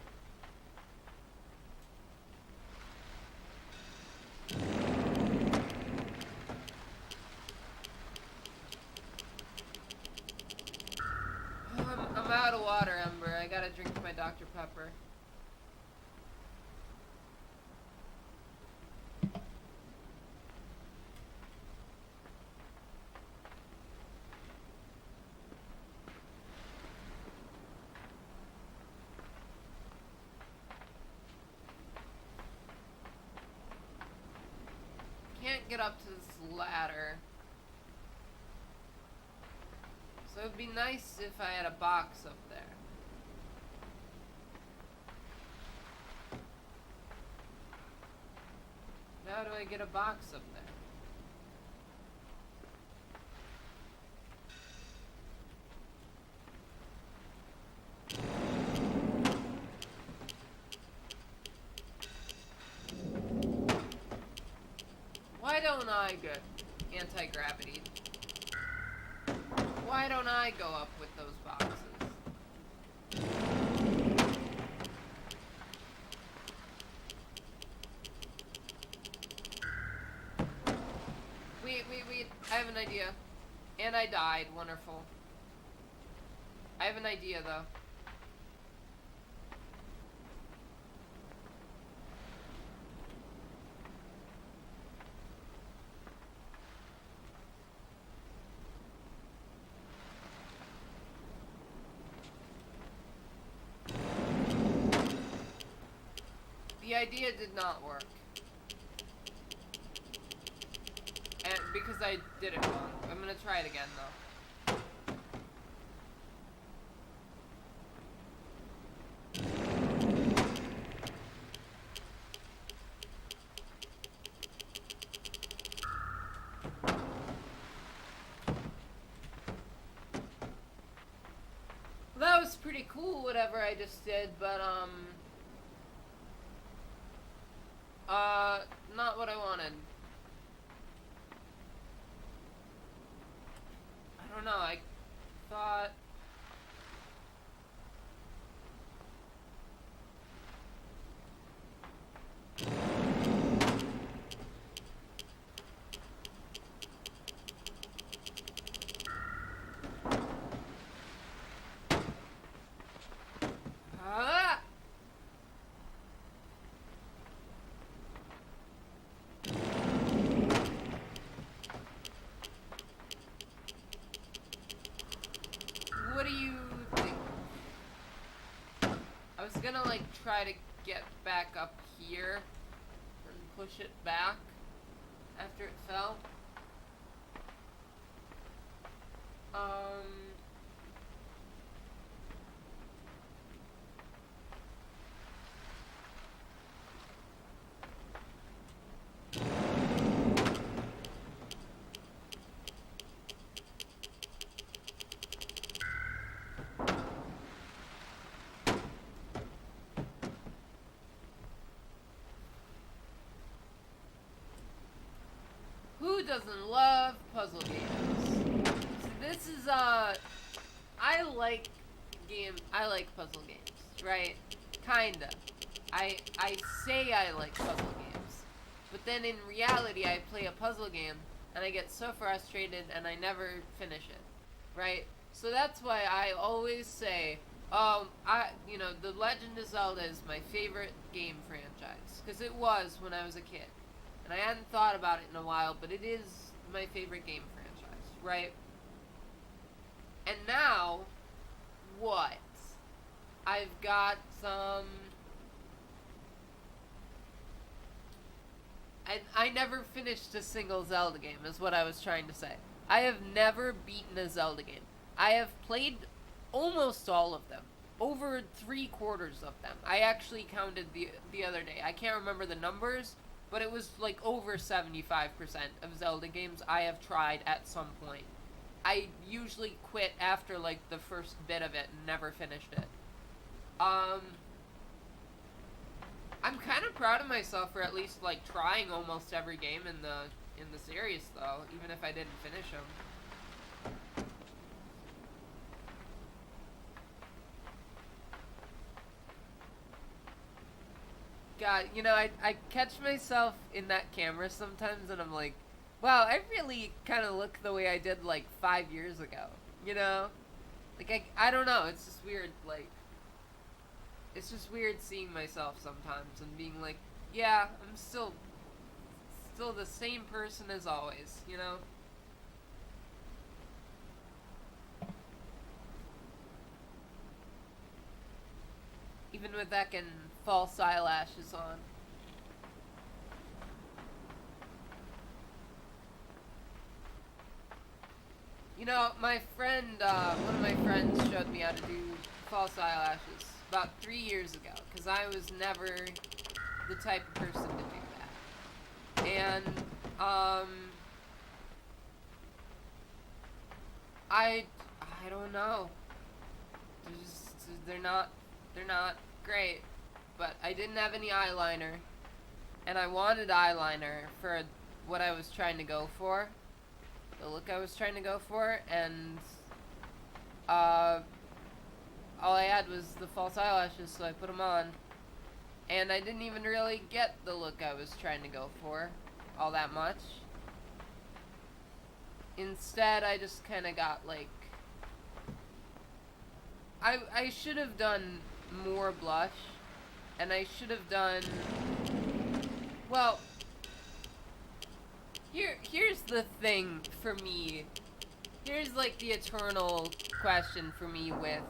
I'm out of water, Ember. I gotta drink my Dr. Pepper. Can't get up to this ladder. So it'd be nice if I had a box up there. How do I get a box up there? Why don't I get anti-gravity? Why don't I go up with those boxes? Wait. I have an idea. And I died. Wonderful. I have an idea, though. The idea did not work. And because I did it wrong. I'm gonna try it again, though. Well, that was pretty cool, whatever I just did, but, not what I wanted. I don't know, I thought... What do you think? I was gonna, like, try to get back up here and push it back after it fell. Um, who doesn't love puzzle games? So this is I like I like puzzle games, right? Kinda. I say I like puzzle games, but then in reality I play a puzzle game and I get so frustrated and I never finish it, right? So that's why I always say, The Legend of Zelda is my favorite game franchise because it was when I was a kid, and I hadn't thought about it in a while, but it is my favorite game franchise, right? And now, what? I've got some. I never finished a single Zelda game, is what I was trying to say. I have never beaten a Zelda game. I have played almost all of them. Over 3/4 of them. I actually counted the other day. I can't remember the numbers, but it was like over 75% of Zelda games I have tried at some point. I usually quit after like the first bit of it and never finished it. Um, I'm kind of proud of myself for at least like trying almost every game in the series though, even if I didn't finish them. God, I catch myself in that camera sometimes and I'm like, wow, I really kind of look the way I did like 5 years ago, you know? Like, I don't know, it's just weird, like, it's just weird seeing myself sometimes and being like, yeah, I'm still the same person as always, you know? Even with that and false eyelashes on. My friend, one of my friends showed me how to do false eyelashes about 3 years ago, because I was never the type of person to do that. And, I, I don't know. They're just, they're not great. But I didn't have any eyeliner, and I wanted eyeliner for what I was trying to go for, the look I was trying to go for, and uh, all I had was the false eyelashes, so I put them on, and I didn't even really get the look I was trying to go for all that much. Instead, I just kind of got like I should have done more blush, and I should have done well. Here's the thing for me. Here's like the eternal question for me with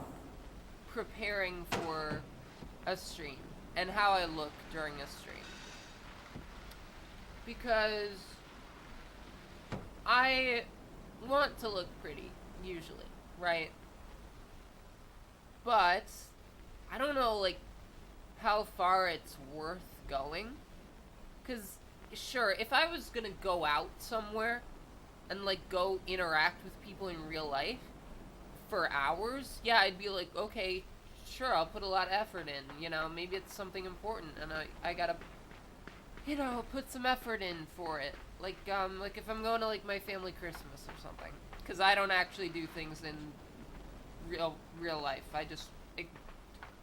preparing for a stream and how I look during a stream. Because I want to look pretty, usually, right? But I don't know, like, how far it's worth going. Because, sure, if I was gonna go out somewhere and, like, go interact with people in real life for hours, yeah, I'd be like, okay, sure, I'll put a lot of effort in, maybe it's something important, and I gotta, put some effort in for it. Like if I'm going to, like, my family Christmas or something. Because I don't actually do things in real life.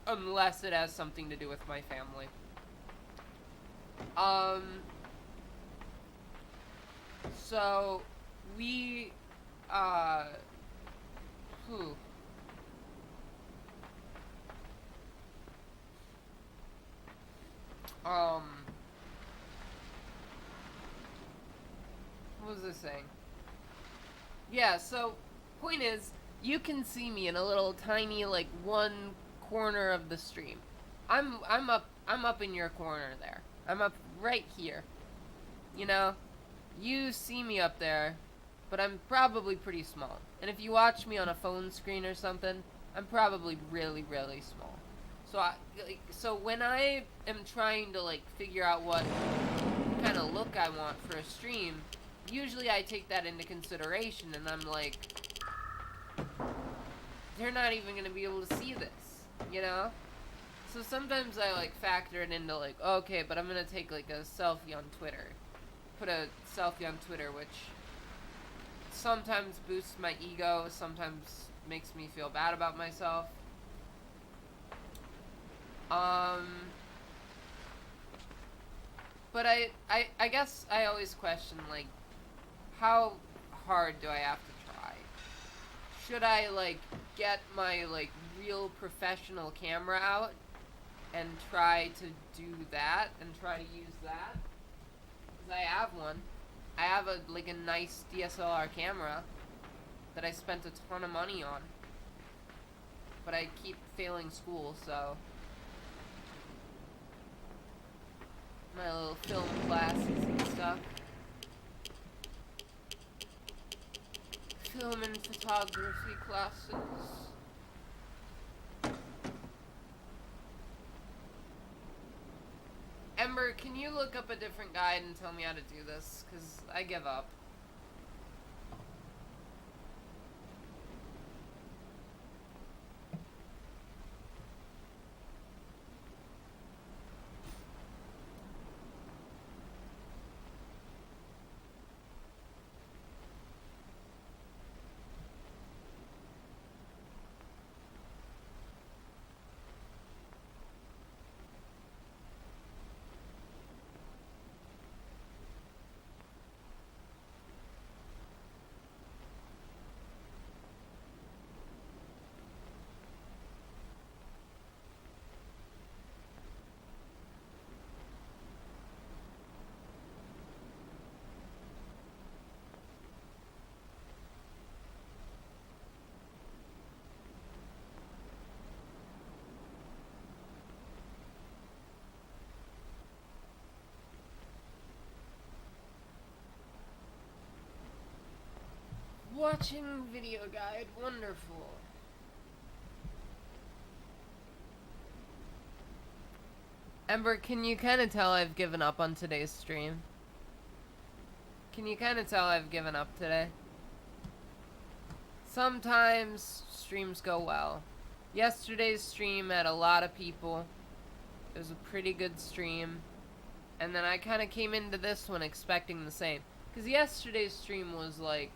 Unless it has something to do with my family. Um, so, we, uh, whew. Um, what was I saying? Yeah, so, point is, you can see me in a little tiny, like, one corner of the stream. I'm up in your corner there. I'm up right here. You know? You see me up there, but I'm probably pretty small. And if you watch me on a phone screen or something, I'm probably really, really small. So when I am trying to like figure out what kind of look I want for a stream, usually I take that into consideration, and I'm like, they're not even gonna be able to see this, you know? So sometimes I like factor it into like, okay, but I'm gonna take like a selfie on Twitter. Put a selfie on Twitter, which sometimes boosts my ego, sometimes makes me feel bad about myself. Um, but I guess I always question, like, how hard do I have to try? Should I, like, get my, like, real professional camera out and try to do that and try to use that? Because I have one. I have a nice DSLR camera that I spent a ton of money on. But I keep failing school, so my little film classes and stuff. Film and photography classes. Ember, can you look up a different guide and tell me how to do this? Because I give up. Watching video guide, wonderful. Ember, can you kind of tell I've given up on today's stream? Can you kind of tell I've given up today? Sometimes streams go well. Yesterday's stream had a lot of people. It was a pretty good stream. And then I kind of came into this one expecting the same. Because yesterday's stream was like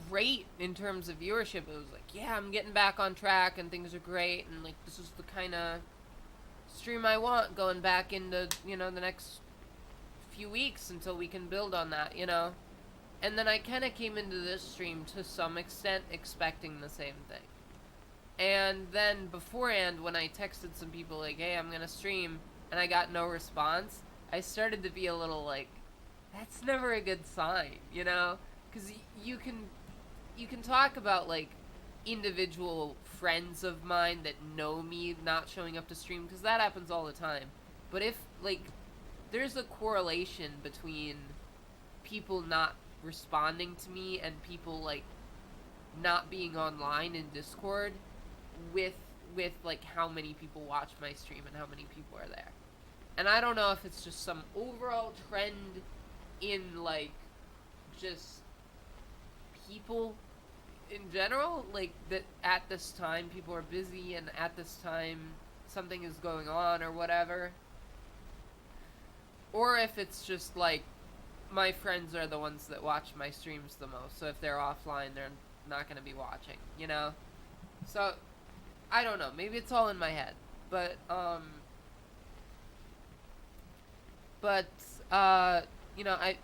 great in terms of viewership. It was like, yeah, I'm getting back on track and things are great, and like this is the kind of stream I want going back into, you know, the next few weeks until we can build on that, you know. And then I kind of came into this stream to some extent expecting the same thing. And then beforehand, when I texted some people like, hey, I'm gonna stream, and I got no response, I started to be a little like, that's never a good sign, you know? Because you can talk about like individual friends of mine that know me not showing up to stream, because that happens all the time. But if like there's a correlation between people not responding to me and people like not being online in Discord with like how many people watch my stream and how many people are there. And I don't know if it's just some overall trend in like just people in general, like that at this time people are busy and at this time something is going on or whatever. Or if it's just like my friends are the ones that watch my streams the most, so if they're offline they're not going to be watching, you know? So I don't know, maybe it's all in my head. But you know, I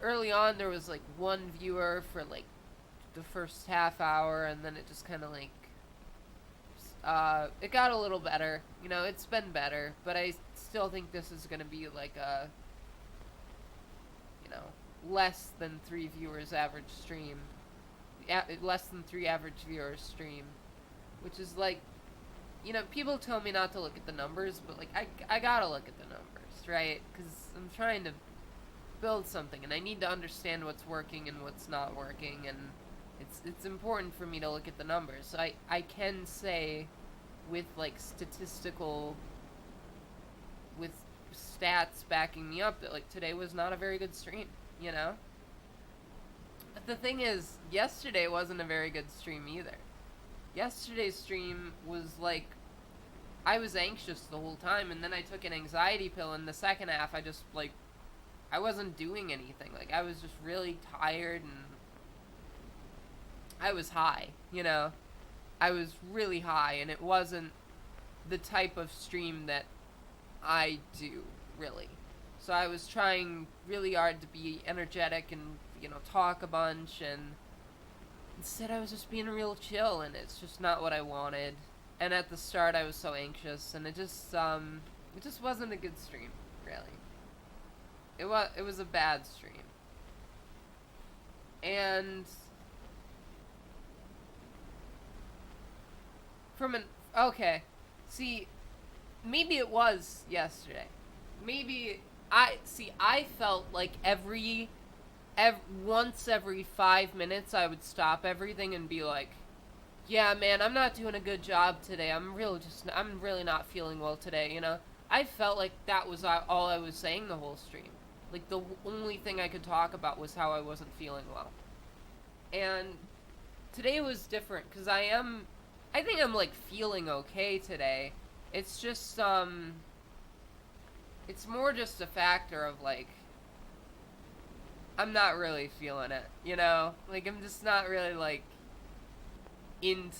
early on there was like one viewer for like the first half hour, and then it just kind of like it got a little better. You know, it's been better, but I still think this is gonna be like a, you know, less than 3 viewers average stream, less than 3 average viewers stream, which is like, you know, people tell me not to look at the numbers, but like I gotta look at the numbers, right? Because I'm trying to build something, and I need to understand what's working and what's not working, and it's important for me to look at the numbers. So I can say with like statistical with stats backing me up that like today was not a very good stream, you know? But the thing is, yesterday wasn't a very good stream either. Yesterday's stream was like I was anxious the whole time, and then I took an anxiety pill. In the second half, I just like I wasn't doing anything. Like I was just really tired, and I was high. You know, I was really high, and it wasn't the type of stream that I do really. So I was trying really hard to be energetic and talk a bunch, and instead I was just being real chill, and it's just not what I wanted. And at the start I was so anxious, and it just wasn't a good stream, really. It was a bad stream. And from an okay, see, maybe it was yesterday. Maybe I felt like once every 5 minutes I would stop everything and be like, yeah, man, I'm not doing a good job today. I'm really not feeling well today, you know? I felt like that was all I was saying the whole stream. Like, the only thing I could talk about was how I wasn't feeling well. And today was different, because I think I'm, like, feeling okay today. It's just, it's more just a factor of, like, I'm not really feeling it, you know? Like, I'm just not really, like, into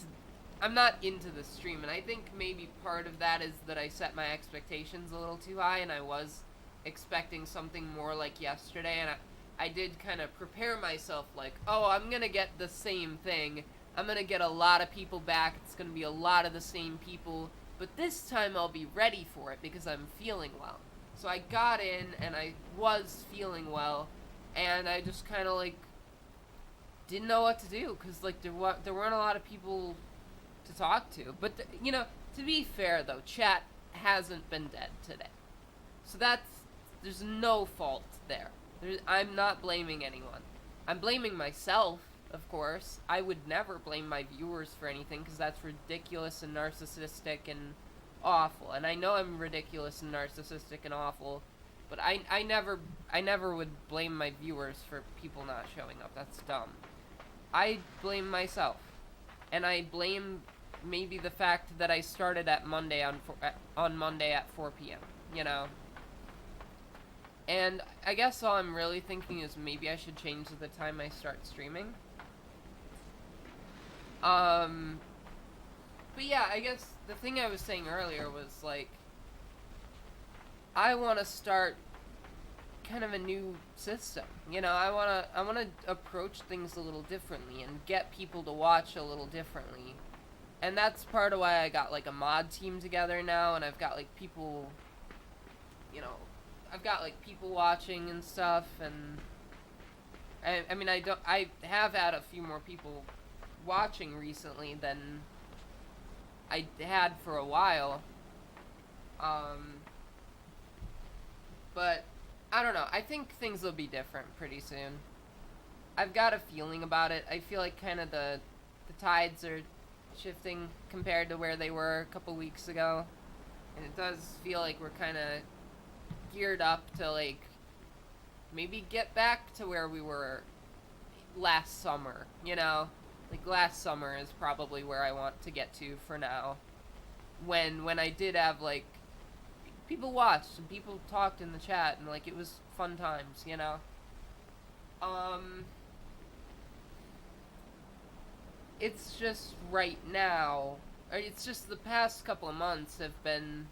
I'm not into the stream, and I think maybe part of that is that I set my expectations a little too high, and I was expecting something more like yesterday, and I did kind of prepare myself like, oh, I'm gonna get the same thing. I'm gonna get a lot of people back. It's gonna be a lot of the same people, but this time I'll be ready for it because I'm feeling well. So I got in, and I was feeling well, and I just kind of like didn't know what to do, because like there weren't a lot of people to talk to. But to be fair though, chat hasn't been dead today, so there's no fault there. I'm not blaming anyone. I'm blaming myself, of course. I would never blame my viewers for anything, because that's ridiculous and narcissistic and awful. And I know I'm ridiculous and narcissistic and awful, but I never would blame my viewers for people not showing up. That's dumb. I blame myself, and I blame maybe the fact that I started at Monday on Monday at 4 p.m. You know, and I guess all I'm really thinking is maybe I should change the time I start streaming. But yeah, I guess the thing I was saying earlier was like, I want to start kind of a new system. You know, I want to approach things a little differently and get people to watch a little differently. And that's part of why I got like a mod team together now, and I've got like people, I've got like people watching and stuff, and I mean I have had a few more people watching recently than I had for a while. But I don't know. I think things will be different pretty soon. I've got a feeling about it. I feel like kind of the tides are shifting compared to where they were a couple weeks ago. And it does feel like we're kind of geared up to, like, maybe get back to where we were last summer, you know? Like, last summer is probably where I want to get to for now. When I did have, like, people watched and people talked in the chat, and like it was fun times, you know. It's just right now, or it's just the past couple of months have been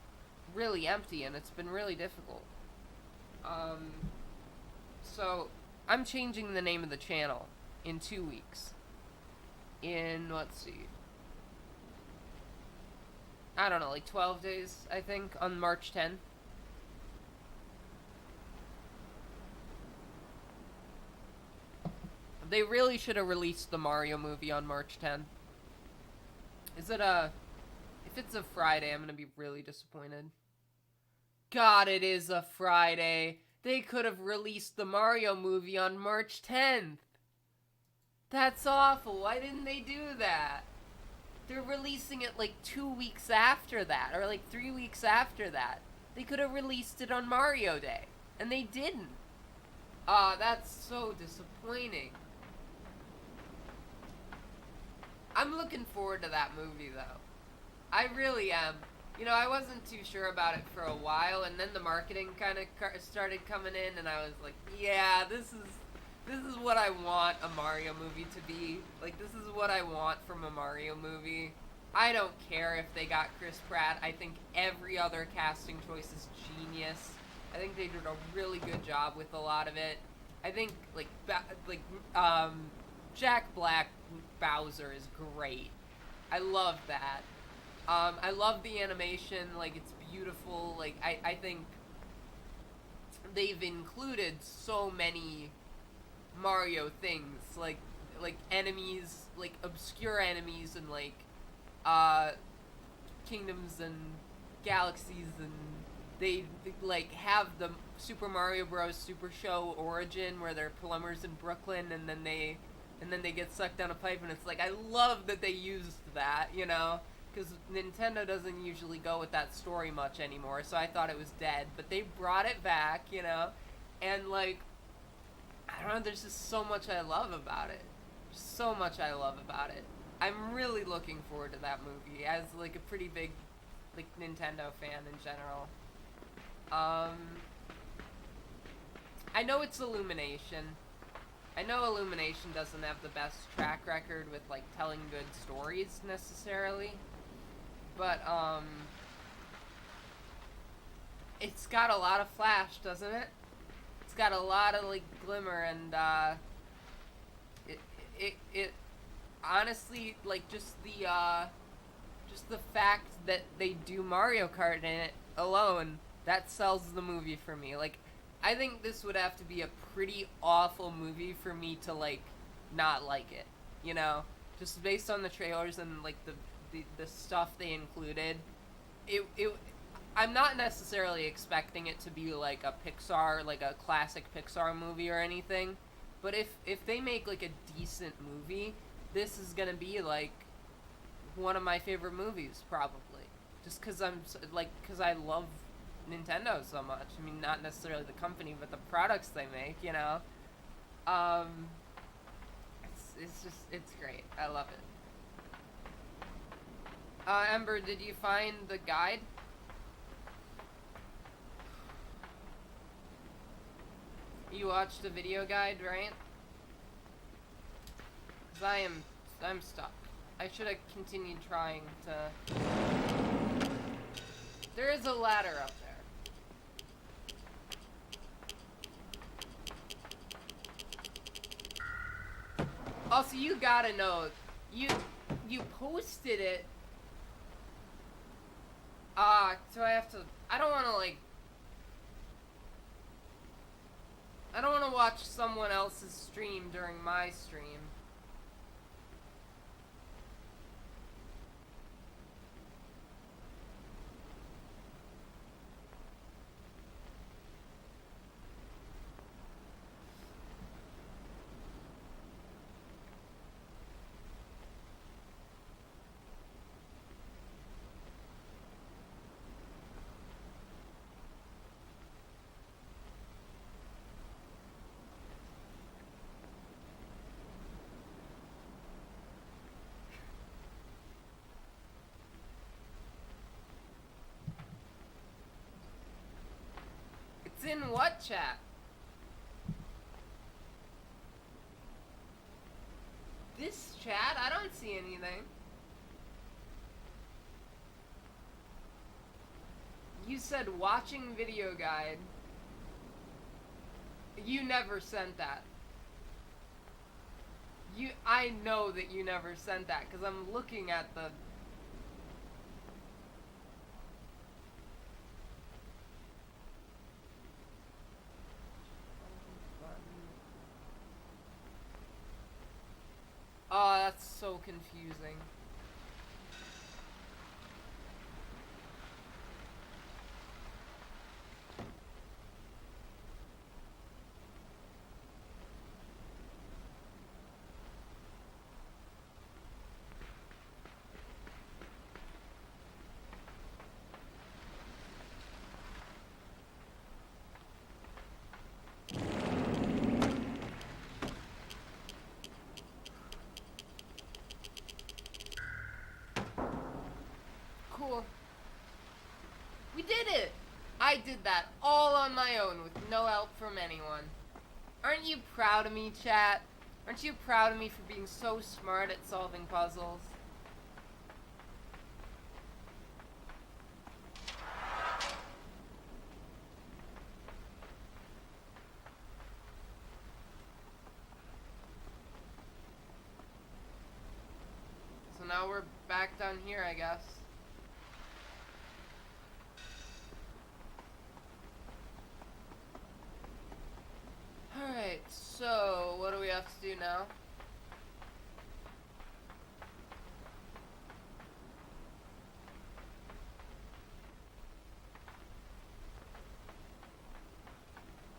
really empty, and it's been really difficult. So I'm changing the name of the channel in 2 weeks. Let's see, I don't know, like 12 days, I think, on March 10th. They really should have released the Mario movie on March 10th. If it's a Friday, I'm gonna be really disappointed. God, it is a Friday. They could have released the Mario movie on March 10th. That's awful. Why didn't they do that? They're releasing it like 2 weeks after that, or like 3 weeks after that. They could have released it on Mario Day, and they didn't. That's so disappointing. I'm looking forward to that movie, though. I really am. You know, I wasn't too sure about it for a while, and then the marketing kind of started coming in, and I was like, yeah, this is what I want a Mario movie to be. Like, this is what I want from a Mario movie. I don't care if they got Chris Pratt. I think every other casting choice is genius. I think they did a really good job with a lot of it. I think, Jack Black Bowser is great. I love that. I love the animation. Like, it's beautiful. Like, I think they've included so many Mario things, like enemies, like obscure enemies, and kingdoms and galaxies, and they like have the Super Mario Bros. Super Show origin where they're plumbers in Brooklyn, and then they get sucked down a pipe, and it's like, I love that they used that, you know, because Nintendo doesn't usually go with that story much anymore, so I thought it was dead, but they brought it back, you know, and like, I don't know, there's just so much I love about it. So much I love about it. I'm really looking forward to that movie as like a pretty big like Nintendo fan in general. I know it's Illumination. I know Illumination doesn't have the best track record with like telling good stories necessarily. But it's got a lot of flash, doesn't it? It's got a lot of like glimmer, and it honestly, like, just the fact that they do Mario Kart in it alone, that sells the movie for me. Like, I think this would have to be a pretty awful movie for me to like not like it, you know, just based on the trailers and like the stuff they included. It I'm not necessarily expecting it to be like a Pixar, like a classic Pixar movie or anything, but if they make like a decent movie, this is gonna be like one of my favorite movies, probably, just because because I love Nintendo so much. I mean, not necessarily the company, but the products they make, you know. It's great. I love it. Ember, did you find the guide? You watched the video guide, right? 'Cause I'm stuck. I should have continued trying to... There is a ladder up there. Also, you gotta know, you posted it. So I have to... I don't wanna, like... I don't wanna watch someone else's stream during my stream. It's in what chat? This chat? I don't see anything. You said watching video guide. You never sent that. I know that you never sent that, because I'm looking at the... Oh, that's so confusing. I did that all on my own with no help from anyone. Aren't you proud of me, chat? Aren't you proud of me for being so smart at solving puzzles? So now we're back down here, I guess. Alright, so what do we have to do now?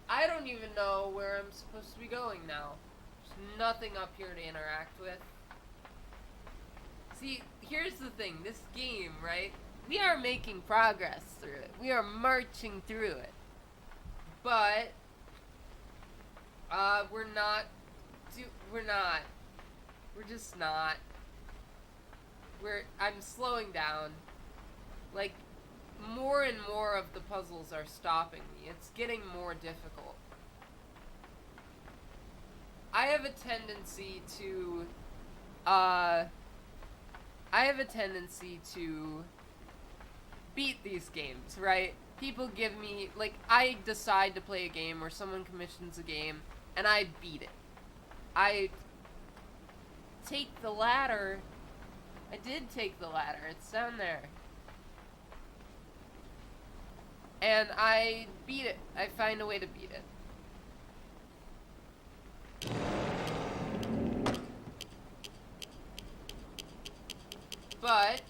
I don't even know where I'm supposed to be going now. There's nothing up here to interact with. See, here's the thing. This game, right? We are making progress through it. We are marching through it. But we're not. We're just not. I'm slowing down. Like, more and more of the puzzles are stopping me. It's getting more difficult. I have a tendency to beat these games, right? People give me, like, I decide to play a game or someone commissions a game, and I beat it. I take the ladder. I did take the ladder. It's down there. And I beat it. I find a way to beat it. But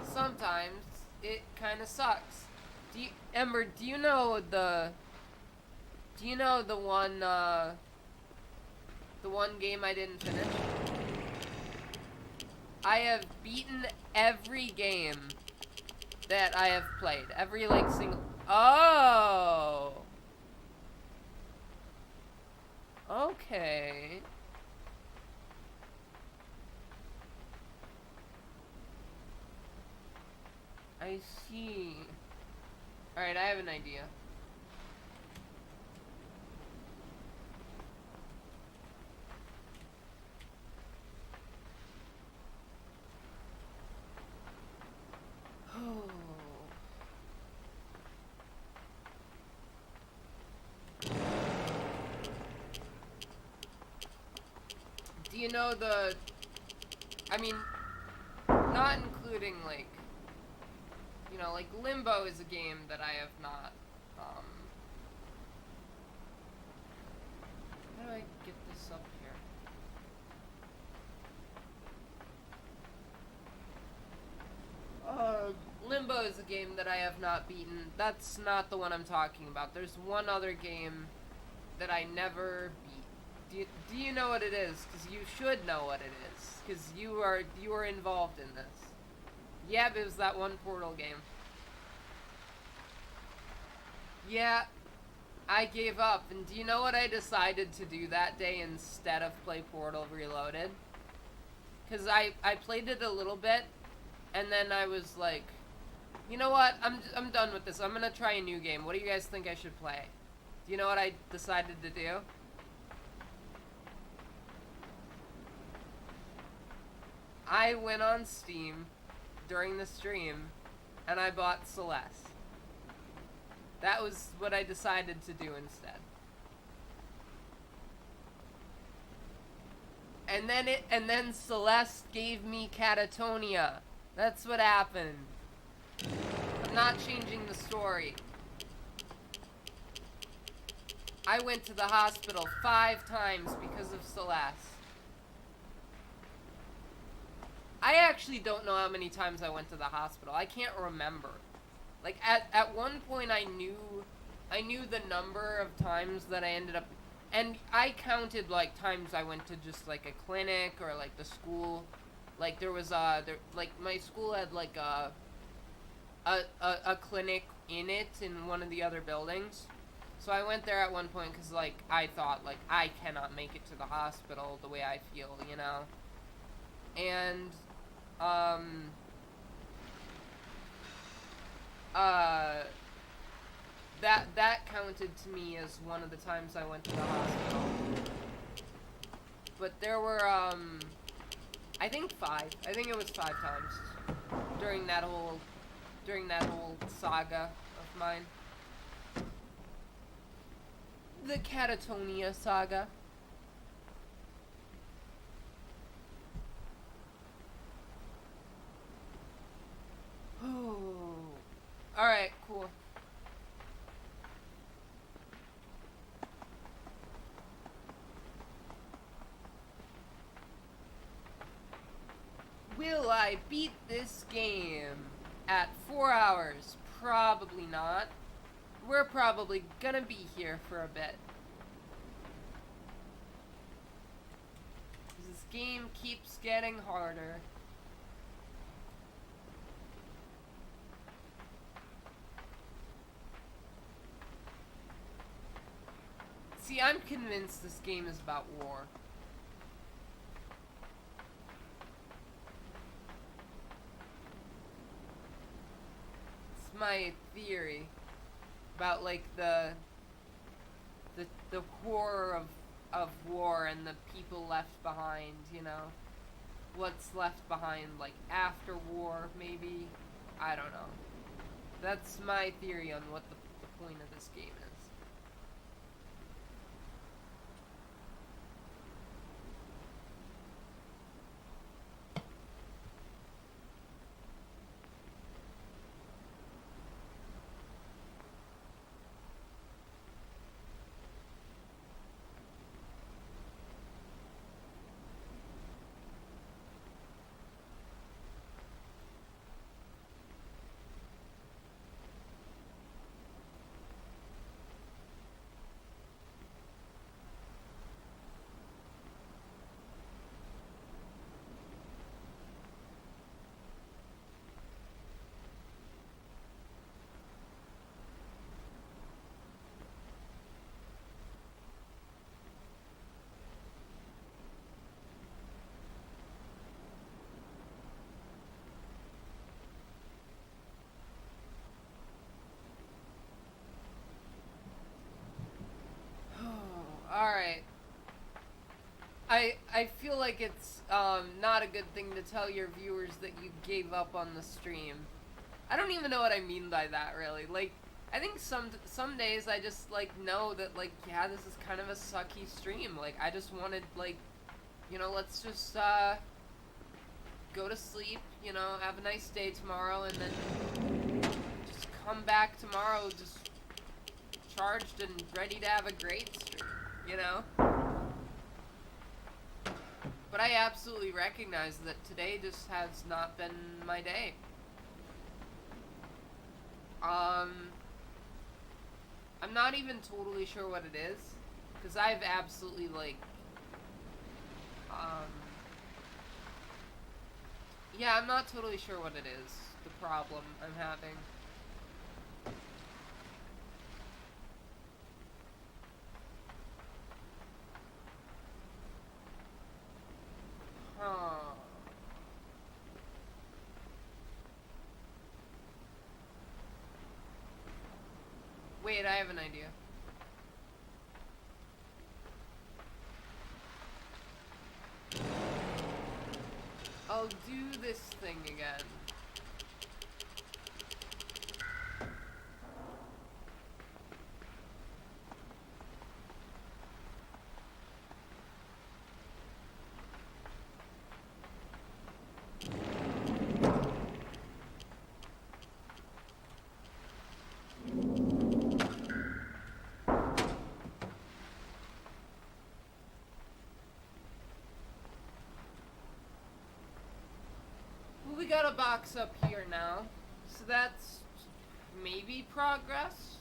sometimes it kind of sucks. Ember, do you know the one game I didn't finish? I have beaten every game that I have played. Every, like, single... Oh! Okay. I see. Alright, I have an idea. Do you know the... I mean, not including, like... You know, like, Limbo is a game that I have not, How do I get this up here? Limbo is a game that I have not beaten. That's not the one I'm talking about. There's one other game that I never beat. Do you know what it is? Because you should know what it is. Because you are involved in this. Yep, it was that one Portal game. Yeah, I gave up. And do you know what I decided to do that day instead of play Portal Reloaded? Because I played it a little bit, and then I was like, you know what? I'm done with this. I'm gonna try a new game. What do you guys think I should play? Do you know what I decided to do? I went on Steam during the stream, and I bought Celeste. That was what I decided to do instead. And then Celeste gave me catatonia. That's what happened. I'm not changing the story. I went to the hospital 5 times because of Celeste. I actually don't know how many times I went to the hospital. I can't remember. Like, at one point I knew the number of times that I ended up, and I counted, like, times I went to just, like, a clinic or, like, the school. Like, there was, like, my school had, like, a clinic in it in one of the other buildings. So I went there at one point because, like, I thought, like, I cannot make it to the hospital the way I feel, you know? And, counted to me as one of the times I went to the hospital. But there were, I think 5. I think it was 5 times during that whole saga of mine. The Catatonia saga. Oh. Alright, cool. Will I beat this game at 4 hours? Probably not. We're probably gonna be here for a bit. This game keeps getting harder. See, I'm convinced this game is about war. It's my theory about, like, the horror of war and the people left behind, you know? What's left behind, like, after war, maybe? I don't know. That's my theory on what the point of this game is. Alright. I feel like it's not a good thing to tell your viewers that you gave up on the stream. I don't even know what I mean by that, really. Like, I think some days I just, like, know that, like, yeah, this is kind of a sucky stream. Like, I just wanted, like, you know, let's just go to sleep, you know, have a nice day tomorrow, and then just come back tomorrow just charged and ready to have a great stream, you know? But I absolutely recognize that today just has not been my day. I'm not even totally sure what it is, because I've absolutely, like, yeah, I'm not totally sure what it is, the problem I'm having. Huh. Wait, I have an idea. I'll do this thing again. We got a box up here now, so that's maybe progress.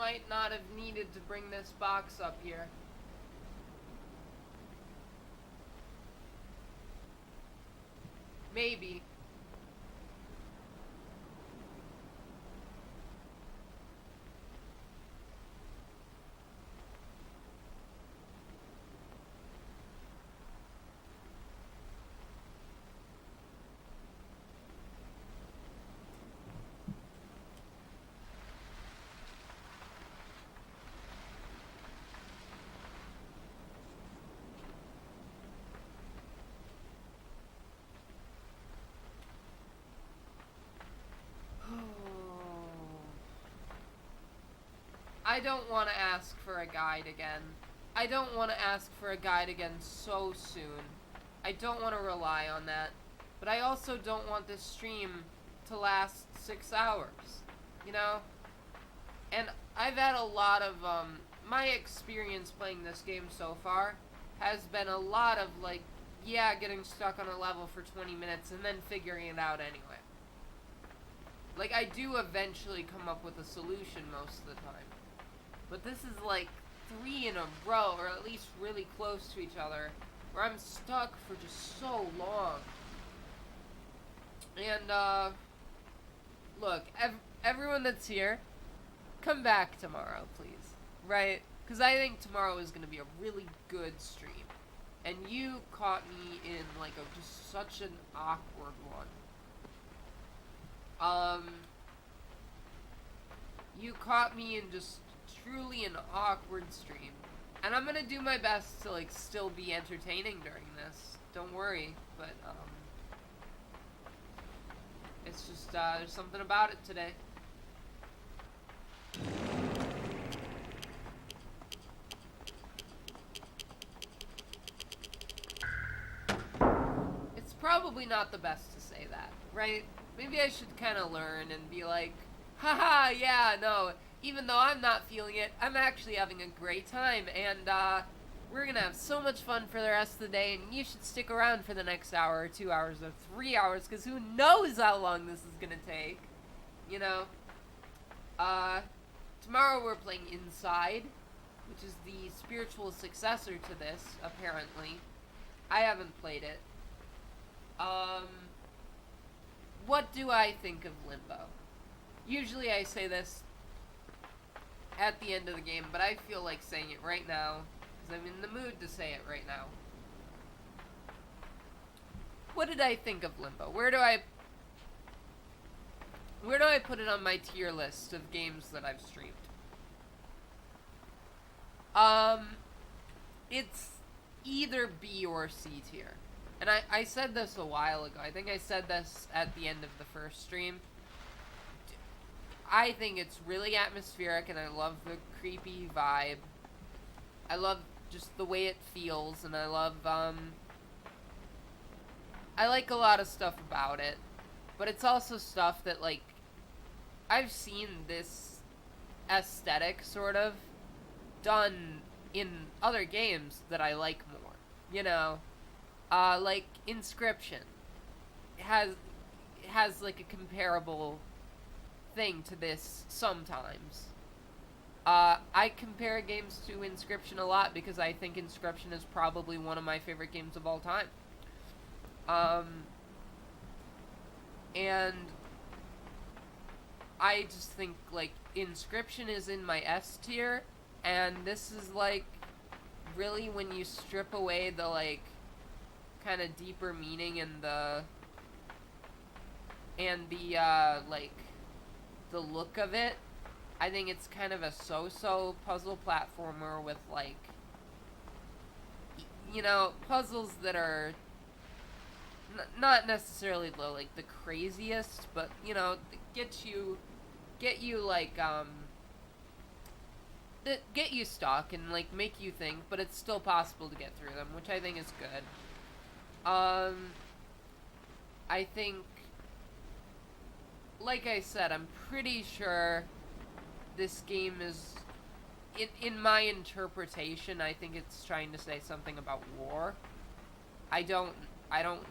might not have needed to bring this box up here. Maybe. I don't want to ask for a guide again. I don't want to ask for a guide again so soon. I don't want to rely on that. But I also don't want this stream to last 6 hours. You know? And I've had a lot of, my experience playing this game so far has been a lot of, like, yeah, getting stuck on a level for 20 minutes and then figuring it out anyway. Like, I do eventually come up with a solution most of the time. But this is like 3 in a row, or at least really close to each other, where I'm stuck for just so long. And, look, everyone that's here, come back tomorrow, please. Right? Because I think tomorrow is going to be a really good stream. And you caught me in, like, just such an awkward one. You caught me in just truly an awkward stream. And I'm gonna do my best to, like, still be entertaining during this. Don't worry. But, it's just, there's something about it today. It's probably not the best to say that, right? Maybe I should kind of learn and be like, haha, yeah, no, even though I'm not feeling it, I'm actually having a great time, and, we're gonna have so much fun for the rest of the day, and you should stick around for the next hour, or 2 hours, or 3 hours, because who knows how long this is gonna take, you know? Tomorrow we're playing Inside, which is the spiritual successor to this, apparently. I haven't played it. What do I think of Limbo? Usually I say this at the end of the game, but I feel like saying it right now, because I'm in the mood to say it right now. What did I think of Limbo? Where do I put it on my tier list of games that I've streamed? It's either B or C tier. And I said this a while ago. I think I said this at the end of the first stream. I think it's really atmospheric, and I love the creepy vibe. I love just the way it feels, and I love, I like a lot of stuff about it. But it's also stuff that, like, I've seen this aesthetic, sort of, done in other games that I like more. You know? Like, Inscription has like, a comparable thing to this sometimes. I compare games to Inscription a lot because I think Inscription is probably one of my favorite games of all time. And I just think, like, Inscription is in my S tier, and this is, like, really when you strip away the, like, kind of deeper meaning and the like, the look of it. I think it's kind of a so-so puzzle platformer with, like, you know, puzzles that are not necessarily the craziest, but, you know, get you like, that get you stuck and, like, make you think, but it's still possible to get through them, which I think is good. I think, like I said, I'm pretty sure this game is, in my interpretation, I think it's trying to say something about war. I don't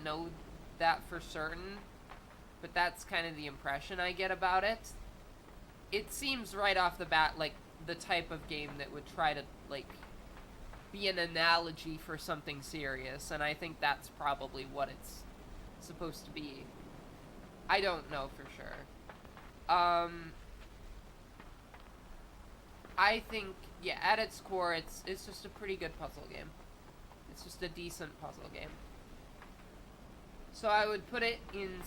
know that for certain, but that's kind of the impression I get about it. It seems right off the bat like the type of game that would try to, like, be an analogy for something serious, and I think that's probably what it's supposed to be. I don't know for sure. I think, yeah, at its core, it's just a pretty good puzzle game. It's just a decent puzzle game. So I would put it in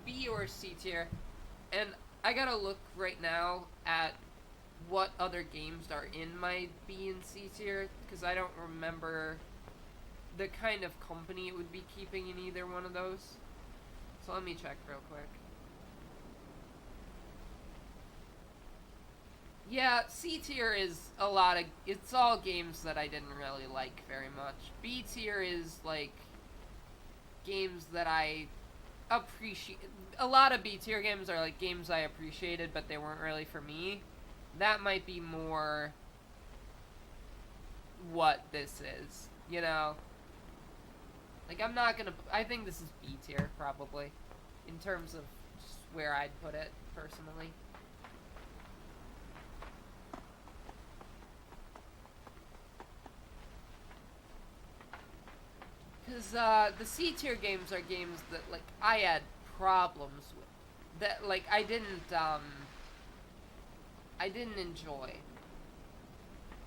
B or C tier, and I gotta look right now at what other games are in my B and C tier, because I don't remember the kind of company it would be keeping in either one of those. So let me check real quick. Yeah, C tier is it's all games that I didn't really like very much. B tier is, like, games that I appreciate. A lot of B tier games are, like, games I appreciated, but they weren't really for me. That might be more what this is, you know? Like, I think this is B tier, probably, in terms of just where I'd put it, personally. Because the C tier games are games that, like, I had problems with. That, like, I didn't enjoy.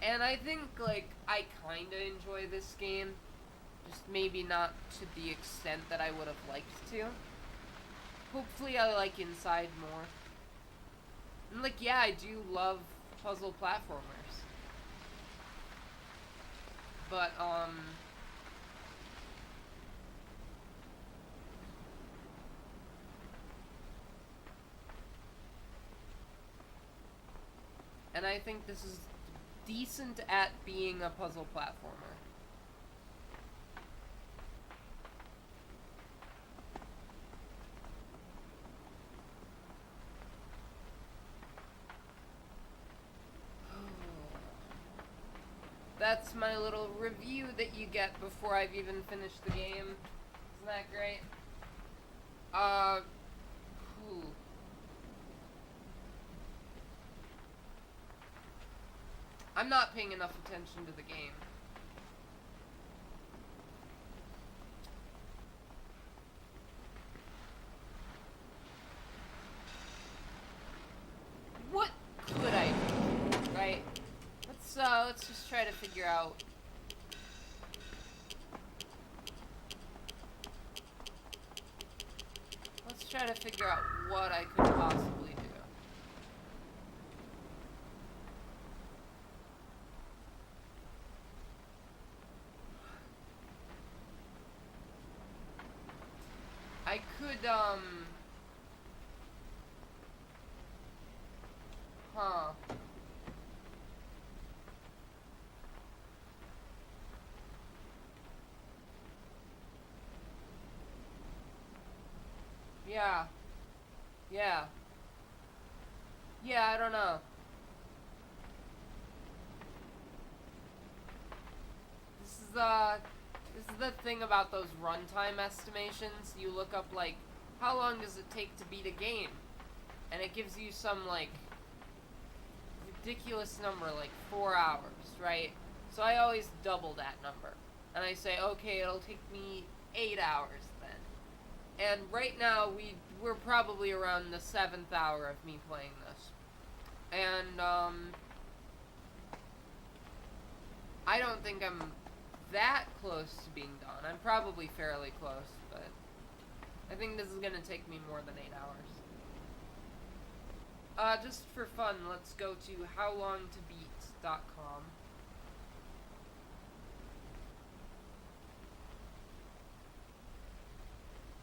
And I think, like, I kinda enjoy this game. Just maybe not to the extent that I would have liked to. Hopefully I like Inside more. And, like, yeah, I do love puzzle platformers. But, and I think this is decent at being a puzzle platformer. That's my little review that you get before I've even finished the game. Isn't that great? Whew. I'm not paying enough attention to the game. What could I do? Right? Let's just try to figure out. Let's try to figure out what I could possibly do. I could, huh. Yeah. Yeah. Yeah, I don't know. This is the thing about those runtime estimations. You look up, like, how long does it take to beat a game? And it gives you some, like, ridiculous number, like 4 hours, right? So I always double that number. And I say, okay, it'll take me 8 hours then. And right now, we're probably around the 7th hour of me playing this. And, I don't think I'm that close to being done. I'm probably fairly close, but I think this is gonna take me more than 8 hours. Just for fun, let's go to howlongtobeat.com.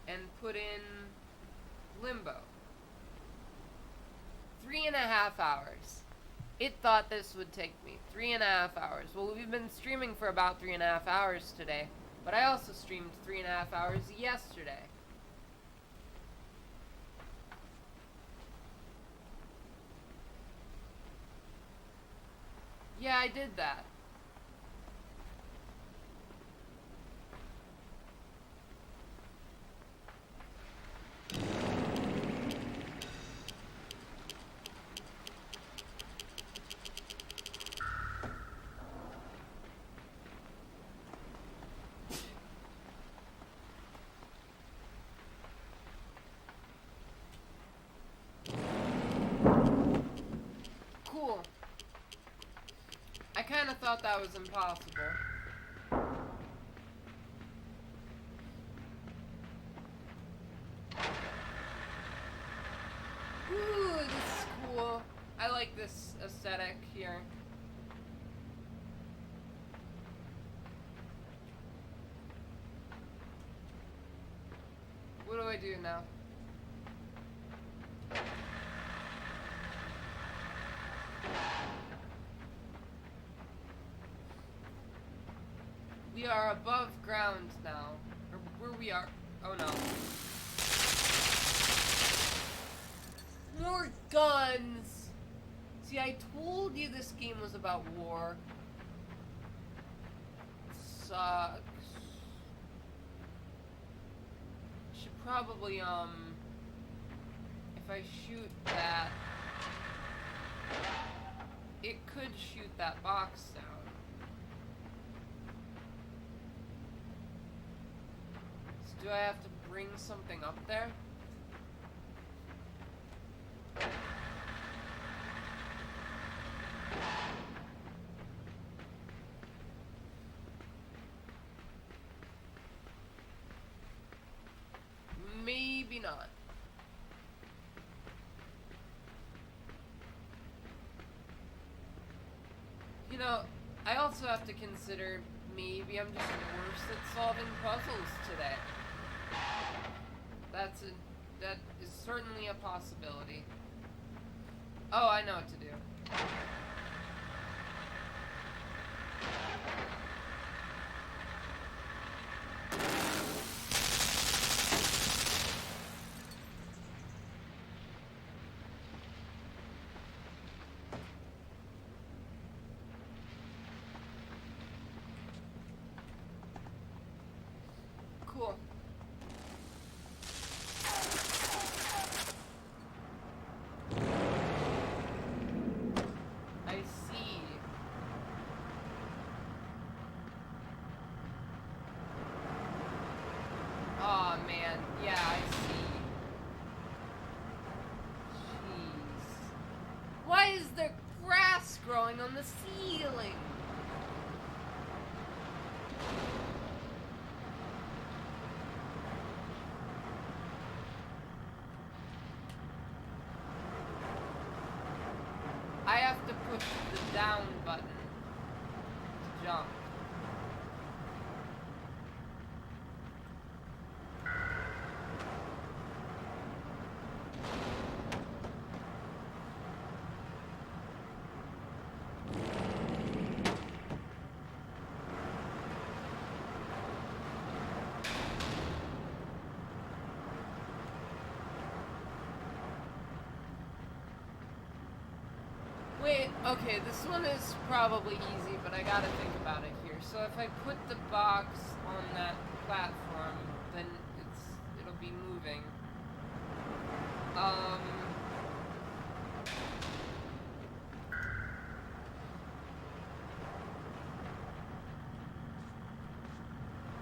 And put in Limbo. 3.5 hours. It thought this would take me 3.5 hours. Well, we've been streaming for about 3.5 hours today, but I also streamed 3.5 hours yesterday. Yeah, I did that. thought that was impossible. Ooh, this is cool. I like this aesthetic here. What do I do now? We are above ground now. Or where we are. Oh no. More guns! See, I told you this game was about war. Sucks. Should probably, if I shoot that, it could shoot that box down. So do I have to bring something up there? Maybe not. You know, I also have to consider maybe I'm just worse at solving puzzles today. That is certainly a possibility. Oh, I know what to do. Cool. I see. Aw, man. Yeah, I see. Jeez. Why is there grass growing on the ceiling? I have to push the down button to jump. Wait, okay, this one is probably easy, but I gotta think about it here. So if I put the box on that platform, then it'll be moving.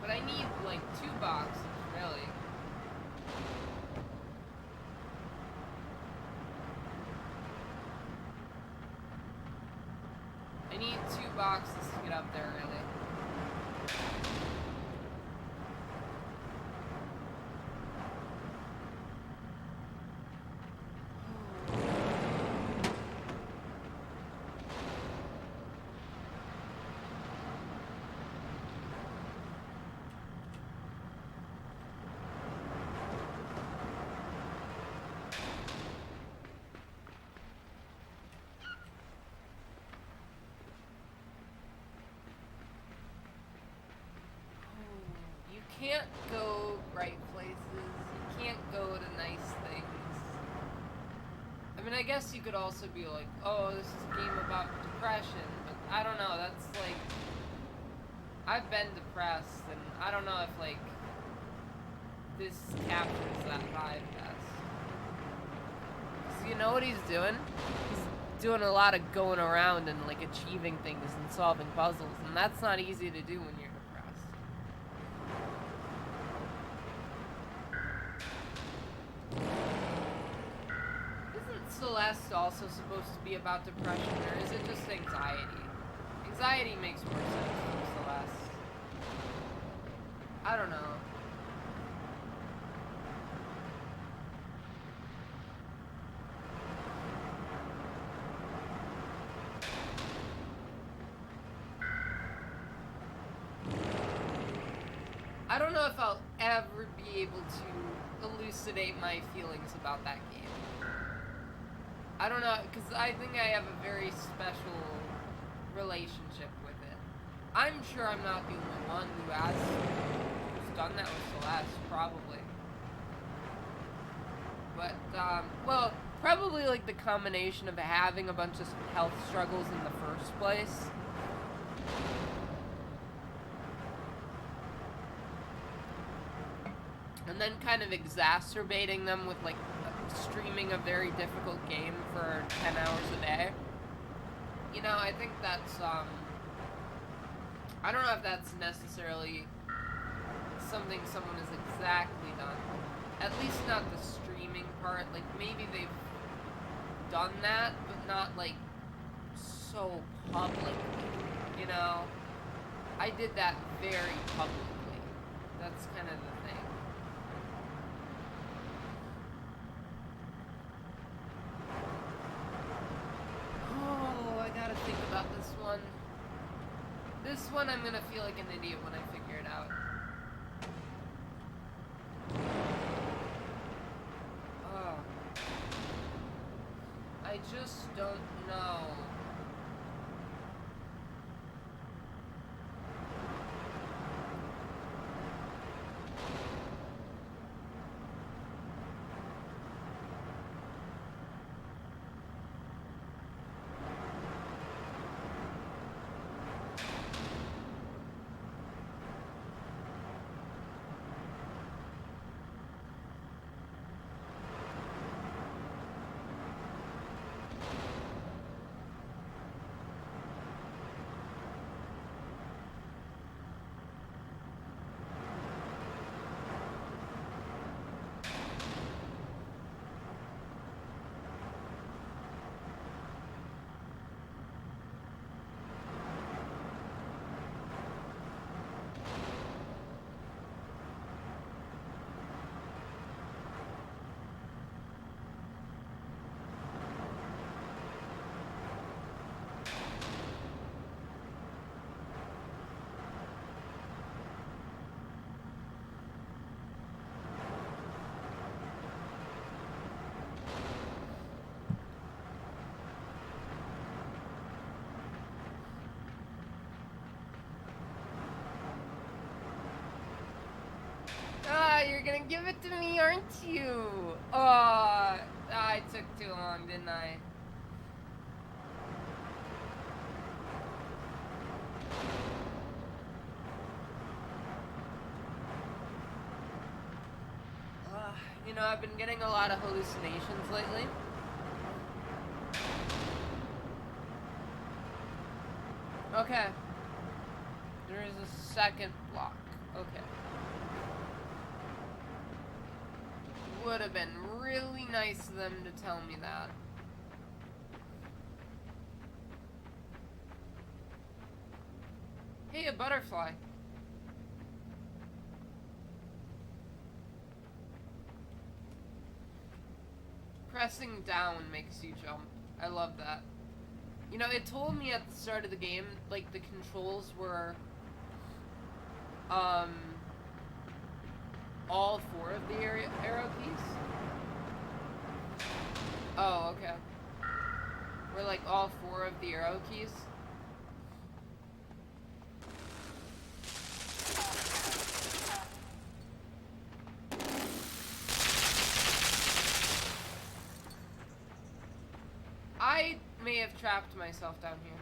But I need like 2 boxes, really. I need 2 boxes to get up there, really. You can't go right places. You can't go to nice things. I mean, I guess you could also be like, oh, this is a game about depression, but I don't know, that's like... I've been depressed, and I don't know if, like, this captures that vibe best. 'Cause you know what he's doing? He's doing a lot of going around and, like, achieving things and solving puzzles, and that's not easy to do when you're depressed. Celeste also supposed to be about depression, or is it just anxiety? Because Anxiety makes more sense from Celeste. I don't know. I don't know if I'll ever be able to elucidate my feelings about that game. I don't know, because I think I have a very special relationship with it. I'm sure I'm not the only one who's done that with Celeste, probably. But, well, probably like the combination of having a bunch of health struggles in the first place. And then kind of exacerbating them with, like, streaming a very difficult game for 10 hours a day. You know, I think that's, I don't know if that's necessarily something someone has exactly done. At least not the streaming part. Like, maybe they've done that, but not, like, so publicly, you know? I did that very publicly. That's kind of the thing. Oh, I gotta think about this one. This one I'm gonna feel like an idiot when I figure it out. Oh. I just don't know. You're gonna give it to me, aren't you? Oh, I took too long, didn't I? You know, I've been getting a lot of hallucinations lately. Okay. There is a second block. Okay. Would have been really nice of them to tell me that. Hey, a butterfly. Pressing down makes you jump. I love that. You know, it told me at the start of the game, like, the controls were, all four of the arrow keys. Oh, okay. We're like all four of the arrow keys. I may have trapped myself down here.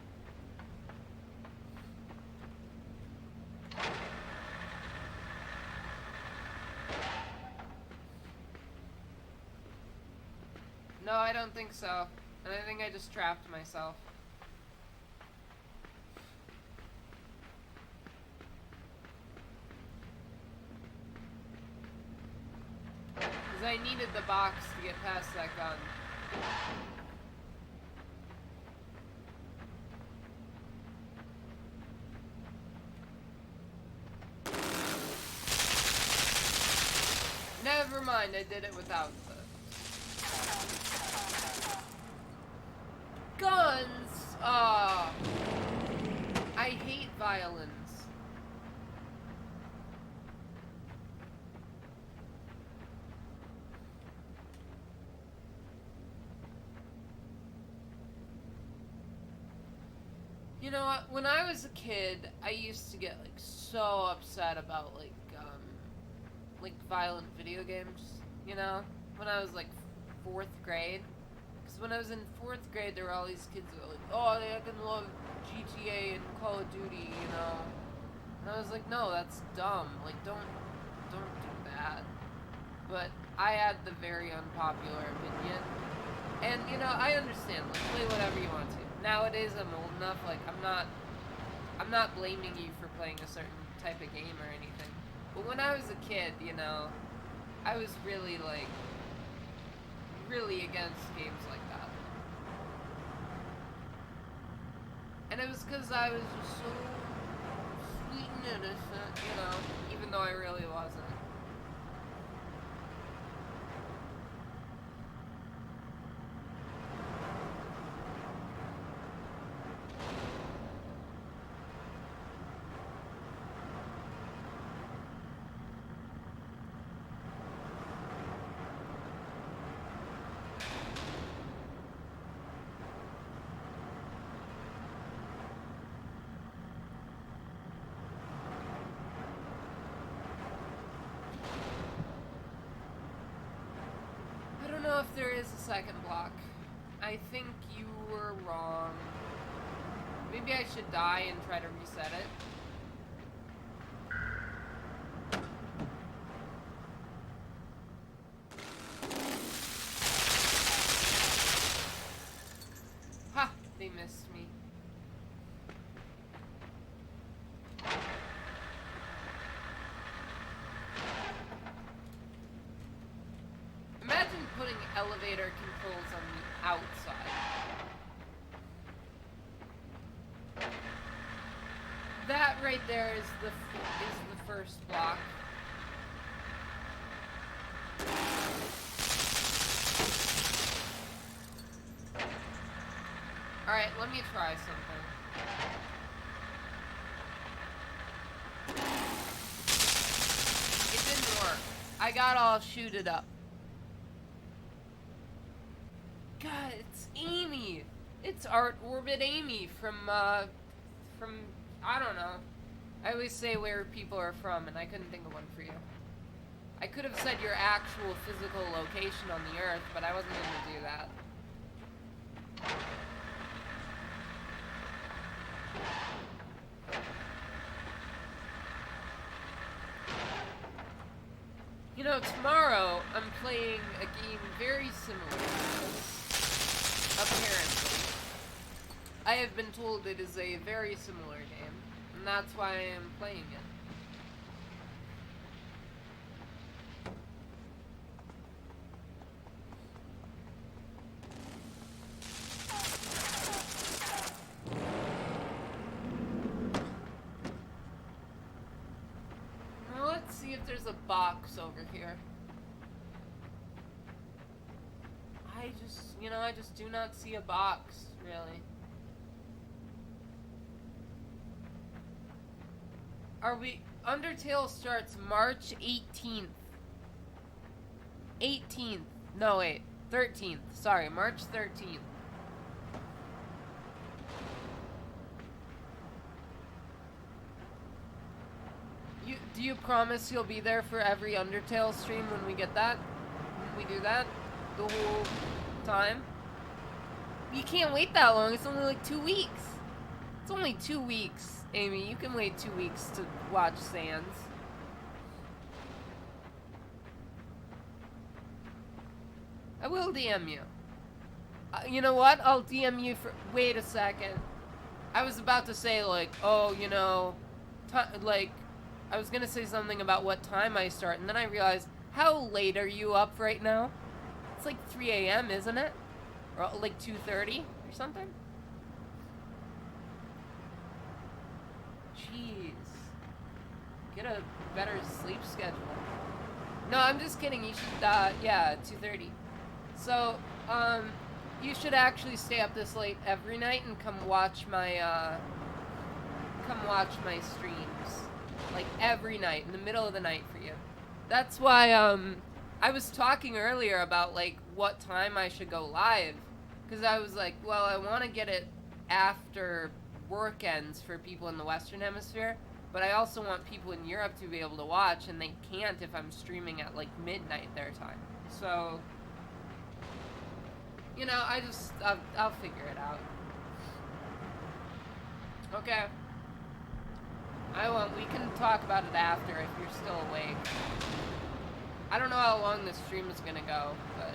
No, I don't think so. And I think I just trapped myself. Because I needed the box to get past that gun. Never mind, I did it without the... Guns! I hate violence. You know what? When I was a kid, I used to get like so upset about like violent video games. You know, when I was like 4th grade, because when I was in 4th grade, there were all these kids that were like, "Oh, they fucking love GTA and Call of Duty," you know. And I was like, "No, that's dumb. Like, don't do that." But I had the very unpopular opinion, and you know, I understand. Like, play whatever you want to. Nowadays, I'm old enough, like, I'm not blaming you for playing a certain type of game or anything. But when I was a kid, you know, I was really, like, really against games like that. And it was because I was just so sweet and innocent, you know, even though I really wasn't. I don't know if there is a second block. I think you were wrong. Maybe I should die and try to reset it. Ha! They missed me. Imagine putting elevator controls on the outside. That right there is the first block. All right, let me try something. It didn't work. I got all shooted up. God, it's Amy. It's Art Orbit Amy from I don't know. I always say where people are from, and I couldn't think of one for you. I could have said your actual physical location on the Earth, but I wasn't going to do that. apparently. You know, tomorrow I'm playing a game very similar to this. Apparently. I have been told it is a very similar game, and that's why I am playing it. Now let's see if there's a box over here. I just do not see a box, really. Undertale starts March 18th. 18th. No, wait. 13th. Sorry, March 13th. Do you promise you'll be there for every Undertale stream when we get that? When we do that? The whole time? You can't wait that long. It's only like 2 weeks. It's only 2 weeks, Amy. You can wait 2 weeks to watch Sans. I will DM you. You know what? I'll DM you for... Wait a second. I was about to say, like, oh, you know... I was gonna say something about what time I start, and then I realized, how late are you up right now? It's like 3 a.m., isn't it? Or like 2:30 or something? Jeez. Get a better sleep schedule. No, I'm just kidding. You should, yeah, 2:30. So, you should actually stay up this late every night and come watch my streams. Like, every night, in the middle of the night for you. That's why, I was talking earlier about, like, what time I should go live. Because I was like, well, I want to get it after work ends for people in the Western Hemisphere. But I also want people in Europe to be able to watch, and they can't if I'm streaming at, like, midnight their time. So, you know, I'll figure it out. Okay. I won't. We can talk about it after if you're still awake. I don't know how long this stream is gonna go, but...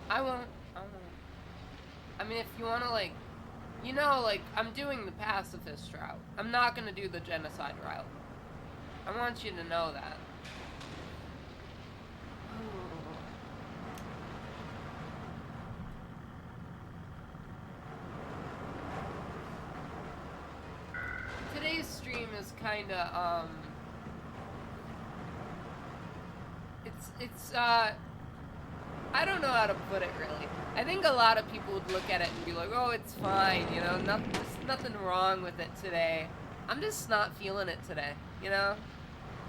I won't. I mean, if you wanna, like... You know, like, I'm doing the pacifist route. I'm not gonna do the genocide route. I want you to know that. Today's stream is kinda, it's, I don't know how to put it, really. I think a lot of people would look at it and be like, oh, it's fine, you know, there's nothing wrong with it today. I'm just not feeling it today, you know?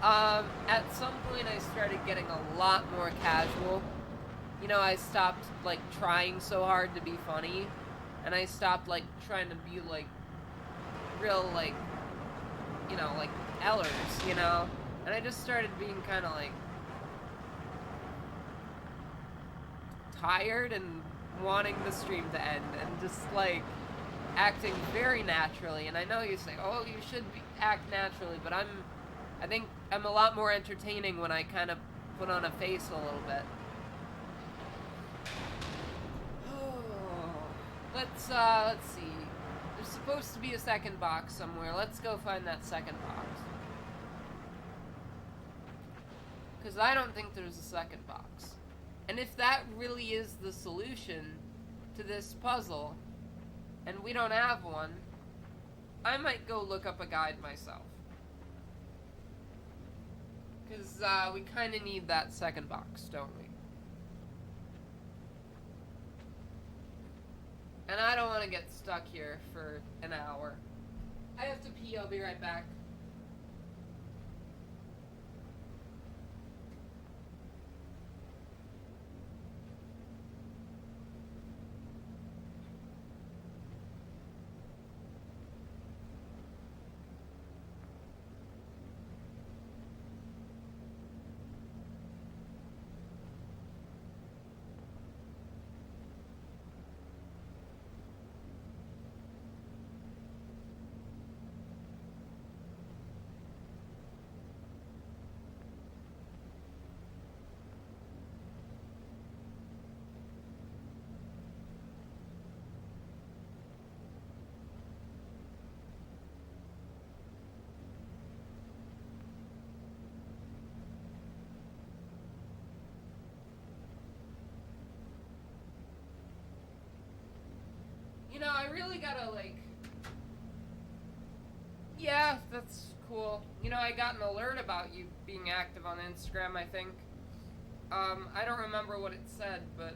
At some point I started getting a lot more casual. You know, I stopped, like, trying so hard to be funny, and I stopped, like, trying to be, like, real, like, you know, like, Ellers, you know? And I just started being kind of, like, tired and wanting the stream to end, and just, like, acting very naturally. And I know you say, oh, you should act naturally, but I think I'm a lot more entertaining when I kind of put on a face a little bit. Let's see. There's supposed to be a second box somewhere. Let's go find that second box. Because I don't think there's a second box. And if that really is the solution to this puzzle, and we don't have one, I might go look up a guide myself. Because we kind of need that second box, don't we? And I don't want to get stuck here for an hour. I have to pee, I'll be right back. You know, I really gotta, like... Yeah, that's cool. You know, I got an alert about you being active on Instagram, I think. I don't remember what it said, but,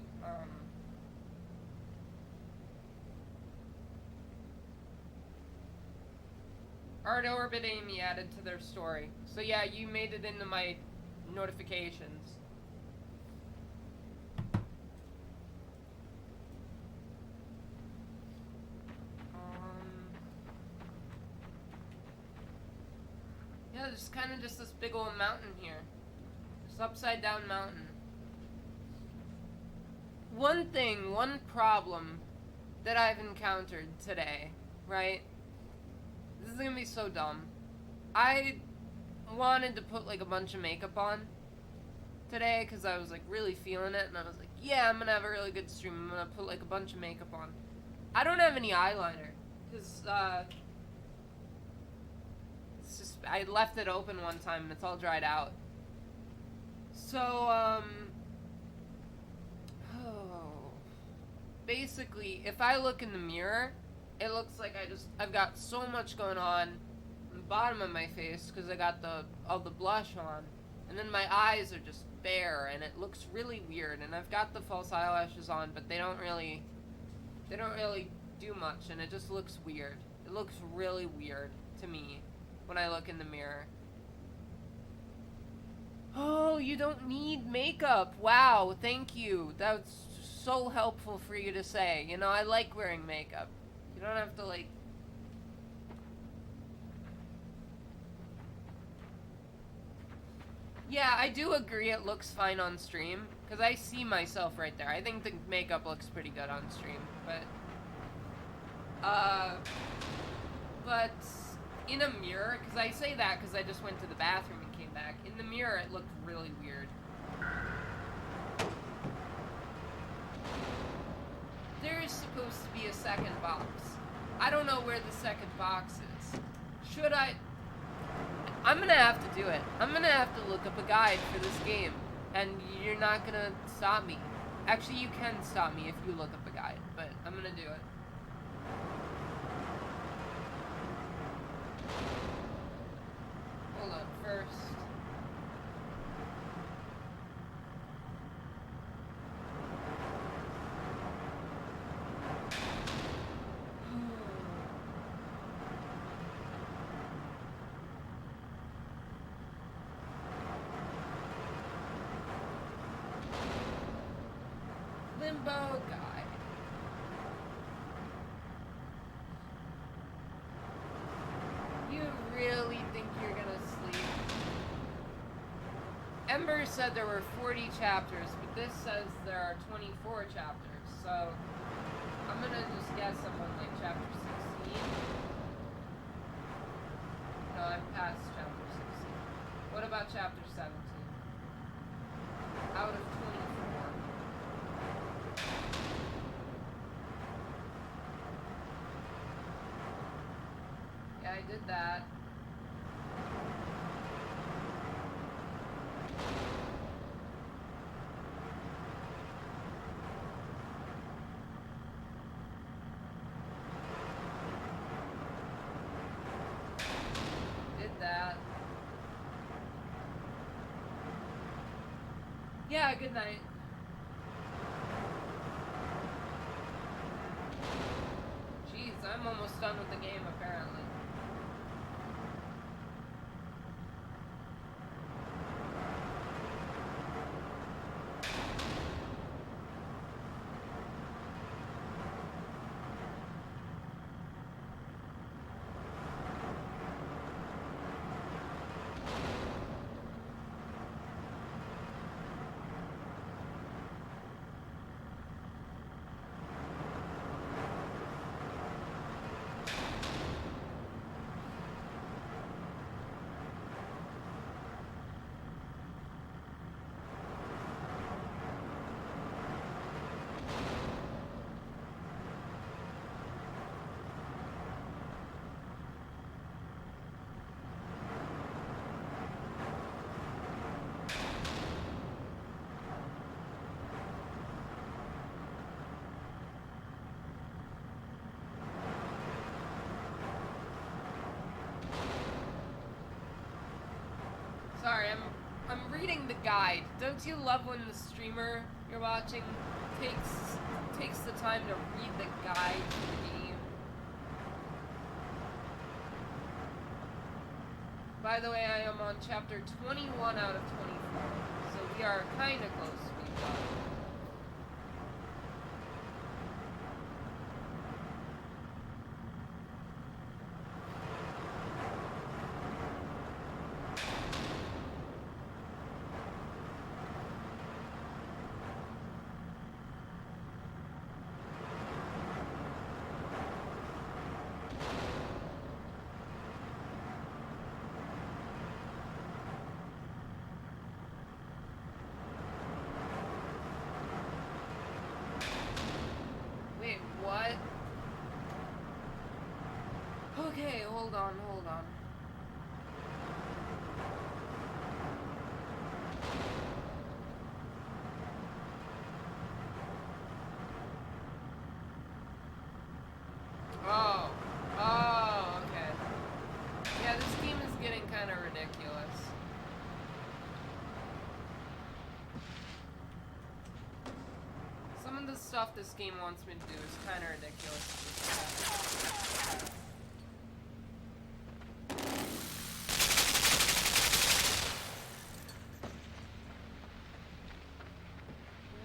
Art Orbit Amy added to their story. So yeah, you made it into my notifications. Yeah, there's kind of just this big old mountain here. This upside down mountain. One problem that I've encountered today, right? This is gonna be so dumb. I wanted to put like a bunch of makeup on today because I was like really feeling it, and I was like, yeah, I'm gonna have a really good stream. I'm gonna put like a bunch of makeup on. I don't have any eyeliner because it's just I left it open one time and it's all dried out. So basically, if I look in the mirror, It looks like I've got so much going on the bottom of my face because I got all the blush on, and then my eyes are just bare, and it looks really weird. And I've got the false eyelashes on, but they don't really do much, and it just looks weird. It looks really weird to me when I look in the mirror. Oh, you don't need makeup. Wow, thank you. That's so helpful for you to say. You know, I like wearing makeup. You don't have to, like... Yeah, I do agree it looks fine on stream, because I see myself right there. I think the makeup looks pretty good on stream, but... But in a mirror, because I say that because I just went to the bathroom and came back. In the mirror, it looked really weird. There is supposed to be a second box. I don't know where the second box is. Should I... I'm gonna have to do it. I'm gonna have to look up a guide for this game. And you're not gonna stop me. Actually, you can stop me if you look up a guide, but I'm gonna do it. Hold on, first. Limbo guide. You really think you're gonna sleep? Ember said there were 40 chapters, but this says there are 24 chapters, so I'm gonna just guess I'm on like chapter 16. No, I'm past chapter 16. What about chapter 17? Out of 24. Yeah, I did that. Did that. Yeah, good night. Jeez, I'm almost done with the game, apparently. Sorry, I'm reading the guide. Don't you love when the streamer you're watching takes the time to read the guide to the game? By the way, I am on chapter 21 out of 24, so we are kind of close to being done. Wait, what? Okay, hold on. Oh. kind of ridiculous. Some of the stuff this game wants me to do is kind of ridiculous.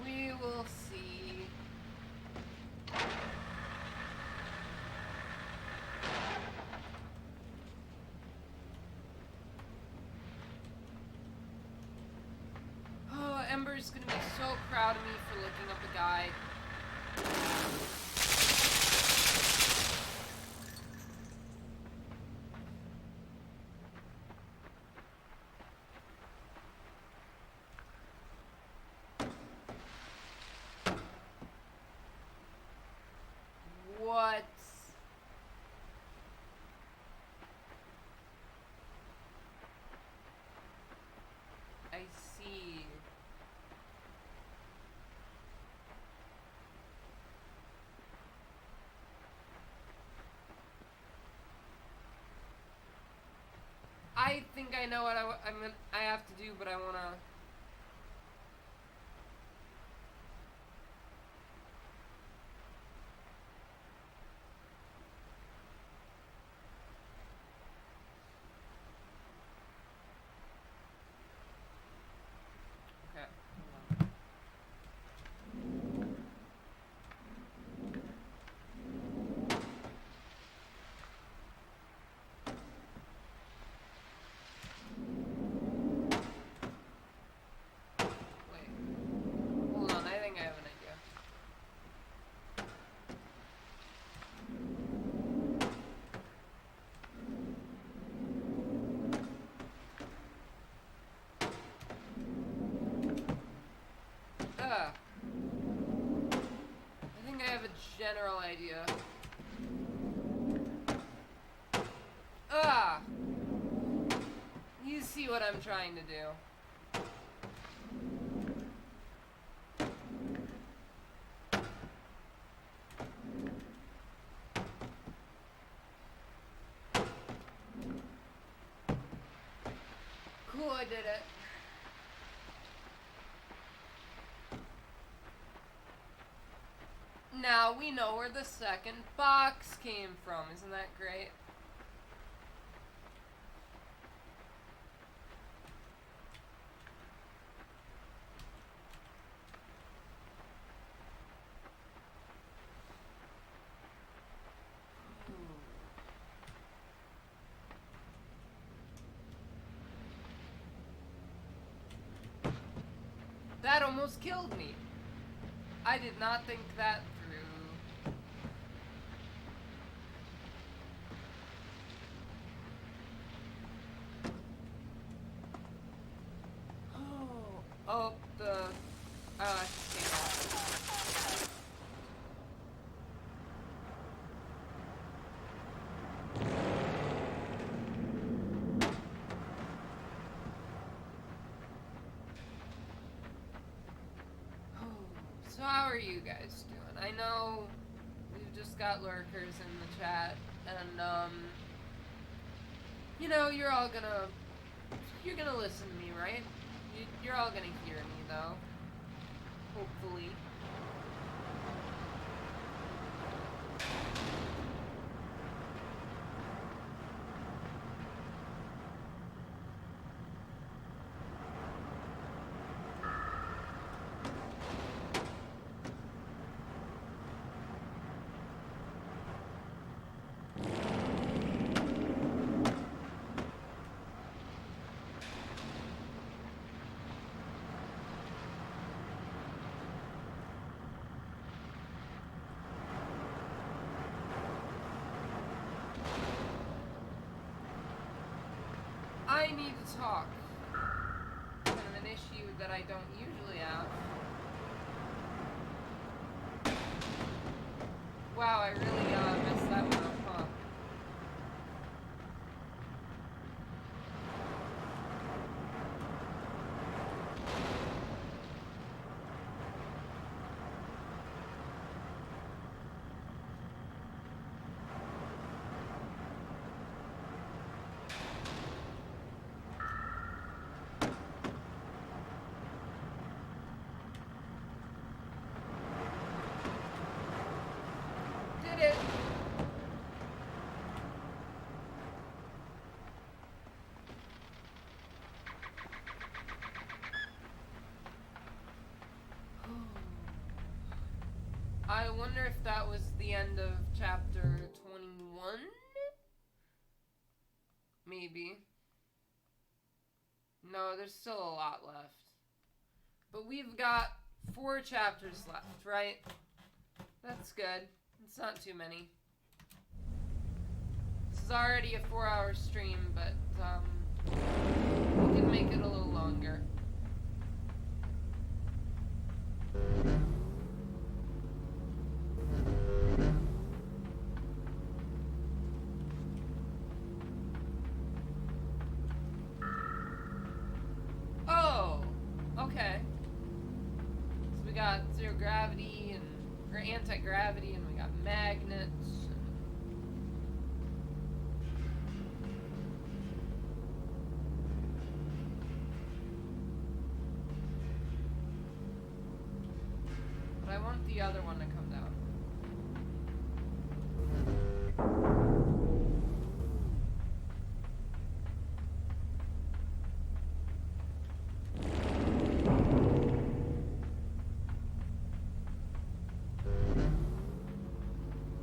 We will see. Oh, Ember's gonna be so proud of me for looking up a guide. What? I see. I think I know what I have to do, but I wanna. Okay. Wait. Hold on, I think I have an idea. I think I have a general idea. You see what I'm trying to do. Cool, I did it. Now we know where the second box came from. Isn't that great? That almost killed me. I did not think that through. Oh, I just came off. So how are you guys doing? I know we've just got lurkers in the chat, and you know, you're gonna listen to me, right? You're all gonna hear me, though. Hopefully. I need to talk. Kind of an issue that I don't usually have. Wow, I really messed that one up, huh? did it! I wonder if that was the end of chapter 21? Maybe. No, there's still a lot left. But we've got 4 chapters left, right? That's good. It's not too many. This is already a 4-hour stream, but we can make it a little longer. Oh, okay. So we got zero gravity or anti-gravity, and we got magnets. But I want the other one to come down.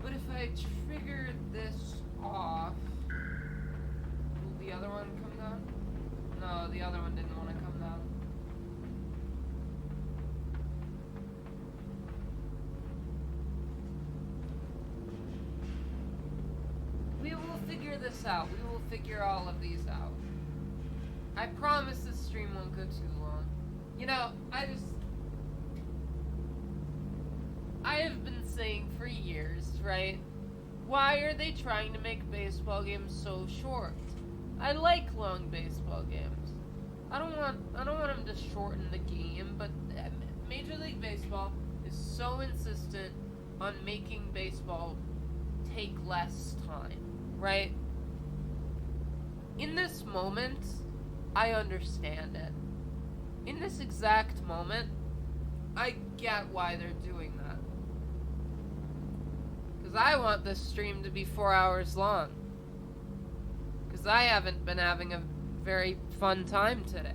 But if I trigger this off, will the other one come down? No, the other one didn't want to come down. We will figure this out. We will figure all of these out. I promise this stream won't go too long. You know, I have been saying for years, right? Why are they trying to make baseball games so short? I like long baseball games. I don't want them to shorten the game, but Major League Baseball is so insistent on making baseball take less time, right? In this moment, I understand it. In this exact moment, I get why they're doing that. Because I want this stream to be 4 hours long. Because I haven't been having a very fun time today.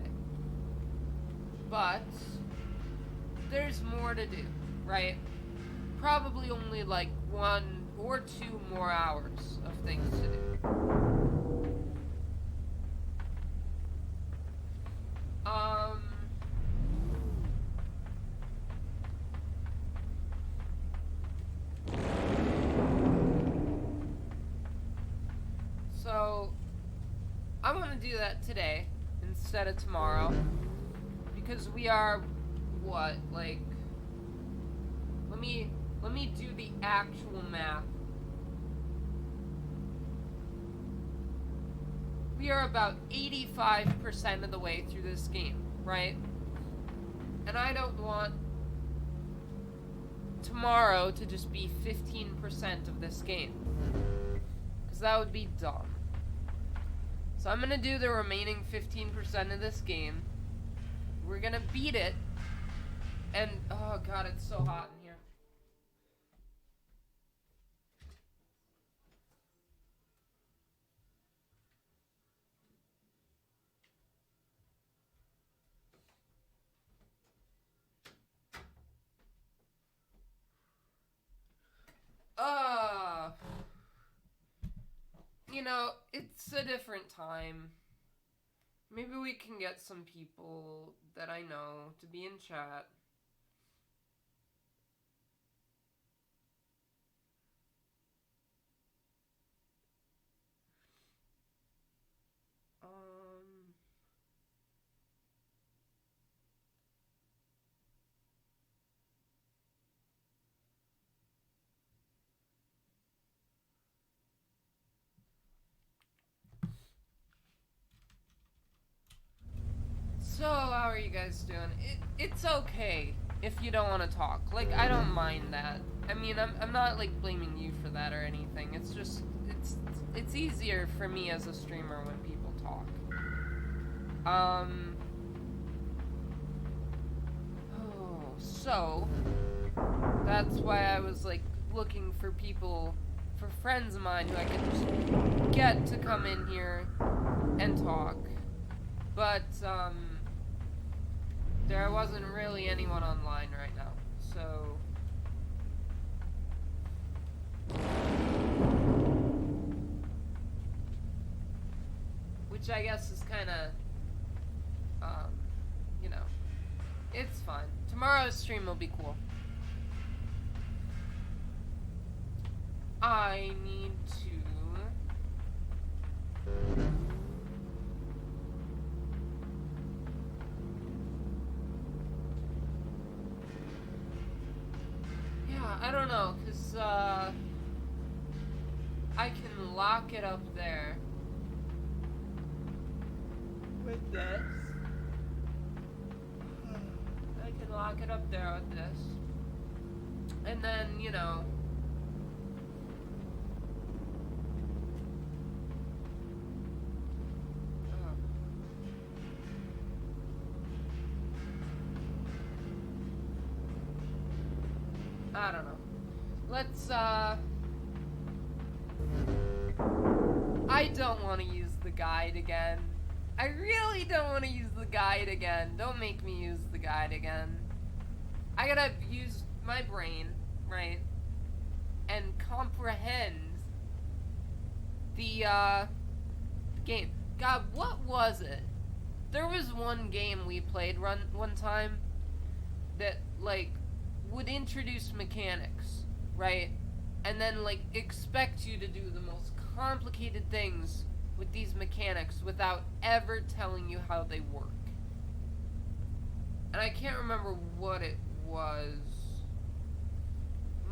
But there's more to do, right? Probably only like 1 or 2 more hours of things to do. So I want to do that today instead of tomorrow, because we are what, like, let me do the actual math. We are about 85% of the way through this game, right? And I don't want tomorrow to just be 15% of this game, because that would be dumb. So I'm gonna do the remaining 15% of this game. We're gonna beat it, and oh god, it's so hot in here. You know, it's a different time. Maybe we can get some people that I know to be in chat. So, how are you guys doing? It's okay if you don't want to talk. Like, I don't mind that. I mean, I'm not, like, blaming you for that or anything. It's just, it's easier for me as a streamer when people talk. So, that's why I was, like, looking for people, for friends of mine who I could just get to come in here and talk. But, there wasn't really anyone online right now, so... Which I guess is kinda, you know, it's fine. Tomorrow's stream will be cool. I need to... Yeah, I don't know, cause, I can lock it up there. With this. I can lock it up there with this. And then, you know... I don't know. Let's, I don't want to use the guide again. I really don't want to use the guide again. Don't make me use the guide again. I gotta use my brain, right? And comprehend the game. God, what was it? There was one game we played one time that, like, would introduce mechanics, right? And then, like, expect you to do the most complicated things with these mechanics without ever telling you how they work. And I can't remember what it was.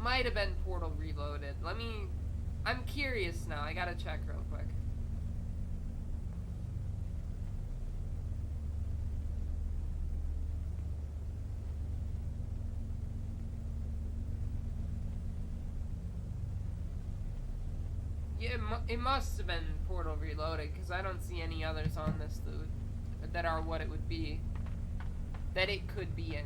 Might have been Portal Reloaded. I'm curious now. I gotta check real quick. Yeah, it must have been Portal Reloaded, because I don't see any others on this that are what it would be. That it could be, I mean.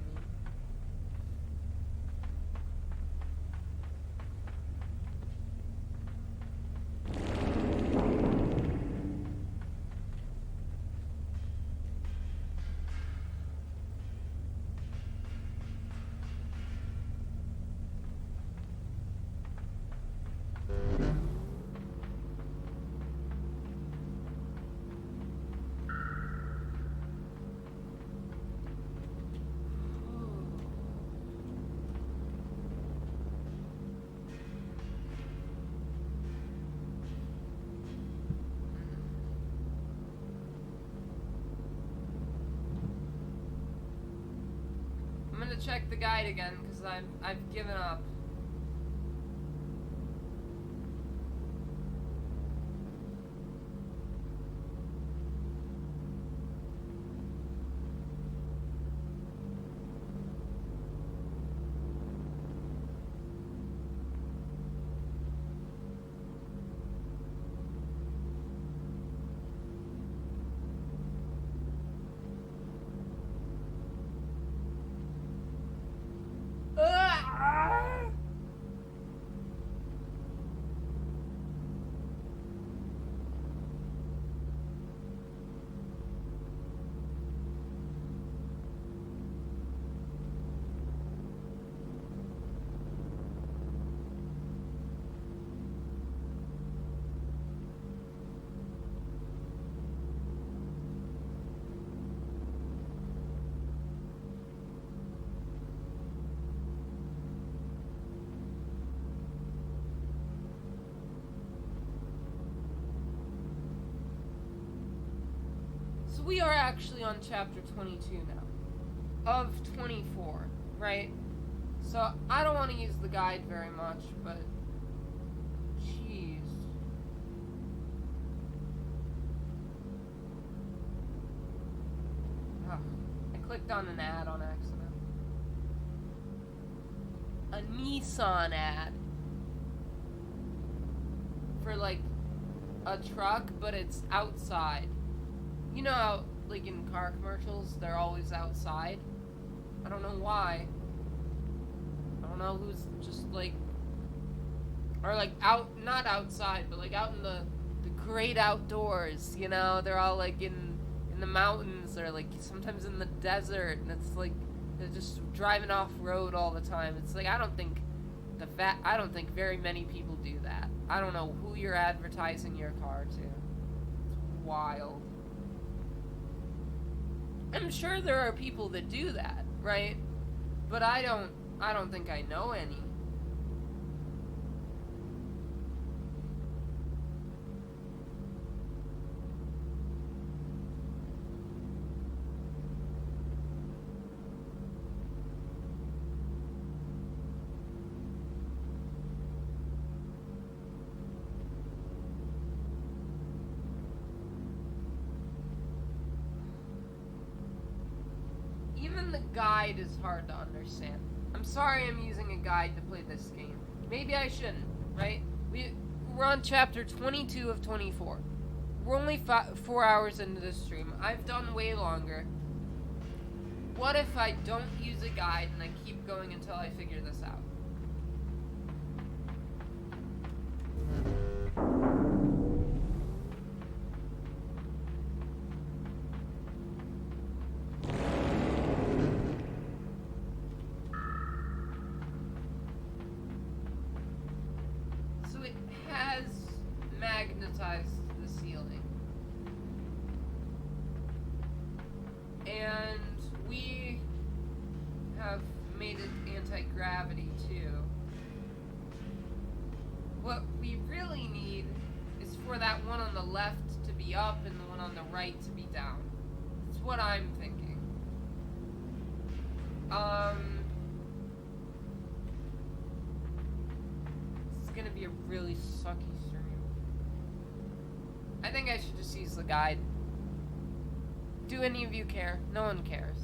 Check the guide again, because I've given up. We are actually on chapter 22 now. Of 24, right? So, I don't want to use the guide very much, but... Jeez. Ugh. I clicked on an ad on accident. A Nissan ad. For, like, a truck, but it's outside. You know how, like, in car commercials, they're always outside? I don't know why. I don't know who's just, like, Or like not outside, but like out in the great outdoors, you know? They're all like in the mountains, or like sometimes in the desert, and it's like they're just driving off road all the time. It's like I don't think very many people do that. I don't know who you're advertising your car to. It's wild. I'm sure there are people that do that, right? But I don't think I know any. Even the guide is hard to understand. I'm sorry I'm using a guide to play this game. Maybe I shouldn't, right? We're on chapter 22 of 24. We're only 4 hours into this stream. I've done way longer. What if I don't use a guide and I keep going until I figure this out? Magnetized the ceiling. And we have made it anti-gravity too. What we really need is for that one on the left to be up and the one on the right to be down. That's what I'm thinking. This is gonna be a really sucky stream. I think I should just use the guide. Do any of you care? No one cares.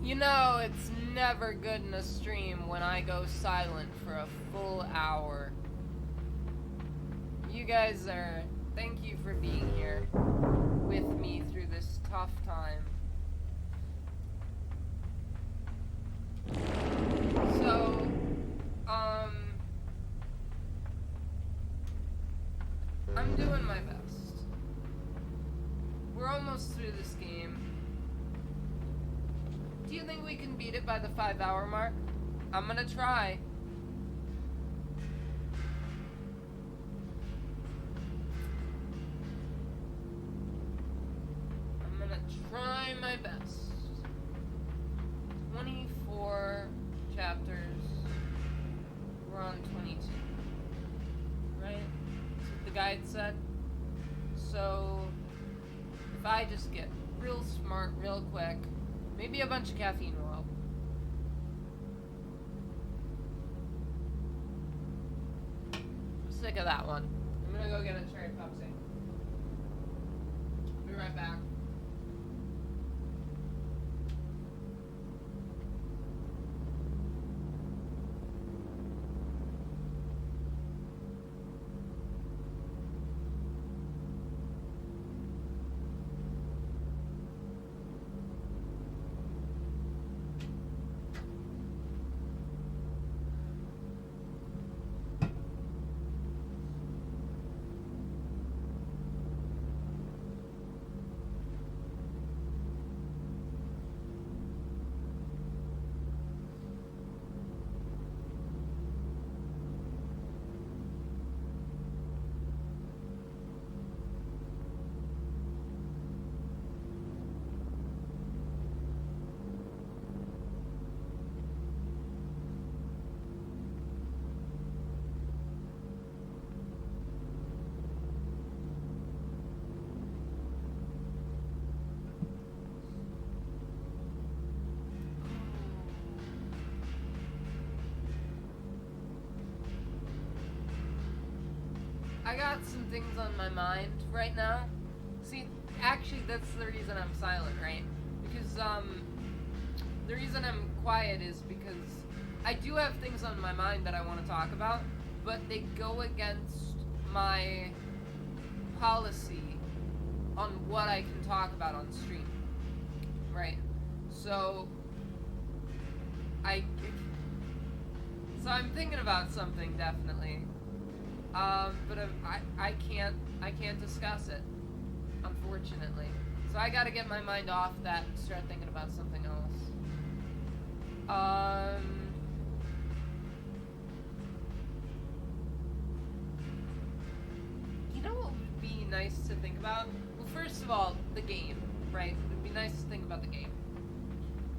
You know, it's never good in a stream when I go silent for a full hour. You guys are... Thank you for being here with me through this tough time. So, we're almost through this game. Do you think we can beat it by the 5-hour mark? I'm gonna try. I'm gonna try my best. 24 chapters. We're on 22. Right? That's what the guide said. So, if I just get real smart real quick, maybe a bunch of caffeine will help. I'm sick of that one. I'm gonna go get a cherry Pepsi. I'll be right back. I got some things on my mind right now. See, actually, that's the reason I'm silent, right? Because, the reason I'm quiet is because I do have things on my mind that I want to talk about, but they go against my policy on what I can talk about on stream, right? So, I'm thinking about something, definitely. But I can't discuss it, unfortunately. So I gotta get my mind off that and start thinking about something else. You know what would be nice to think about? Well, first of all, the game, right? It would be nice to think about the game.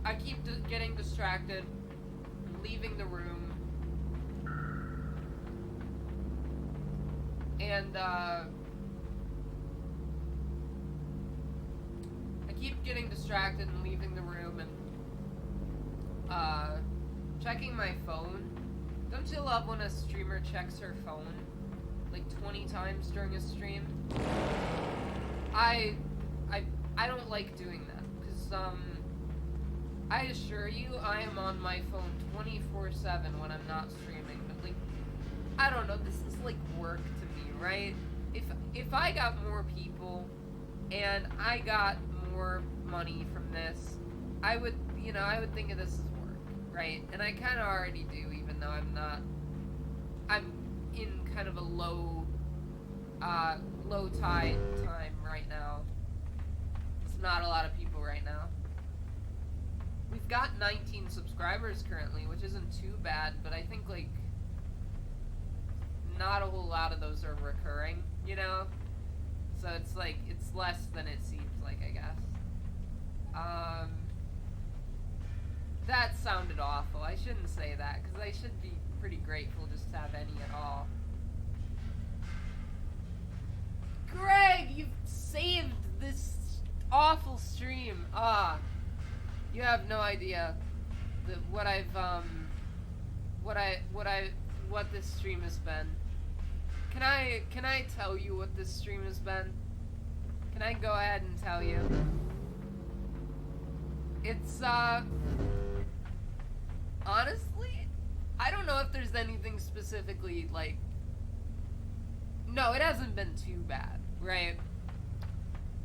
I keep getting distracted, leaving the room. And, I keep getting distracted and leaving the room and, checking my phone. Don't you love when a streamer checks her phone, like, 20 times during a stream? I don't like doing that, because, I assure you, I am on my phone 24/7 when I'm not streaming, but, like, I don't know, this is like work to me, right? If I got more people and I got more money from this, I would think of this as work, right? And I kind of already do, even though I'm in kind of a low tide time right now. It's not a lot of people right now. We've got 19 subscribers currently, which isn't too bad, but I think, like, not a whole lot of those are recurring, you know? So it's like, it's less than it seems like, I guess. That sounded awful. I shouldn't say that, because I should be pretty grateful just to have any at all. Greg, you've saved this awful stream. You have no idea what this stream has been. Can I tell you what this stream has been? Can I go ahead and tell you? It's, honestly, I don't know if there's anything specifically, like, no, it hasn't been too bad, right?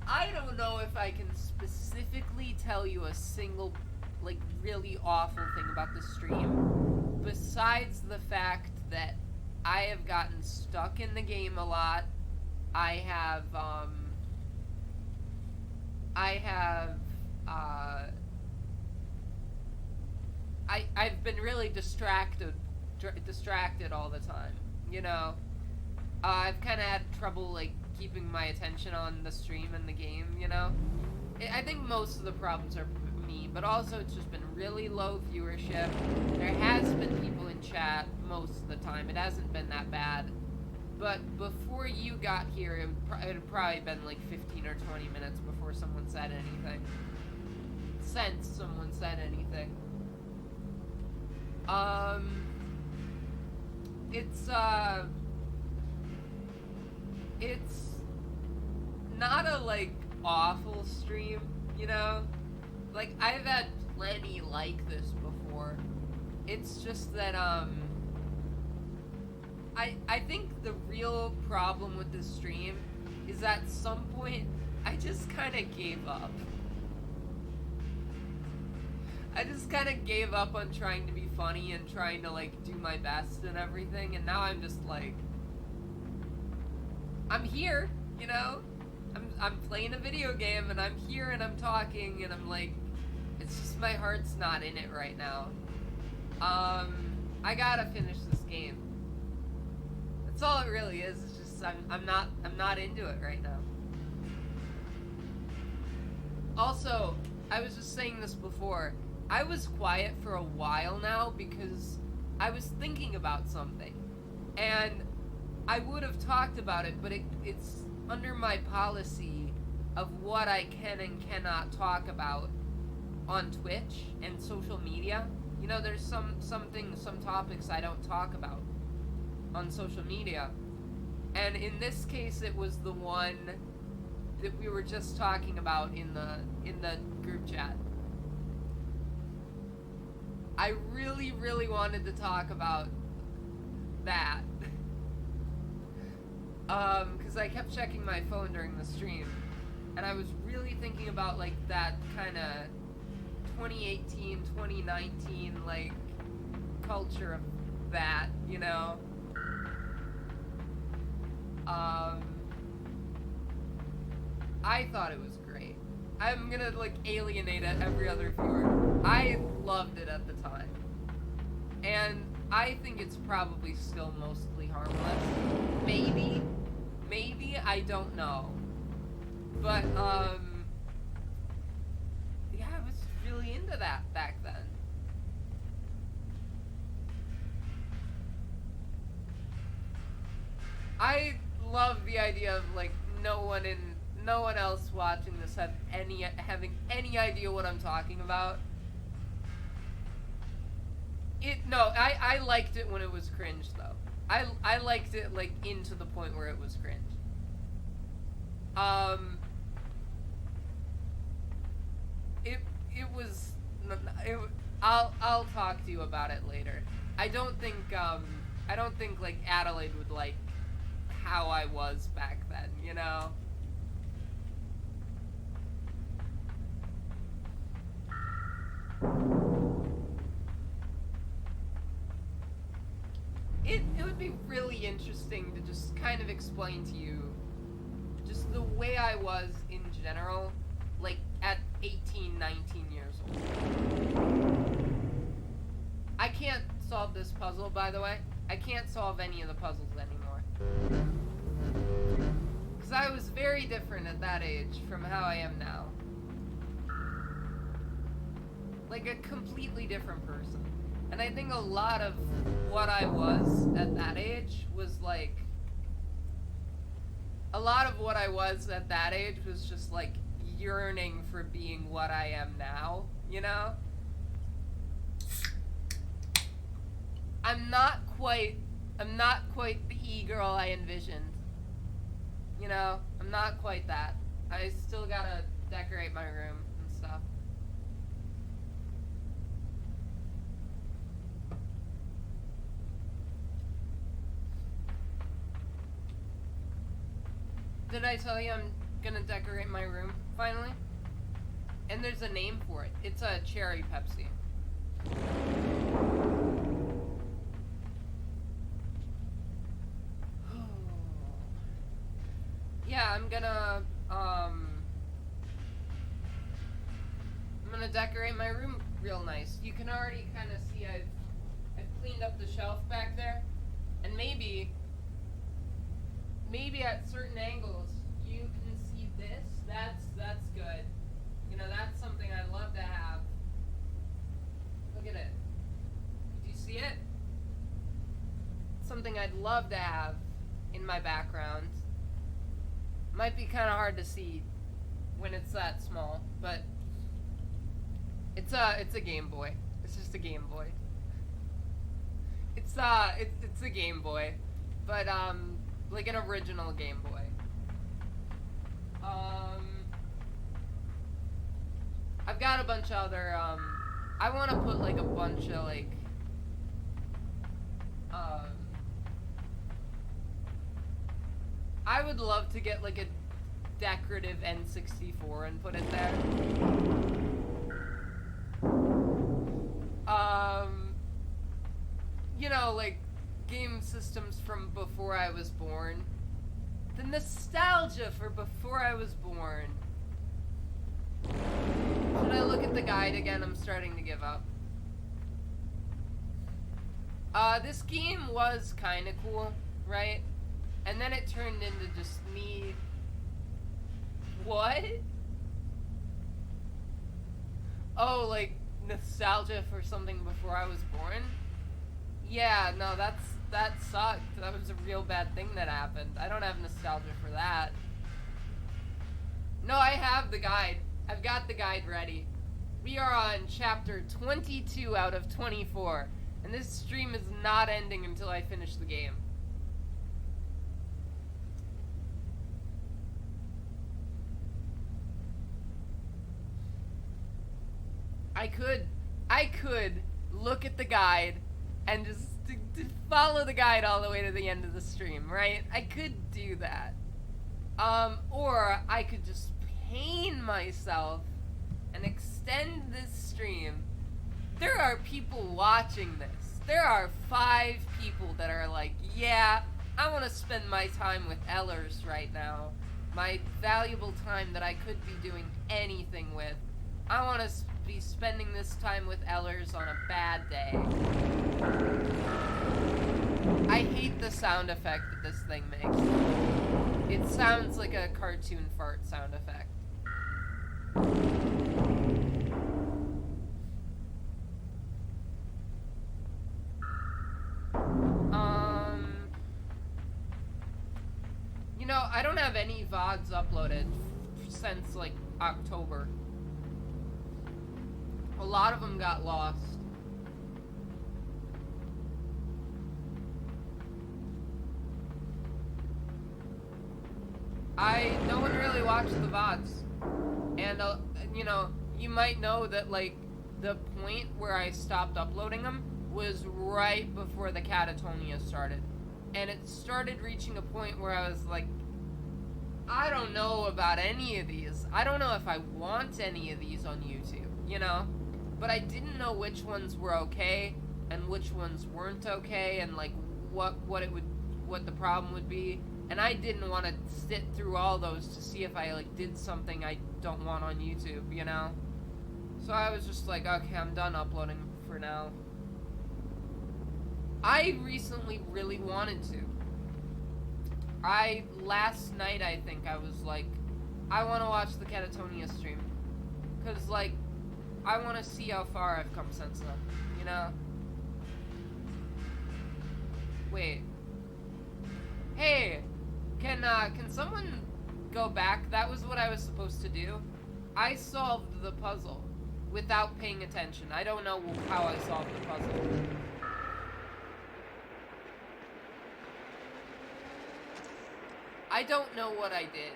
I don't know if I can specifically tell you a single, like, really awful thing about the stream, besides the fact that I have gotten stuck in the game a lot. I have, I have, I've been really distracted all the time, you know? I've kind of had trouble, like, keeping my attention on the stream and the game, you know? I think most of the problems are me, but also it's just been really low viewership. There has been people in chat most of the time. It hasn't been that bad. But before you got here, it had probably been like 15 or 20 minutes before someone said anything. Since someone said anything. It's not a, like, awful stream, you know? Like, I've had plenty like this before. It's just that, I think the real problem with this stream is at some point, I just kind of gave up. I just kind of gave up on trying to be funny and trying to, like, do my best and everything, and now I'm just, like, I'm here, you know? I'm playing a video game, and I'm here, and I'm talking, and I'm, like, it's just my heart's not in it right now. I gotta finish this game. That's all it really is. It's just I'm not into it right now. Also, I was just saying this before. I was quiet for a while now because I was thinking about something, and I would have talked about it, but it's under my policy of what I can and cannot talk about on Twitch and social media. You know, there's some topics I don't talk about on social media. And in this case, it was the one that we were just talking about in the group chat. I really, really wanted to talk about that. Because I kept checking my phone during the stream, and I was really thinking about, like, that kind of 2018, 2019, like, culture of that, you know? I thought it was great. I'm gonna, like, alienate every other viewer. I loved it at the time. And I think it's probably still mostly harmless. Maybe, I don't know. But, yeah, I was really into that back then. I love the idea of, like, no one else watching this having any idea what I'm talking about. I liked it when it was cringe, though. I liked it, like, into the point where it was cringe. I'll talk to you about it later. I don't think, like, Adelaide would like how I was back then, you know? It would be really interesting to just kind of explain to you just the way I was in general, like, at 18, 19 years old. I can't solve this puzzle, by the way. I can't solve any of the puzzles anymore. Because I was very different at that age from how I am now. Like, a completely different person. And I think a lot of what I was at that age was, like... A lot of what I was at that age was just, like, yearning for being what I am now, you know? I'm not quite the e-girl I envisioned. You know? I'm not quite that. I still gotta decorate my room and stuff. Did I tell you I'm gonna decorate my room, finally? And there's a name for it. It's a cherry Pepsi. Yeah, I'm gonna, decorate my room real nice. You can already kind of see I've cleaned up the shelf back there, and maybe at certain angles you can see this. That's good. You know, that's something I'd love to have. Look at it. Do you see it? Something I'd love to have in my background. Might be kind of hard to see when it's that small, but it's a Game Boy. It's just a Game Boy. It's a Game Boy, but like an original Game Boy. I've got a bunch of other I want to put like a bunch of like I would love to get like a decorative N64 and put it there. You know, like game systems from before I was born. The nostalgia for before I was born. Should I look at the guide again? I'm starting to give up. This game was kinda cool, right? And then it turned into just me... What? Oh, like, nostalgia for something before I was born? Yeah, no, that sucked. That was a real bad thing that happened. I don't have nostalgia for that. No, I have the guide. I've got the guide ready. We are on chapter 22 out of 24, and this stream is not ending until I finish the game. I could look at the guide and just to follow the guide all the way to the end of the stream, right? I could do that. Or I could just pain myself and extend this stream. There are people watching this. There are 5 people that are like, yeah, I want to spend my time with Ellers right now. My valuable time that I could be doing anything with. I want to be spending this time with Ellers on a bad day. I hate the sound effect that this thing makes. It sounds like a cartoon fart sound effect. You know, I don't have any VODs uploaded since, like, October. A lot of them got lost. No one really watched the VODs. And, you know, you might know that, like, the point where I stopped uploading them was right before the Catatonia started. And it started reaching a point where I was like, I don't know about any of these. I don't know if I want any of these on YouTube, you know? But I didn't know which ones were okay and which ones weren't okay, and like what the problem would be. And I didn't want to sit through all those to see if I like did something I don't want on YouTube, you know? So I was just like, okay, I'm done uploading for now. I recently really wanted to. Last night I think I was like, I want to watch the Catatonia stream. Cause like, I want to see how far I've come since then, you know? Wait. Hey, can someone go back? That was what I was supposed to do. I solved the puzzle without paying attention. I don't know how I solved the puzzle. I don't know what I did.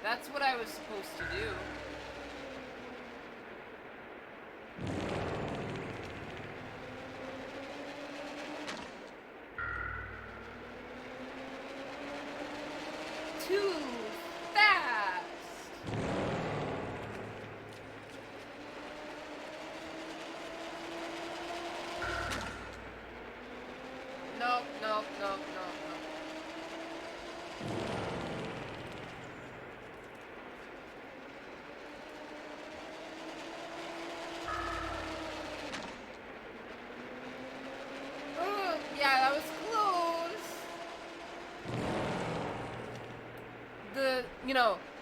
That's what I was supposed to do. Too fast! Nope, nope, nope, nope, nope.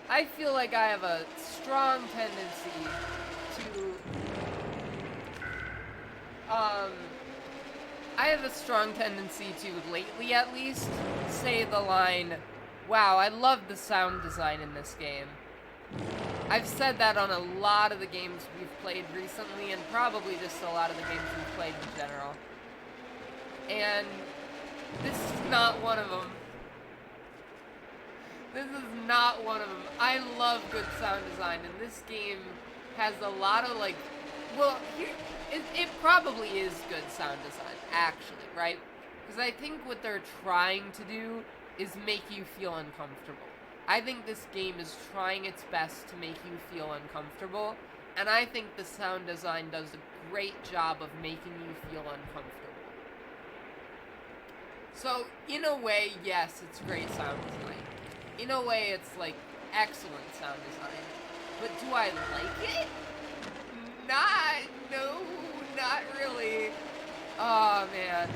I feel like I have a strong tendency to, I have a strong tendency to, lately at least, say the line, wow, I love the sound design in this game. I've said that on a lot of the games we've played recently, and probably just a lot of the games we've played in general. And this is not one of them. This is not one of them. I love good sound design, and this game has a lot of, like, well, it probably is good sound design, actually, right? Because I think what they're trying to do is make you feel uncomfortable. I think this game is trying its best to make you feel uncomfortable, and I think the sound design does a great job of making you feel uncomfortable. So, in a way, yes, it's great sound design. In a way, it's, like, excellent sound design. But do I like it? No, not really. Oh, man.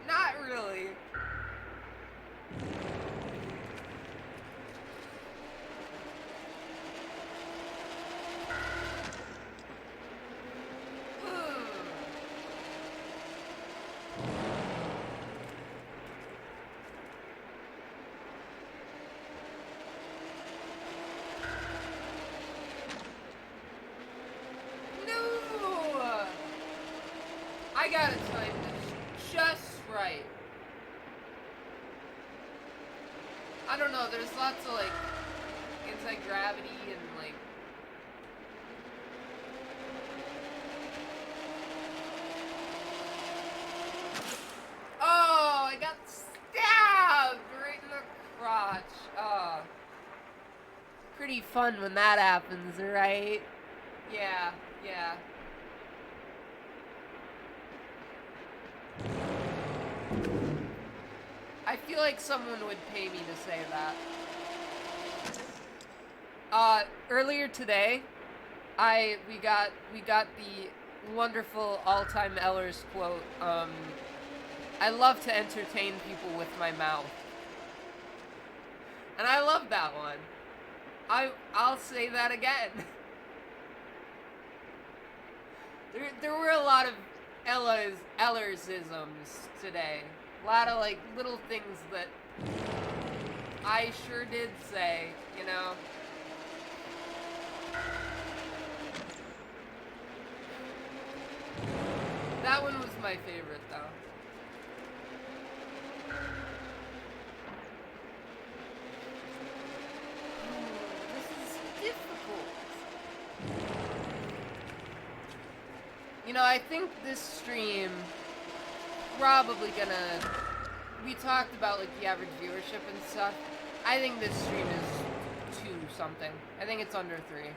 Not really. I gotta time this just right. I don't know, there's lots of, like, anti-gravity and, like... Oh, I got stabbed right in the crotch. Oh. Pretty fun when that happens, right? Yeah. I feel like someone would pay me to say that. Earlier today, we got the wonderful all-time Ellers quote, I love to entertain people with my mouth. And I love that one. I'll say that again. There were a lot of Ellersisms today. A lot of, like, little things that I sure did say, you know? That one was my favorite, though. This is difficult. You know, I think this stream probably gonna... We talked about, like, the average viewership and stuff. I think this stream is 2 something. I think it's under 3.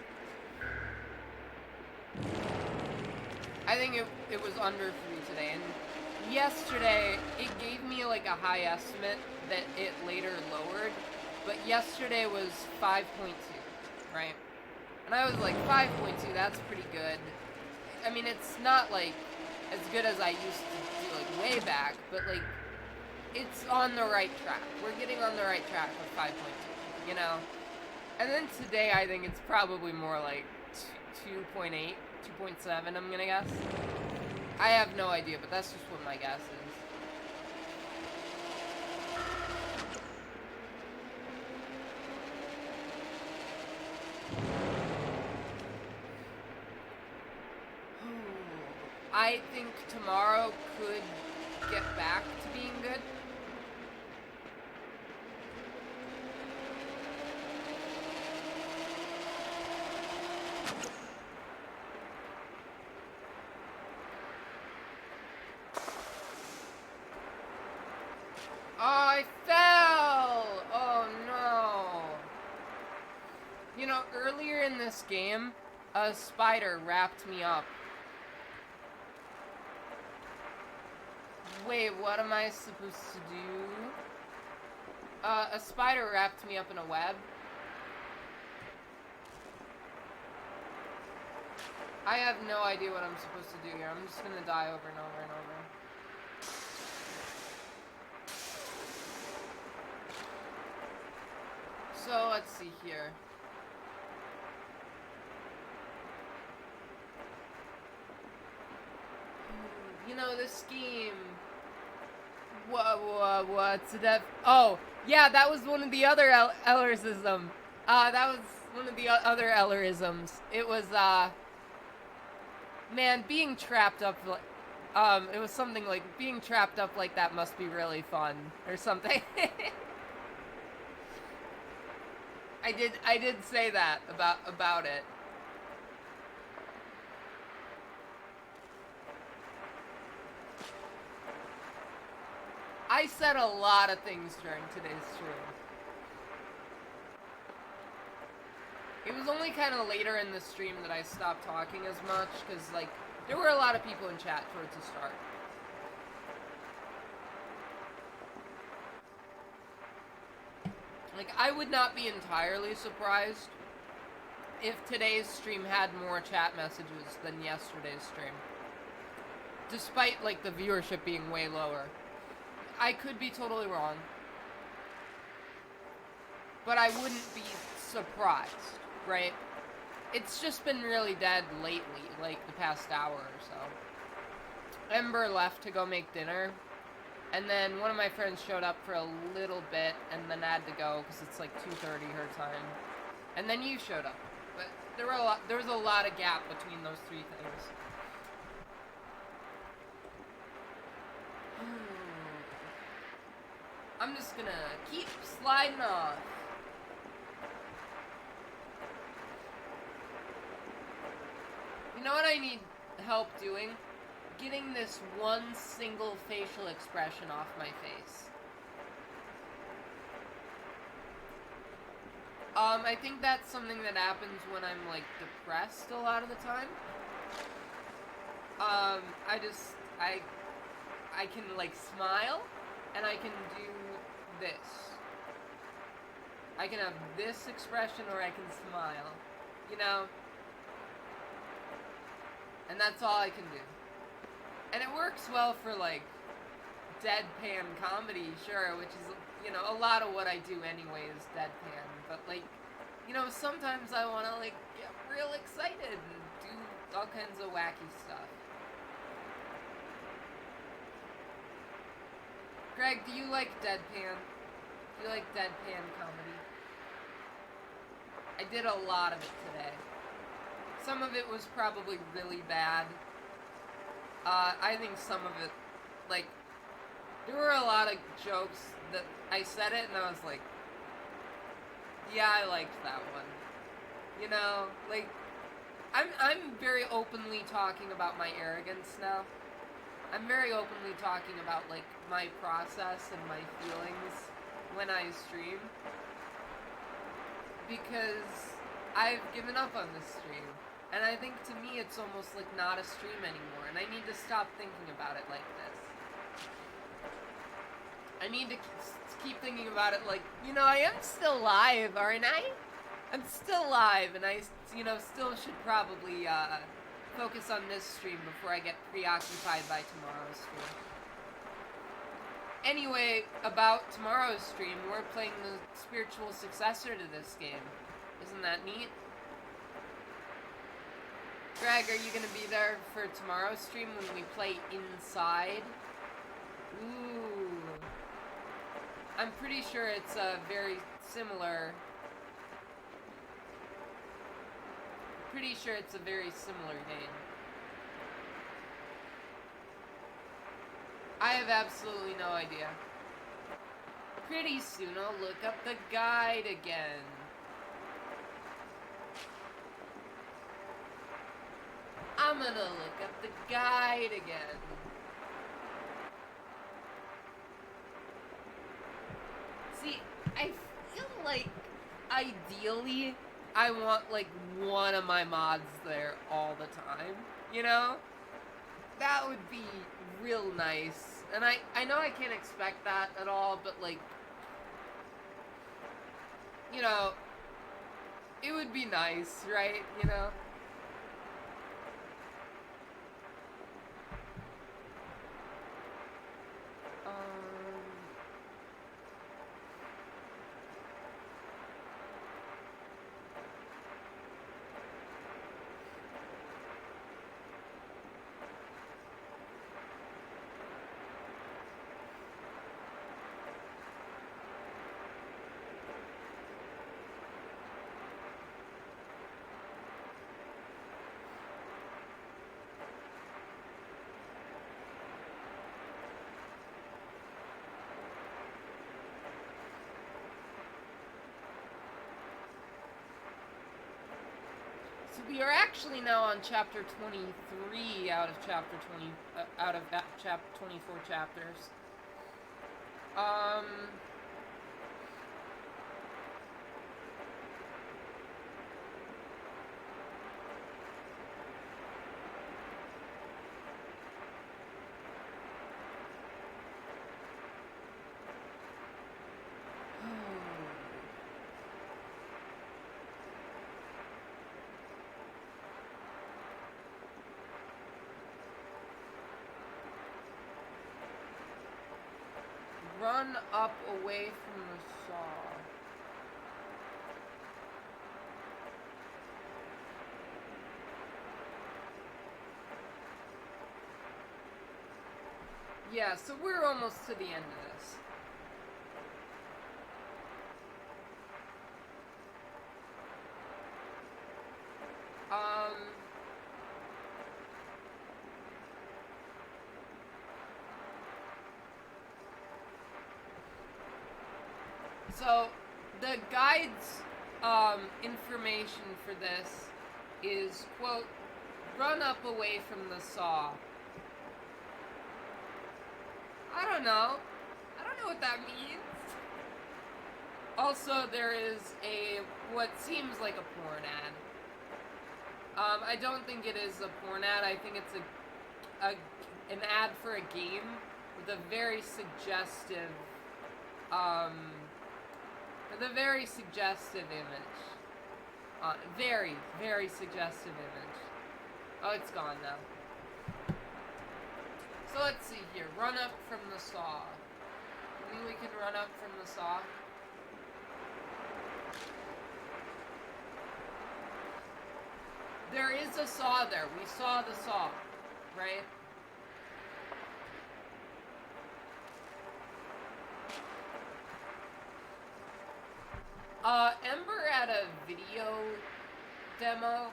I think it was under 3 today. And yesterday, it gave me, like, a high estimate that it later lowered. But yesterday was 5.2, right? And I was like, 5.2, that's pretty good. I mean, it's not, like, as good as I used to do, like, way back, but, like, it's on the right track. We're getting on the right track with 5.2, you know? And then today, I think it's probably more like 2.8, 2.7, I'm gonna guess. I have no idea, but that's just what my guess is. I think tomorrow could get back to being good. Oh, I fell! Oh no. You know, earlier in this game, a spider wrapped me up. Wait, what am I supposed to do? A spider wrapped me up in a web. I have no idea what I'm supposed to do here. I'm just gonna die over and over and over. So, let's see here. You know, this game... What's that? Oh, yeah, that was one of the other Ellersism. That was one of the other Ellerisms. It was, man, being trapped up, it was something like, being trapped up like that must be really fun, or something. I did say that about it. I said a lot of things during today's stream. It was only kind of later in the stream that I stopped talking as much, because, like, there were a lot of people in chat towards the start. Like, I would not be entirely surprised if today's stream had more chat messages than yesterday's stream. Despite, like, the viewership being way lower. I could be totally wrong. But I wouldn't be surprised, right? It's just been really dead lately, like the past hour or so. Ember left to go make dinner. And then one of my friends showed up for a little bit and then had to go because it's like 2:30 her time. And then you showed up. But there was a lot of gap between those three things. I'm just gonna keep sliding off. You know what I need help doing? Getting this one single facial expression off my face. I think that's something that happens when I'm, like, depressed a lot of the time. I can, like, smile, and I can do this. I can have this expression, or I can smile. You know? And that's all I can do. And it works well for, like, deadpan comedy, sure, which is, you know, a lot of what I do anyway is deadpan. But, like, you know, sometimes I want to, like, get real excited and do all kinds of wacky stuff. Greg, do you like deadpan? Do you like deadpan comedy? I did a lot of it today. Some of it was probably really bad. I think some of it, like, there were a lot of jokes that I said it and I was like, yeah, I liked that one. You know, like, I'm very openly talking about my arrogance now. I'm very openly talking about, like, my process and my feelings when I stream. Because I've given up on this stream. And I think to me it's almost like not a stream anymore. And I need to stop thinking about it like this. I need to keep thinking about it like, you know, I am still live, aren't I? I'm still live, and I, you know, still should probably focus on this stream before I get preoccupied by tomorrow's stream. Anyway, about tomorrow's stream, we're playing the spiritual successor to this game. Isn't that neat? Greg, are you gonna be there for tomorrow's stream when we play Inside? Ooh. I'm pretty sure it's a very similar... Pretty sure it's a very similar game. I have absolutely no idea. Pretty soon I'll look up the guide again. I'm gonna look up the guide again. See, I feel like ideally I want like one of my mods there all the time, you know? That would be real nice. And I know I can't expect that at all, but like, you know, it would be nice, right? You know? we are actually now on chapter 23 out of chapter 20, out of that 24 chapters. Run up away from the saw. Yeah, so we're almost to the end of this. So, the guide's information for this is, quote, run up away from the saw. I don't know what that means. Also, there is what seems like a porn ad. I don't think it is a porn ad. I think it's an ad for a game with a very suggestive image. Very, very suggestive image. Oh, it's gone now. So let's see here. Run up from the saw. I think we can run up from the saw. There is a saw there. We saw the saw, right? Ember at a video demo.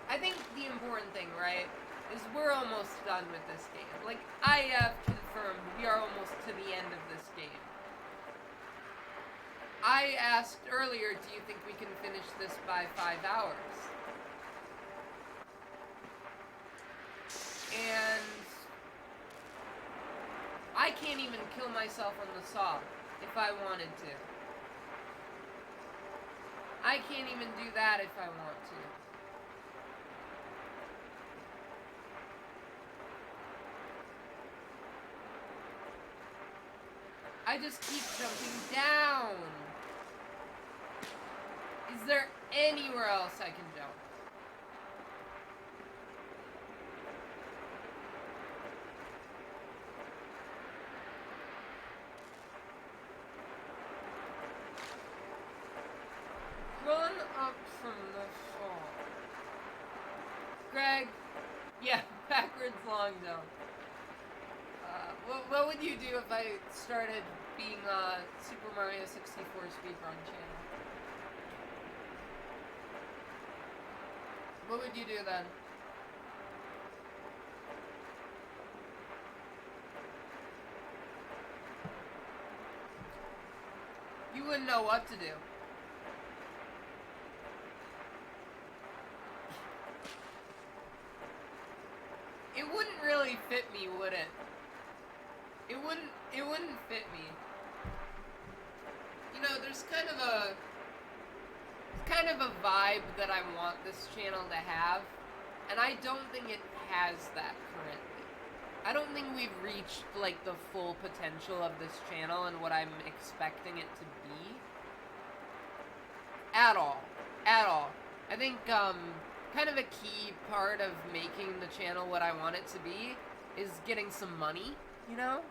I think the important thing, right, is we're almost done with this game. Like, I have confirmed we are almost to the end of this game. I asked earlier, do you think we can finish this by 5 hours? And I can't even kill myself on the saw if I wanted to. I can't even do that if I want to. I just keep jumping down. Is there anywhere else I can jump? Run up from the fall. Greg. Yeah, backwards long jump. What would you do if I started being a Super Mario 64 speedrun channel? What would you do then? You wouldn't know what to do. It wouldn't really fit me, would it? It wouldn't fit me. You know, there's kind of a vibe that I want this channel to have, and I don't think it has that currently. I don't think we've reached, like, the full potential of this channel and what I'm expecting it to be. At all. At all. I think, kind of a key part of making the channel what I want it to be is getting some money, you know?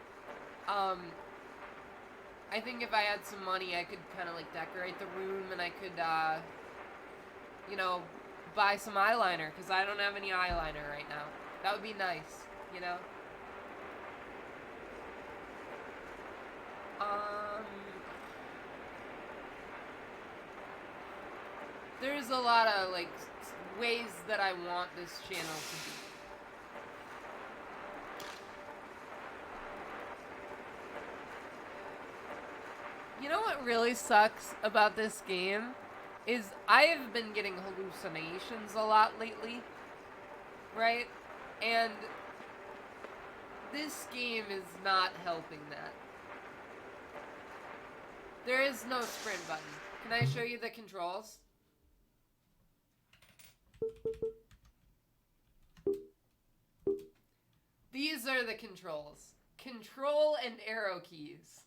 I think if I had some money, I could kind of, like, decorate the room, and I could, you know, buy some eyeliner, because I don't have any eyeliner right now. That would be nice, you know? There's a lot of, like, ways that I want this channel to be. You know what really sucks about this game is I have been getting hallucinations a lot lately, right? And this game is not helping that. There is no sprint button. Can I show you the controls? These are the controls. Control and arrow keys.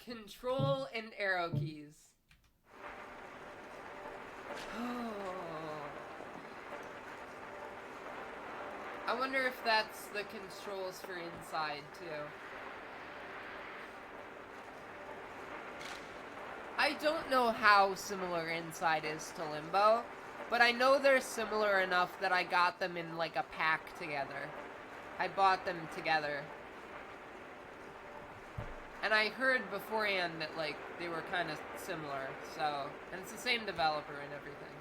Control and arrow keys. I wonder if that's the controls for inside, too. I don't know how similar inside is to Limbo, but I know they're similar enough that I got them in, like, a pack together. I bought them together. And I heard beforehand that, like, they were kind of similar, so... And it's the same developer and everything.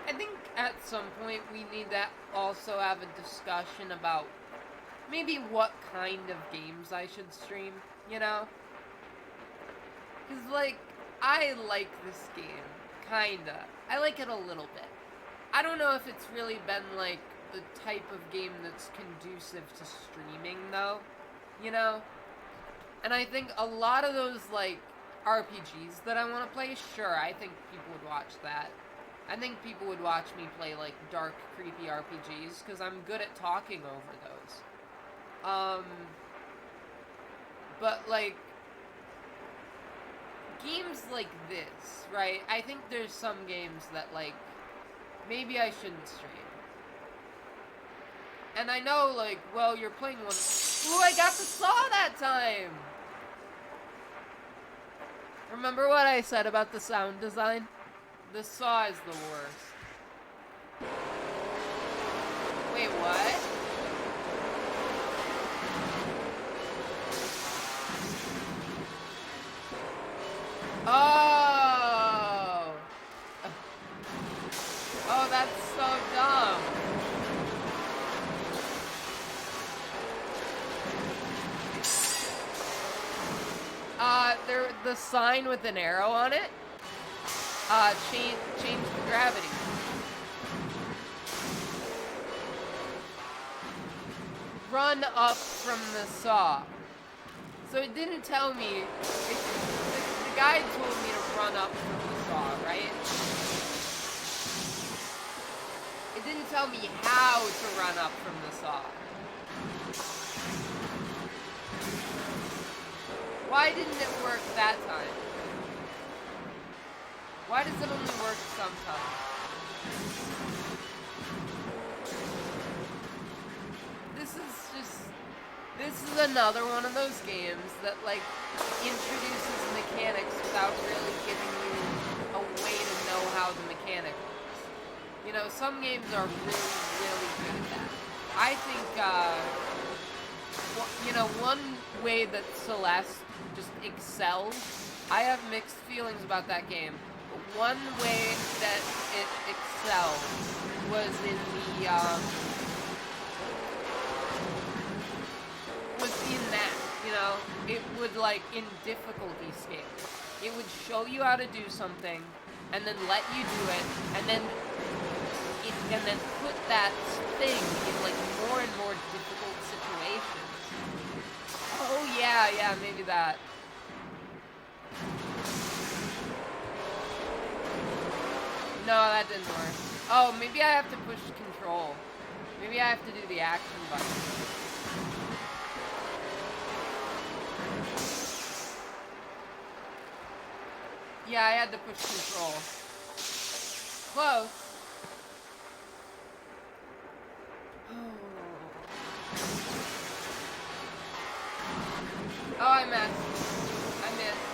I think at some point we need to also have a discussion about maybe what kind of games I should stream, you know? Because, like, I like this game. Kinda. I like it a little bit. I don't know if it's really been, like, the type of game that's conducive to streaming, though. You know? And I think a lot of those, like, RPGs that I want to play, sure, I think people would watch that. I think people would watch me play, like, dark, creepy RPGs, because I'm good at talking over those. But, like, games like this, right? I think there's some games that, like, maybe I shouldn't stream. And I know, like, well, you're playing one... Ooh, I got the saw that time! Remember what I said about the sound design? The saw is the worst. Wait, what? Oh! Oh, that's so dumb. The sign with an arrow on it, change the gravity. Run up from the saw. So it didn't tell me, the guide told me to run up from the saw, right? It didn't tell me how to run up from the saw. Why didn't it work that time? Why does it only work sometimes? This is another one of those games that, like, introduces mechanics without really giving you a way to know how the mechanic works. You know, some games are really, really good at that. I think, you know, one way that Celeste just excelled, I have mixed feelings about that game, but one way that it excelled was in that, you know, it would, like, in difficulty scale, it would show you how to do something, and then let you do it, and then put that thing in, like, more and more difficult situations. Oh, yeah, maybe that. No, that didn't work. Oh, maybe I have to push control. Maybe I have to do the action button. Yeah, I had to push control. Close. Oh, I missed. I missed.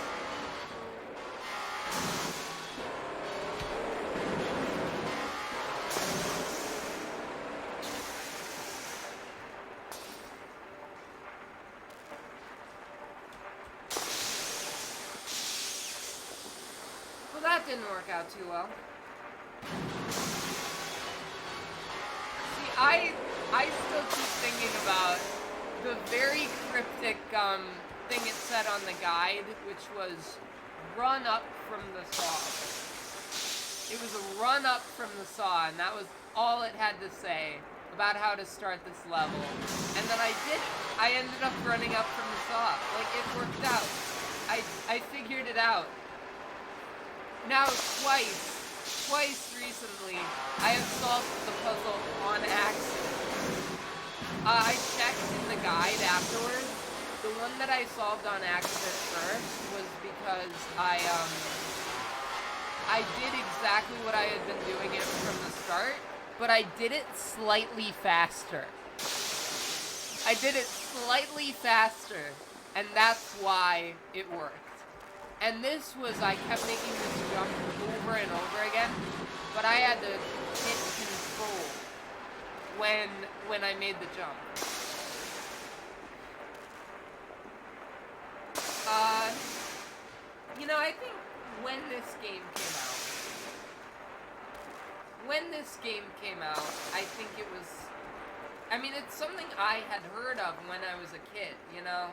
that didn't work out too well. See, I still keep thinking about the very cryptic thing it said on the guide, which was run up from the saw. It was a run up from the saw, and that was all it had to say about how to start this level. And then I did it. I ended up running up from the saw. Like, it worked out. I figured it out. Now, twice recently, I have solved the puzzle on accident. I checked in the guide afterwards. The one that I solved on accident first was because I did exactly what I had been doing it from the start, but I did it slightly faster. I did it slightly faster, and that's why it worked. And this was, I kept making this jump over and over again, but I had to hit control when I made the jump. You know, I think when this game came out, I think it was, I mean, it's something I had heard of when I was a kid, you know?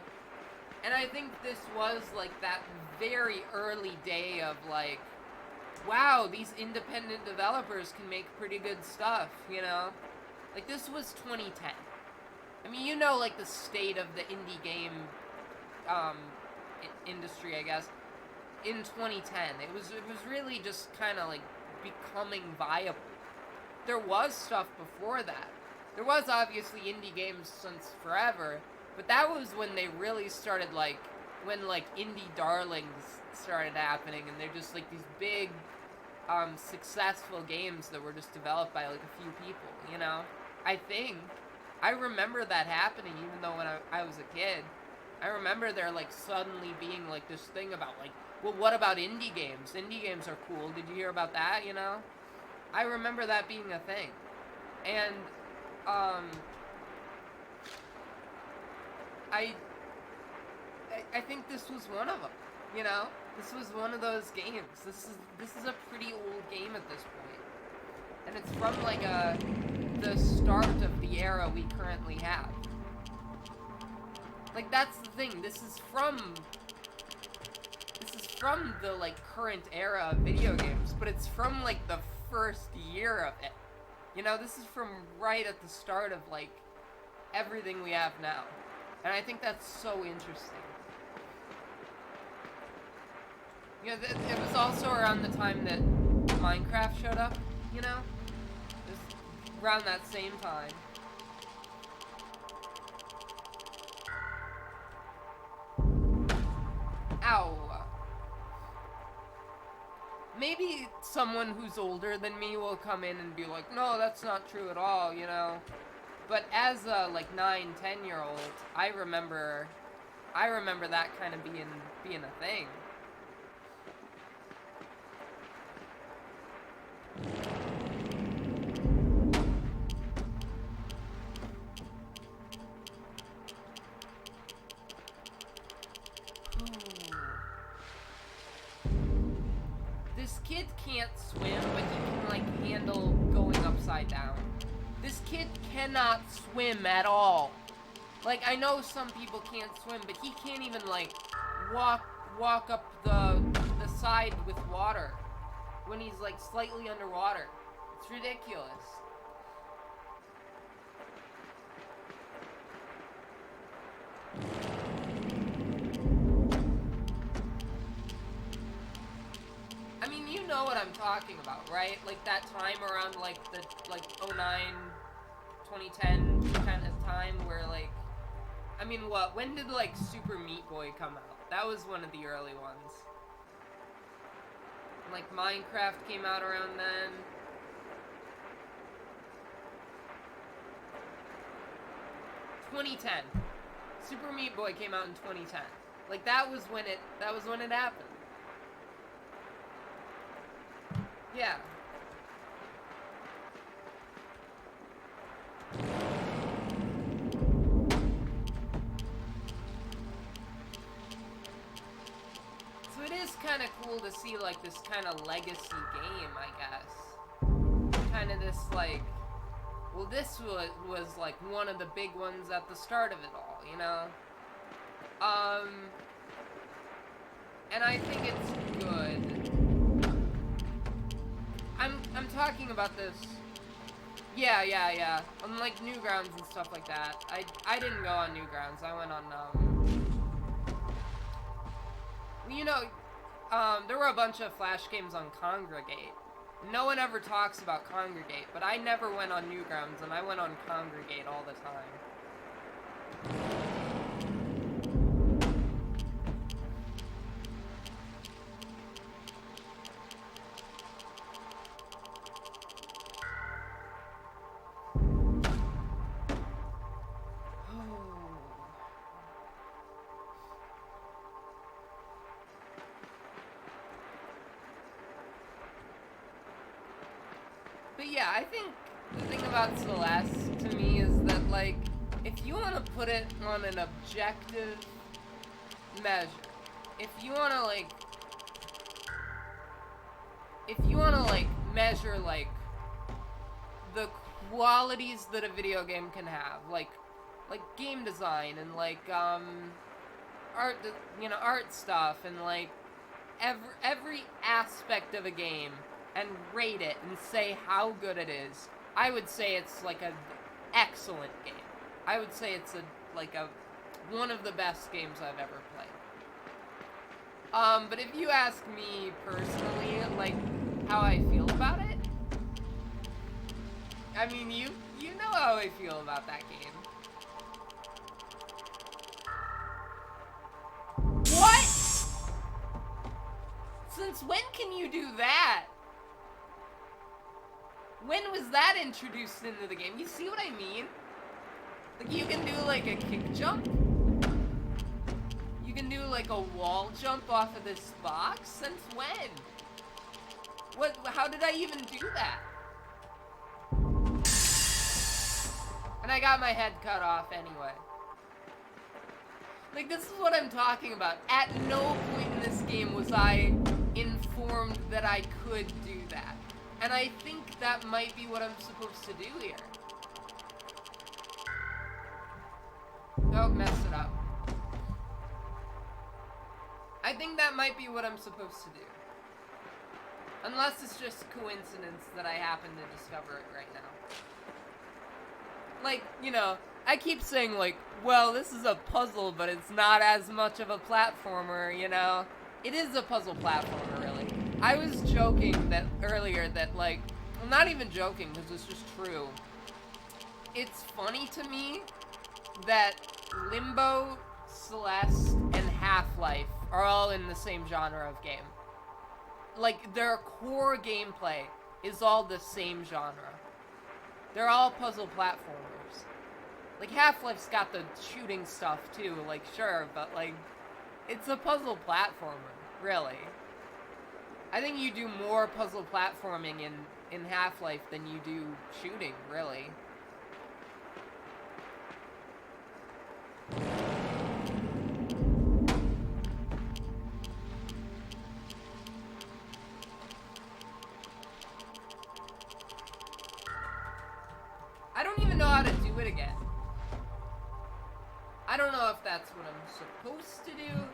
And I think this was, like, that very early day of, like, wow, these independent developers can make pretty good stuff, you know? Like, this was 2010. I mean, you know, like, the state of the indie game, industry, I guess, in 2010. It was really just kind of, like, becoming viable. There was stuff before that. There was, obviously, indie games since forever, but that was when they really started, like, when, like, indie darlings started happening, and they're just, like, these big, successful games that were just developed by, like, a few people, you know? I think. I remember that happening, even though when I was a kid. I remember there, like, suddenly being, like, this thing about, like, well, what about indie games? Indie games are cool. Did you hear about that, you know? I remember that being a thing. And, I think this was one of them, you know? This was one of those games. This is a pretty old game at this point. And it's from, like, the start of the era we currently have. Like, that's the thing. This is from the, like, current era of video games, but it's from, like, the first year of it. You know, this is from right at the start of, like, everything we have now. And I think that's so interesting. You know, it was also around the time that Minecraft showed up, you know? It was around that same time. Ow. Maybe someone who's older than me will come in and be like, no, that's not true at all, you know? But as a, like, 9, 10-year-old, I remember that kind of being a thing. This kid can't swim, but he can, like, handle going upside down. This kid cannot swim at all. Like, I know some people can't swim, but he can't even, like, walk up the side with water when he's, like, slightly underwater. It's ridiculous. I mean, you know what I'm talking about, right? Like, that time around, like, the, like, 09, 2010 kind of time where, like, I mean, what? When did, like, Super Meat Boy come out? That was one of the early ones. And, like, Minecraft came out around then. ...2010. Super Meat Boy came out in 2010. Like, that was when it happened. Yeah. So it is kind of cool to see, like, this kind of legacy game, I guess. Kind of this, like, well, this was, like, one of the big ones at the start of it all, you know? And I think it's good. I'm talking about this. Yeah. On, like, Newgrounds and stuff like that. I didn't go on Newgrounds. I went on, you know, there were a bunch of Flash games on Congregate. No one ever talks about Congregate, but I never went on Newgrounds, and I went on Congregate all the time. But yeah, I think the thing about Celeste to me is that, like, if you want to put it on an objective measure, if you want to measure, like, the qualities that a video game can have, like game design and, like, art, you know, art stuff and, like, every aspect of a game, and rate it and say how good it is, I would say it's like an excellent game. I would say it's one of the best games I've ever played. But if you ask me personally, like, how I feel about it, I mean, you know how I feel about that game. What? Since when can you do that? When was that introduced into the game? You see what I mean? Like, you can do, like, a kick jump. You can do, like, a wall jump off of this box. Since when? How did I even do that? And I got my head cut off anyway. Like, this is what I'm talking about. At no point in this game was I informed that I could do that. And I think that might be what I'm supposed to do here. Oh, messed it up. I think that might be what I'm supposed to do. Unless it's just coincidence that I happen to discover it right now. Like, you know, I keep saying, like, well, this is a puzzle, but it's not as much of a platformer, you know? It is a puzzle platformer, really. I was joking that earlier that, like, I'm not even joking because it's just true. It's funny to me that Limbo, Celeste, and Half-Life are all in the same genre of game. Like, their core gameplay is all the same genre. They're all puzzle platformers. Like, Half-Life's got the shooting stuff too, like, sure, but, like, it's a puzzle platformer, really. I think you do more puzzle platforming in Half-Life than you do shooting, really. I don't even know how to do it again. I don't know if that's what I'm supposed to do.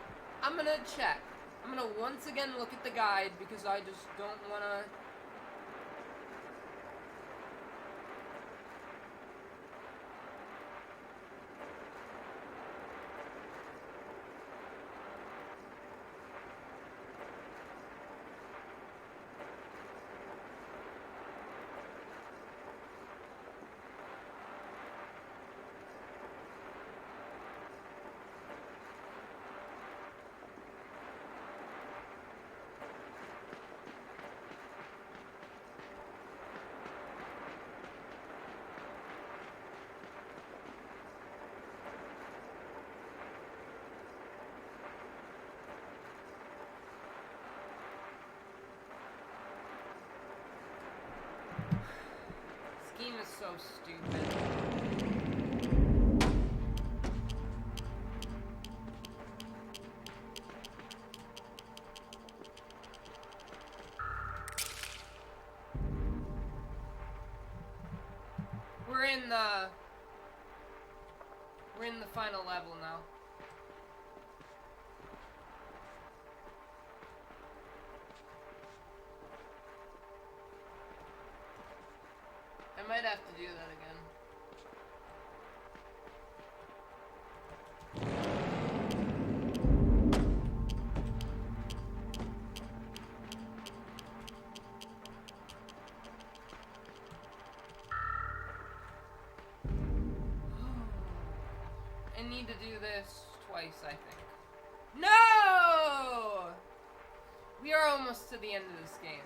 I'm gonna check. I'm gonna once again look at the guide because I just don't wanna... This game is so stupid. in the final level now. I might have to do that again. I need to do this twice, I think. No! We are almost to the end of this game.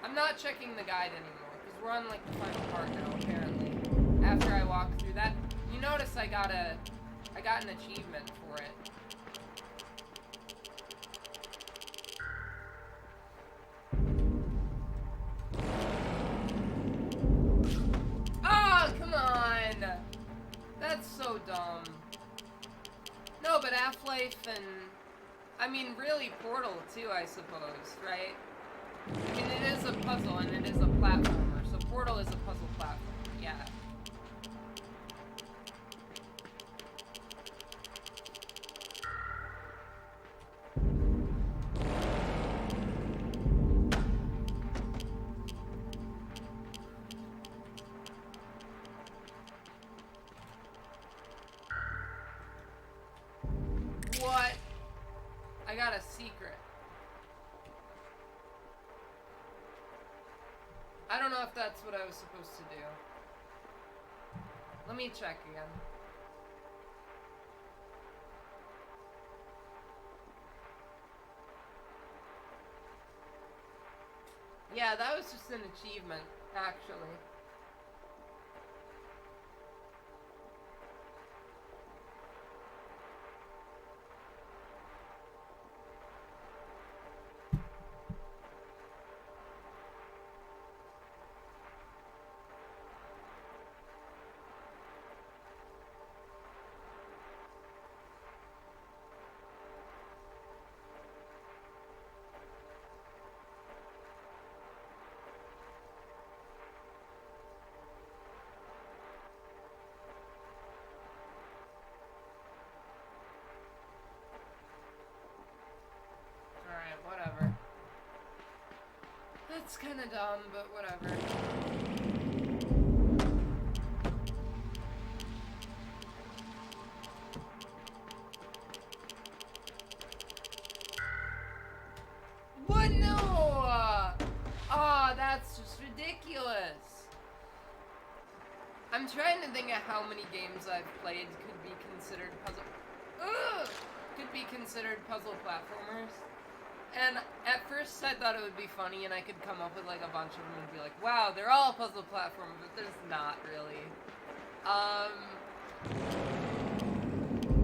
I'm not checking the guide anymore, because we're on, like, the final part now, apparently. After I walk through that, you notice I got an achievement for it. Oh, come on! That's so dumb. No, but Half-Life and... I mean, really Portal, too, I suppose, right? I mean, it is a puzzle, and it is a platformer, so Portal is a puzzle platformer, yeah. What? I got a secret. I don't know if that's what I was supposed to do. Let me check again. Yeah, that was just an achievement, actually. Whatever. That's kinda dumb, but whatever. What? No! That's just ridiculous. I'm trying to think of how many games I've played could be considered puzzle... Could be considered puzzle platformers. And at first I thought it would be funny and I could come up with like a bunch of them and be like, wow, they're all puzzle platforms, but there's not really.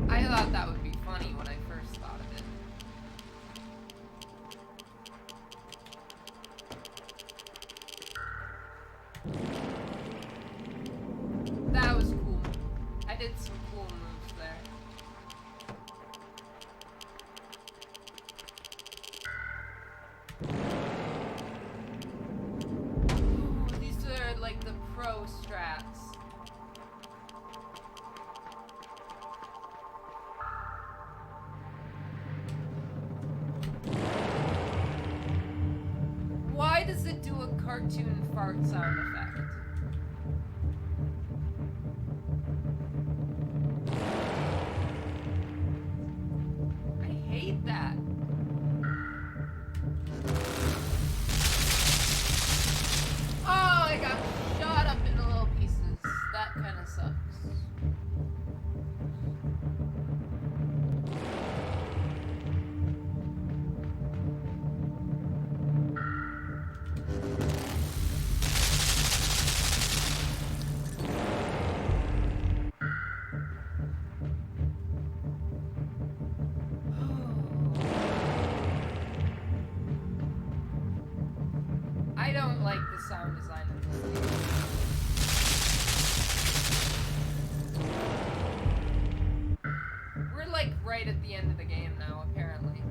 I thought that would be funny when I first thought of it. That was cool. I did some cool moves there. Like the pro strats. Why does it do a cartoon fart sound effect? I hate that. Oh, I got shot up into little pieces. That kind of sucks. I don't like the sound design of this game. We're like right at the end of the game now, apparently.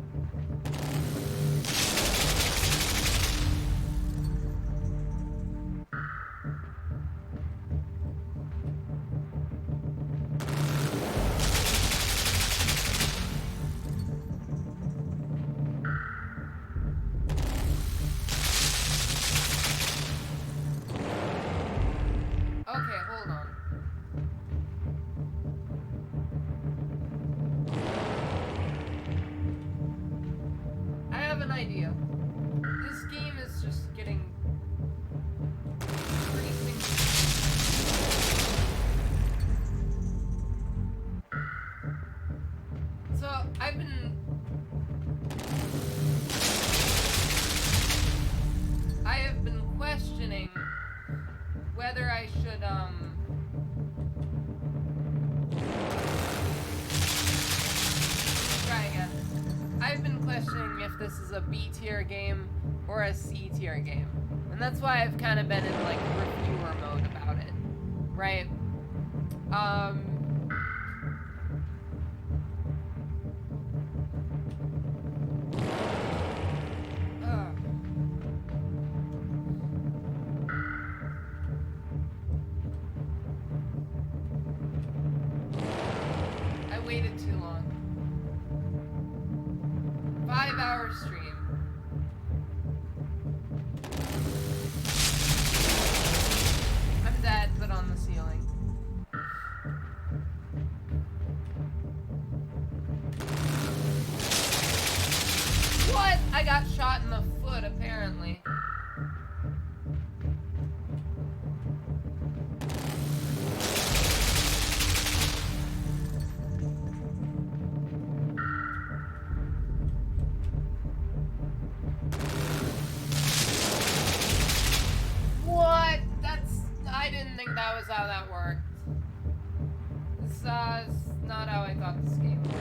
have an idea. This game is just getting increasingly. So I have been questioning whether I should try again. I've been questioning if this is a B tier game or a C tier game. And that's why I've kind of been in like reviewer mode about it. Right? I waited too long. 5-hour stream. I'm dead, but on the ceiling. What? I got shot in the foot, apparently. What? I didn't think that was how that worked. This is not how I thought this game worked.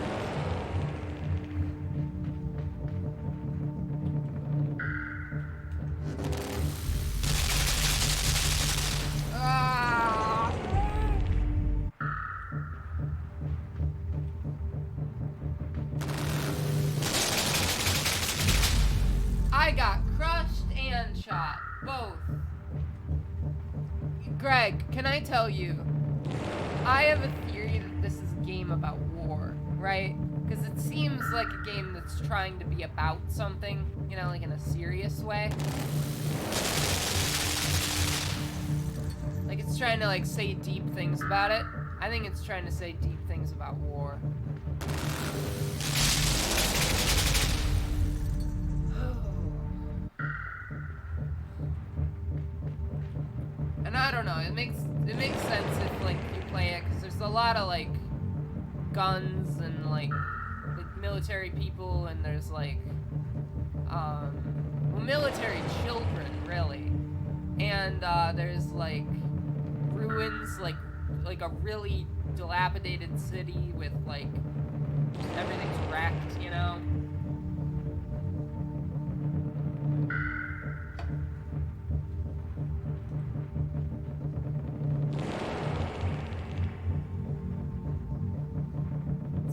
I got crushed and shot. Both. Greg, can I tell you? I have a theory that this is a game about war, right? Because it seems like a game that's trying to be about something, you know, like in a serious way. Like it's trying to like say deep things about it. I think it's trying to say deep things about war. And I don't know, it makes sense if like you play it, because there's a lot of like guns and like military people, and there's like well, military children really, and there's like ruins, like a really dilapidated city with like everything's wrecked, you know.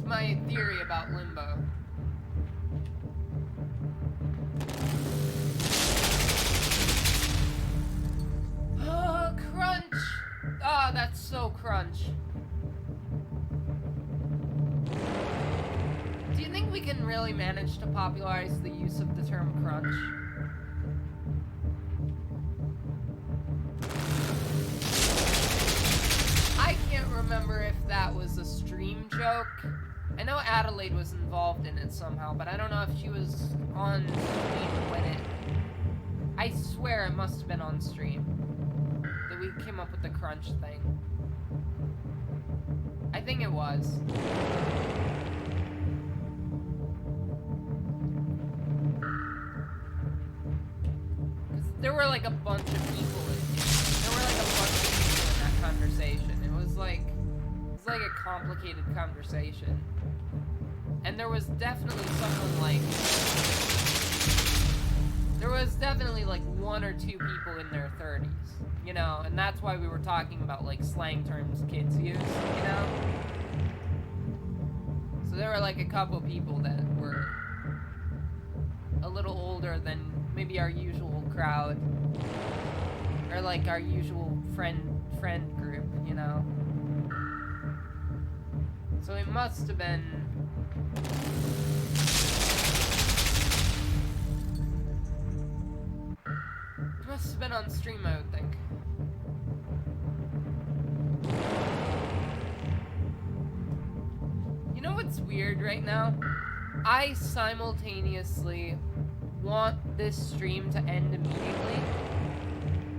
My theory about Limbo. Oh, crunch! Oh, that's so crunch. Do you think we can really manage to popularize the use of the term crunch? I can't remember if that was a stream joke. I know Adelaide was involved in it somehow, but I don't know if she was on stream when it... I swear it must have been on stream that we came up with the crunch thing. I think it was. There were like a bunch of people in that conversation. It was like a complicated conversation. And there was definitely someone like... There was definitely like 1 or 2 people in their 30s, you know? And that's why we were talking about like slang terms kids use, you know? So there were like a couple people that were a little older than maybe our usual crowd. Or like our usual friend group, you know? So it must have been... It must have been on stream, I would think. You know what's weird right now? I simultaneously want this stream to end immediately,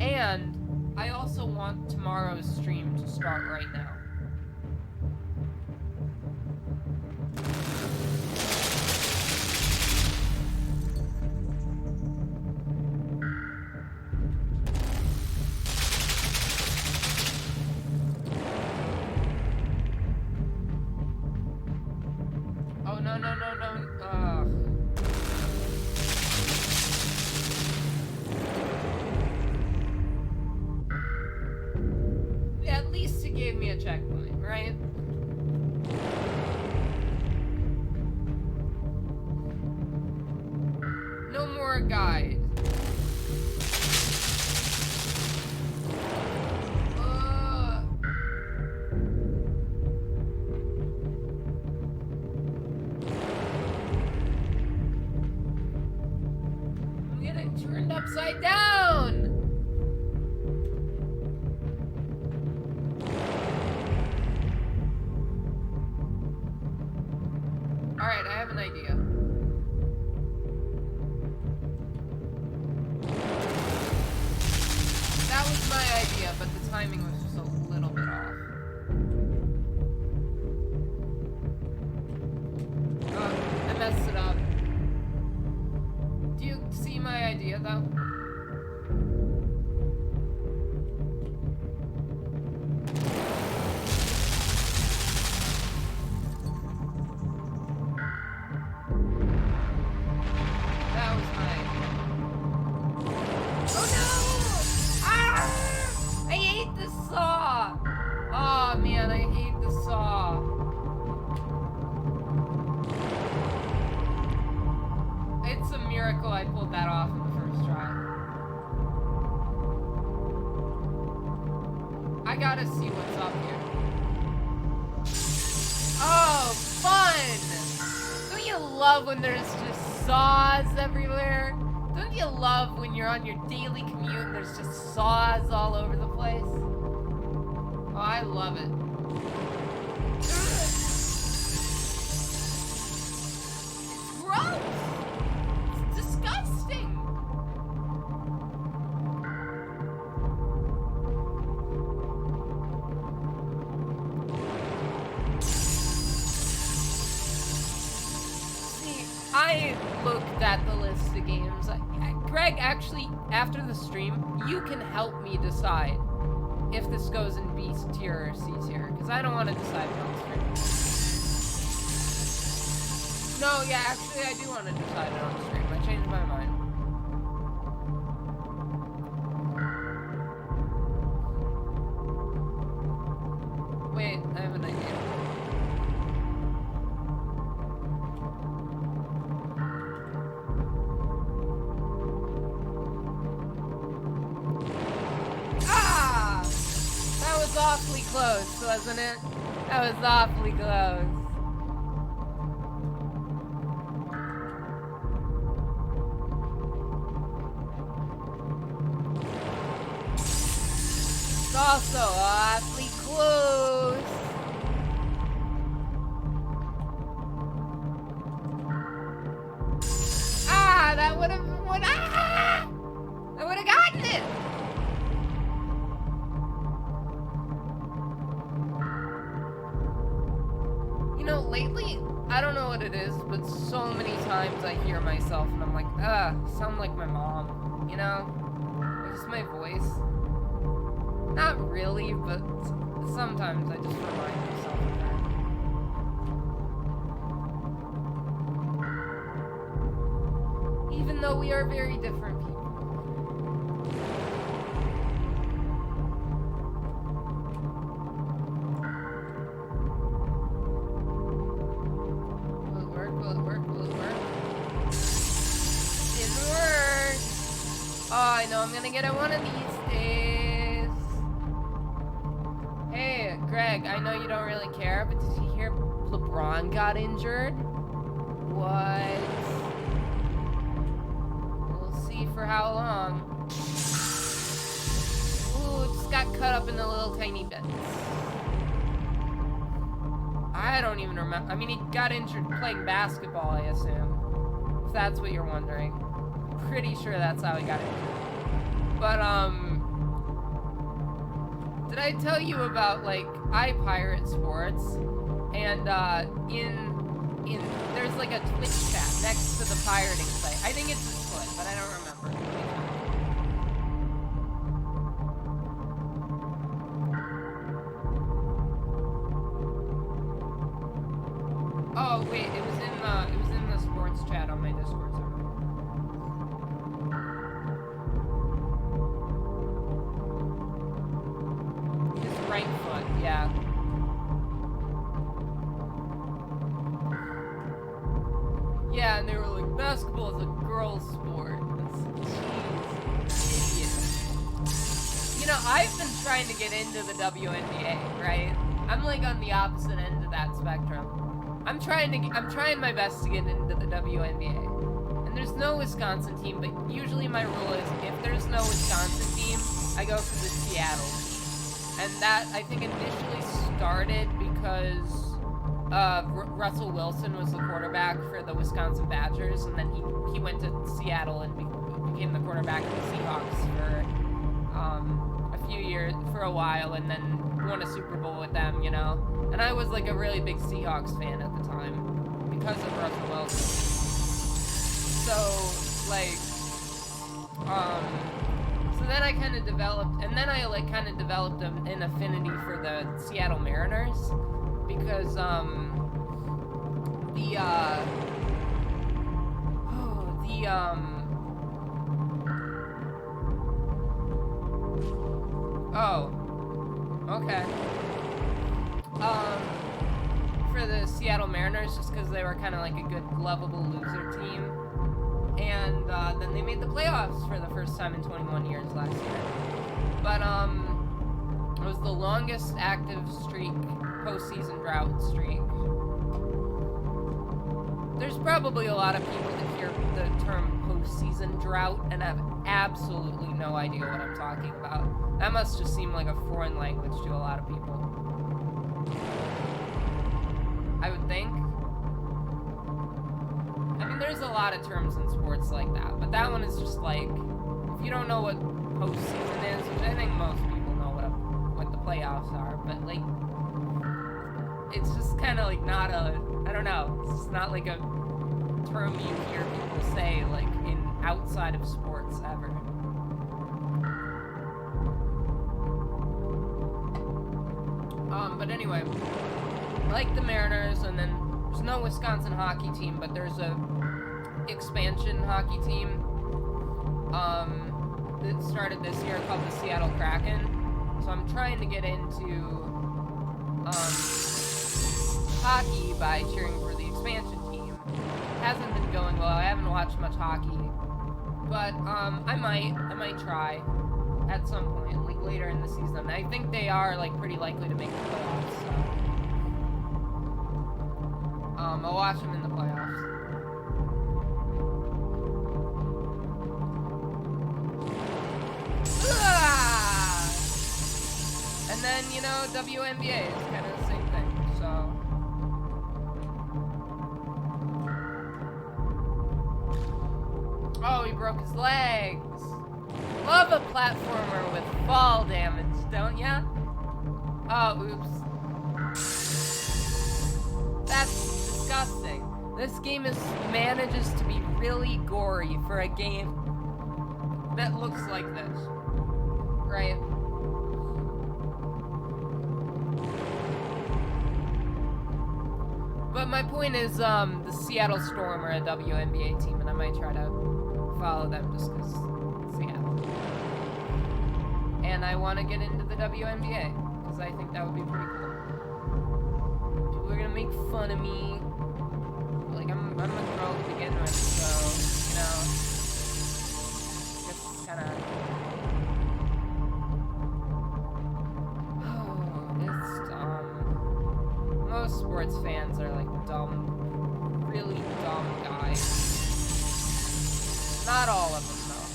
and I also want tomorrow's stream to start right now. Oh, no. At least it gave me a checkpoint, right? No more guide. I'm getting turned upside down! Alright, I have an idea. That was my idea, but the timing was just a little bit off. Oh, I messed it up. Do you see my idea, though? That was my idea. Oh no! Ah! I hate the saw! Oh man, I hate the saw. It's a miracle I pulled that off in the first try. I gotta see what's up here. Oh, fun! Don't you love when there's just saws everywhere? Don't you love when you're on your daily commute and there's just saws all over the place? Oh, I love it. It's gross! It's disgusting! See, I looked at the list of games. Greg, actually, after the stream, you can help me decide if this goes in B tier or C tier, because I don't want to decide it on stream. No, yeah, actually, I do want to decide it on stream. I changed my mind. Wait, I have an idea. Awfully close, wasn't it? That was awfully close. It's also awfully close. Ah, that would have I would have gotten it. You know, lately, I don't know what it is, but so many times I hear myself and I'm like, sound like my mom, you know? It's just my voice. Not really, but sometimes I just remind myself of that. Even though we are very different people. I know I'm gonna get it one of these days. Hey, Greg, I know you don't really care, but did you hear LeBron got injured? What? We'll see for how long. Ooh, just got cut up into little tiny bits. I don't even remember. I mean, he got injured playing basketball, I assume. If that's what you're wondering. Pretty sure that's how he got injured. But, did I tell you about, like, I pirate sports? And, there's, like, a Twitch chat next to the pirating site. I think it's a Twitch, but I don't remember. Oh wait, it was in the sports chat on my Discord server. His right foot, yeah. Yeah, and they were like, basketball is a girl's sport. Jeez, idiot. You know, I've been trying to get into the WNBA, right? I'm like on the opposite end of that spectrum. I'm trying my best to get into the WNBA. And there's no Wisconsin team, but usually my rule is if there's no Wisconsin team, I go for the Seattle team. And that, I think, initially started because Russell Wilson was the quarterback for the Wisconsin Badgers, and then he went to Seattle and became the quarterback of the Seahawks for a few years, for a while, and then won a Super Bowl with them, you know? And I was like a really big Seahawks fan at the time because of Russell Wilson. So, like, so then I kind of developed, and then I like kind of developed an affinity for the Seattle Mariners because, okay. For the Seattle Mariners, just because they were kind of like a good, lovable loser team. And then they made the playoffs for the first time in 21 years last year. But it was the longest active streak, postseason drought streak. There's probably a lot of people that hear the term postseason drought and have absolutely no idea what I'm talking about. That must just seem like a foreign language to a lot of people. I would think. I mean, there's a lot of terms in sports like that, but that one is just like, if you don't know what postseason is, which I think most people know what the playoffs are, but like, it's just kind of like not a, I don't know, it's just not like a term you hear people say like in outside of sports ever. But anyway, like the Mariners, and then there's no Wisconsin hockey team, but there's a expansion hockey team that started this year called the Seattle Kraken. So I'm trying to get into hockey by cheering for the expansion team. Hasn't been going well. I haven't watched much hockey, but I might try at some point, like later in the season. I think they are like pretty likely to make the playoffs. So. I'll watch them in the playoffs. And then, you know, WNBA is kind of the same thing, so. Oh, he broke his legs. Love a platformer with fall damage, don't ya? Oh, oops. That's disgusting. This game manages to be really gory for a game that looks like this. Right? But my point is, the Seattle Storm are a WNBA team, and I might try to follow them just because Seattle. And I want to get into the WNBA, because I think that would be pretty cool. People are gonna make fun of me. Like, I'm a girl to begin with, so, you know, I guess it's kind of... it's dumb. Most sports fans are, like, dumb, really dumb guys. Not all of them, though.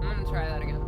I'm gonna try that again.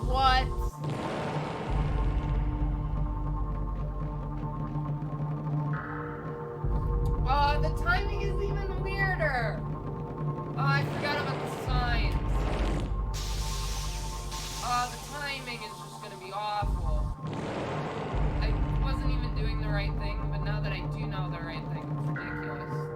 What? Oh, the timing is even weirder. Oh, I forgot about the signs. Oh, the timing is just gonna be awful. I wasn't even doing the right thing, but now that I do know the right thing, it's ridiculous.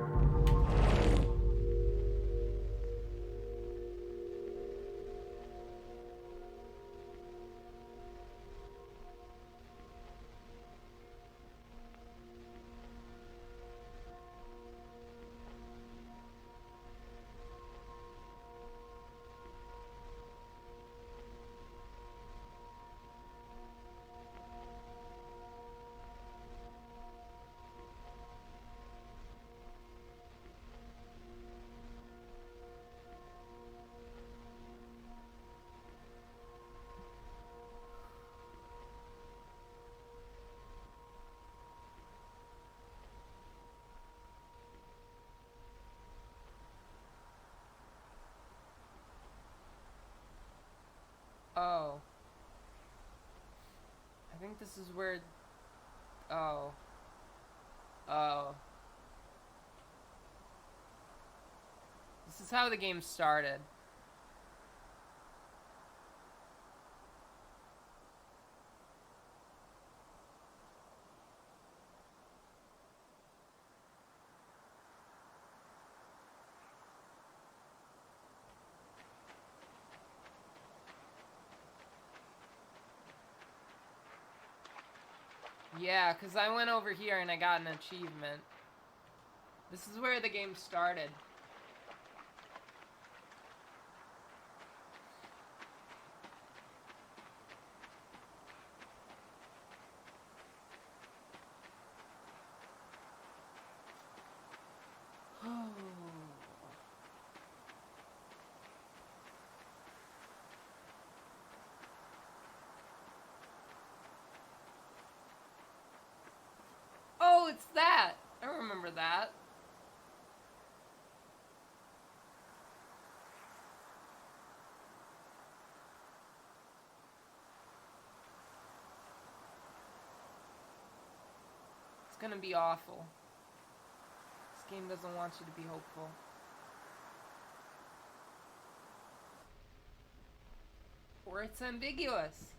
Oh. I think this is where... Oh. Oh. This is how the game started. Yeah, because I went over here and I got an achievement. This is where the game started. Oh, it's that! I remember that. It's gonna be awful. This game doesn't want you to be hopeful. Or it's ambiguous.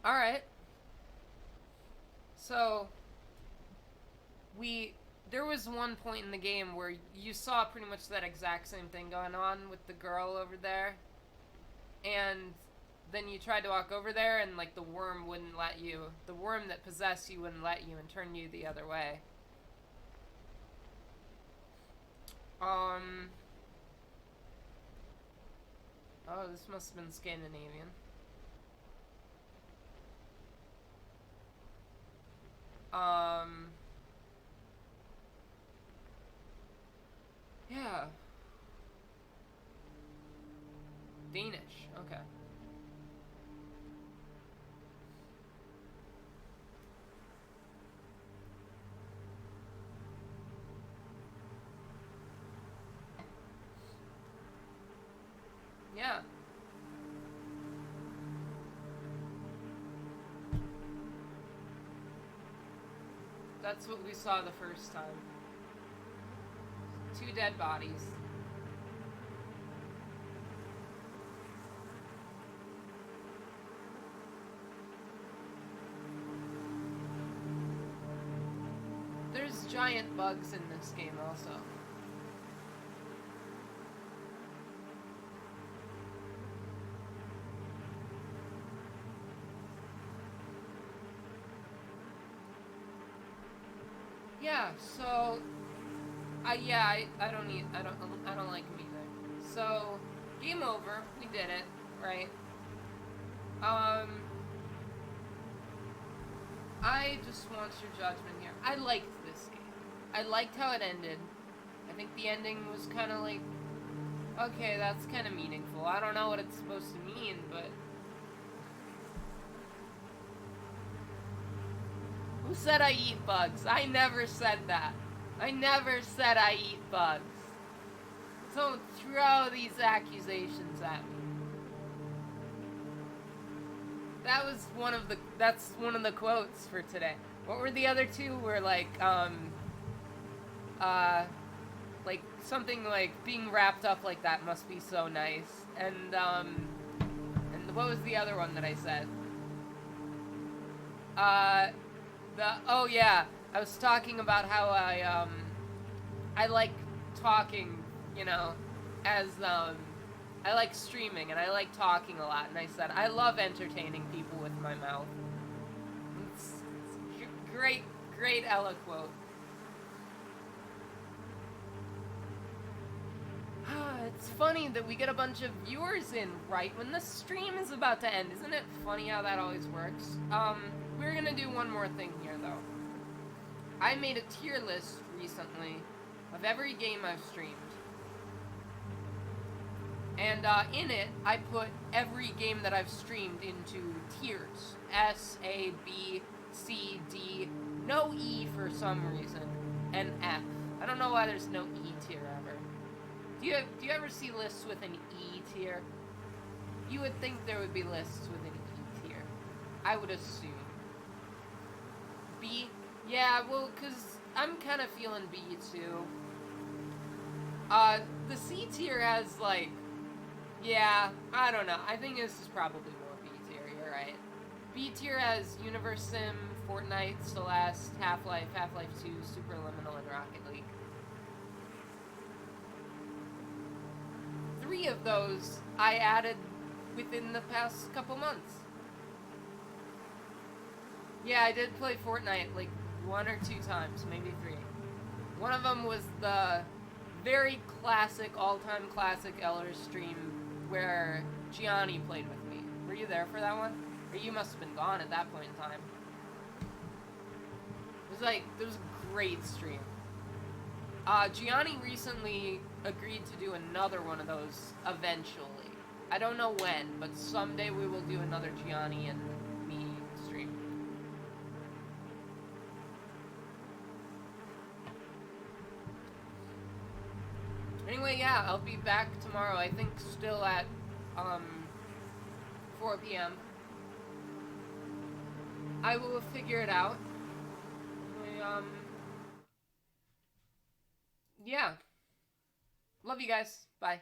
Alright. So, there was one point in the game where you saw pretty much that exact same thing going on with the girl over there. And then you tried to walk over there and, like, the worm wouldn't let you. The worm that possessed you wouldn't let you and turn you the other way. Oh, this must have been Scandinavian. Yeah. Danish, okay. Yeah. That's what we saw the first time. 2 dead bodies. There's giant bugs in this game also. Yeah, so I don't like them either. So, game over. We did it, right? I just want your judgment here. I liked this game. I liked how it ended. I think the ending was kind of like, okay, that's kind of meaningful. I don't know what it's supposed to mean, but... Who said I eat bugs? I never said that. I never said I eat bugs. Don't throw these accusations at me. That's one of the quotes for today. What were the other two? Were like something like being wrapped up like that must be so nice. And what was the other one that I said? Oh yeah, I was talking about how I like talking, you know, as I like streaming and I like talking a lot, and I said I love entertaining people with my mouth. It's great Ella quote. It's funny that we get a bunch of viewers in right when the stream is about to end. Isn't it funny how that always works? We're gonna do one more thing here, though. I made a tier list recently of every game I've streamed. And in it, I put every game that I've streamed into tiers. S, A, B, C, D, no E for some reason, and F. I don't know why there's no E tier ever. Do you ever see lists with an E tier? You would think there would be lists with an E tier. I would assume. B? Yeah, well, because I'm kind of feeling B too. The C tier has, like, yeah, I don't know. I think this is probably more B tier, you're right. B tier has Universe Sim, Fortnite, Celeste, Half-Life, Half-Life 2, Superliminal, and Rocket League. 3 of those I added within the past couple months. Yeah, I did play Fortnite like 1 or 2 times, maybe 3. One of them was the very classic, all-time classic Ellers stream where Gianni played with me. Were you there for that one? Or you must have been gone at that point in time. It was a great stream. Gianni recently agreed to do another one of those eventually. I don't know when, but someday we will do another Gianni and me stream. Anyway, yeah, I'll be back tomorrow, I think still at 4 p.m. I will figure it out. Yeah. Love you guys. Bye.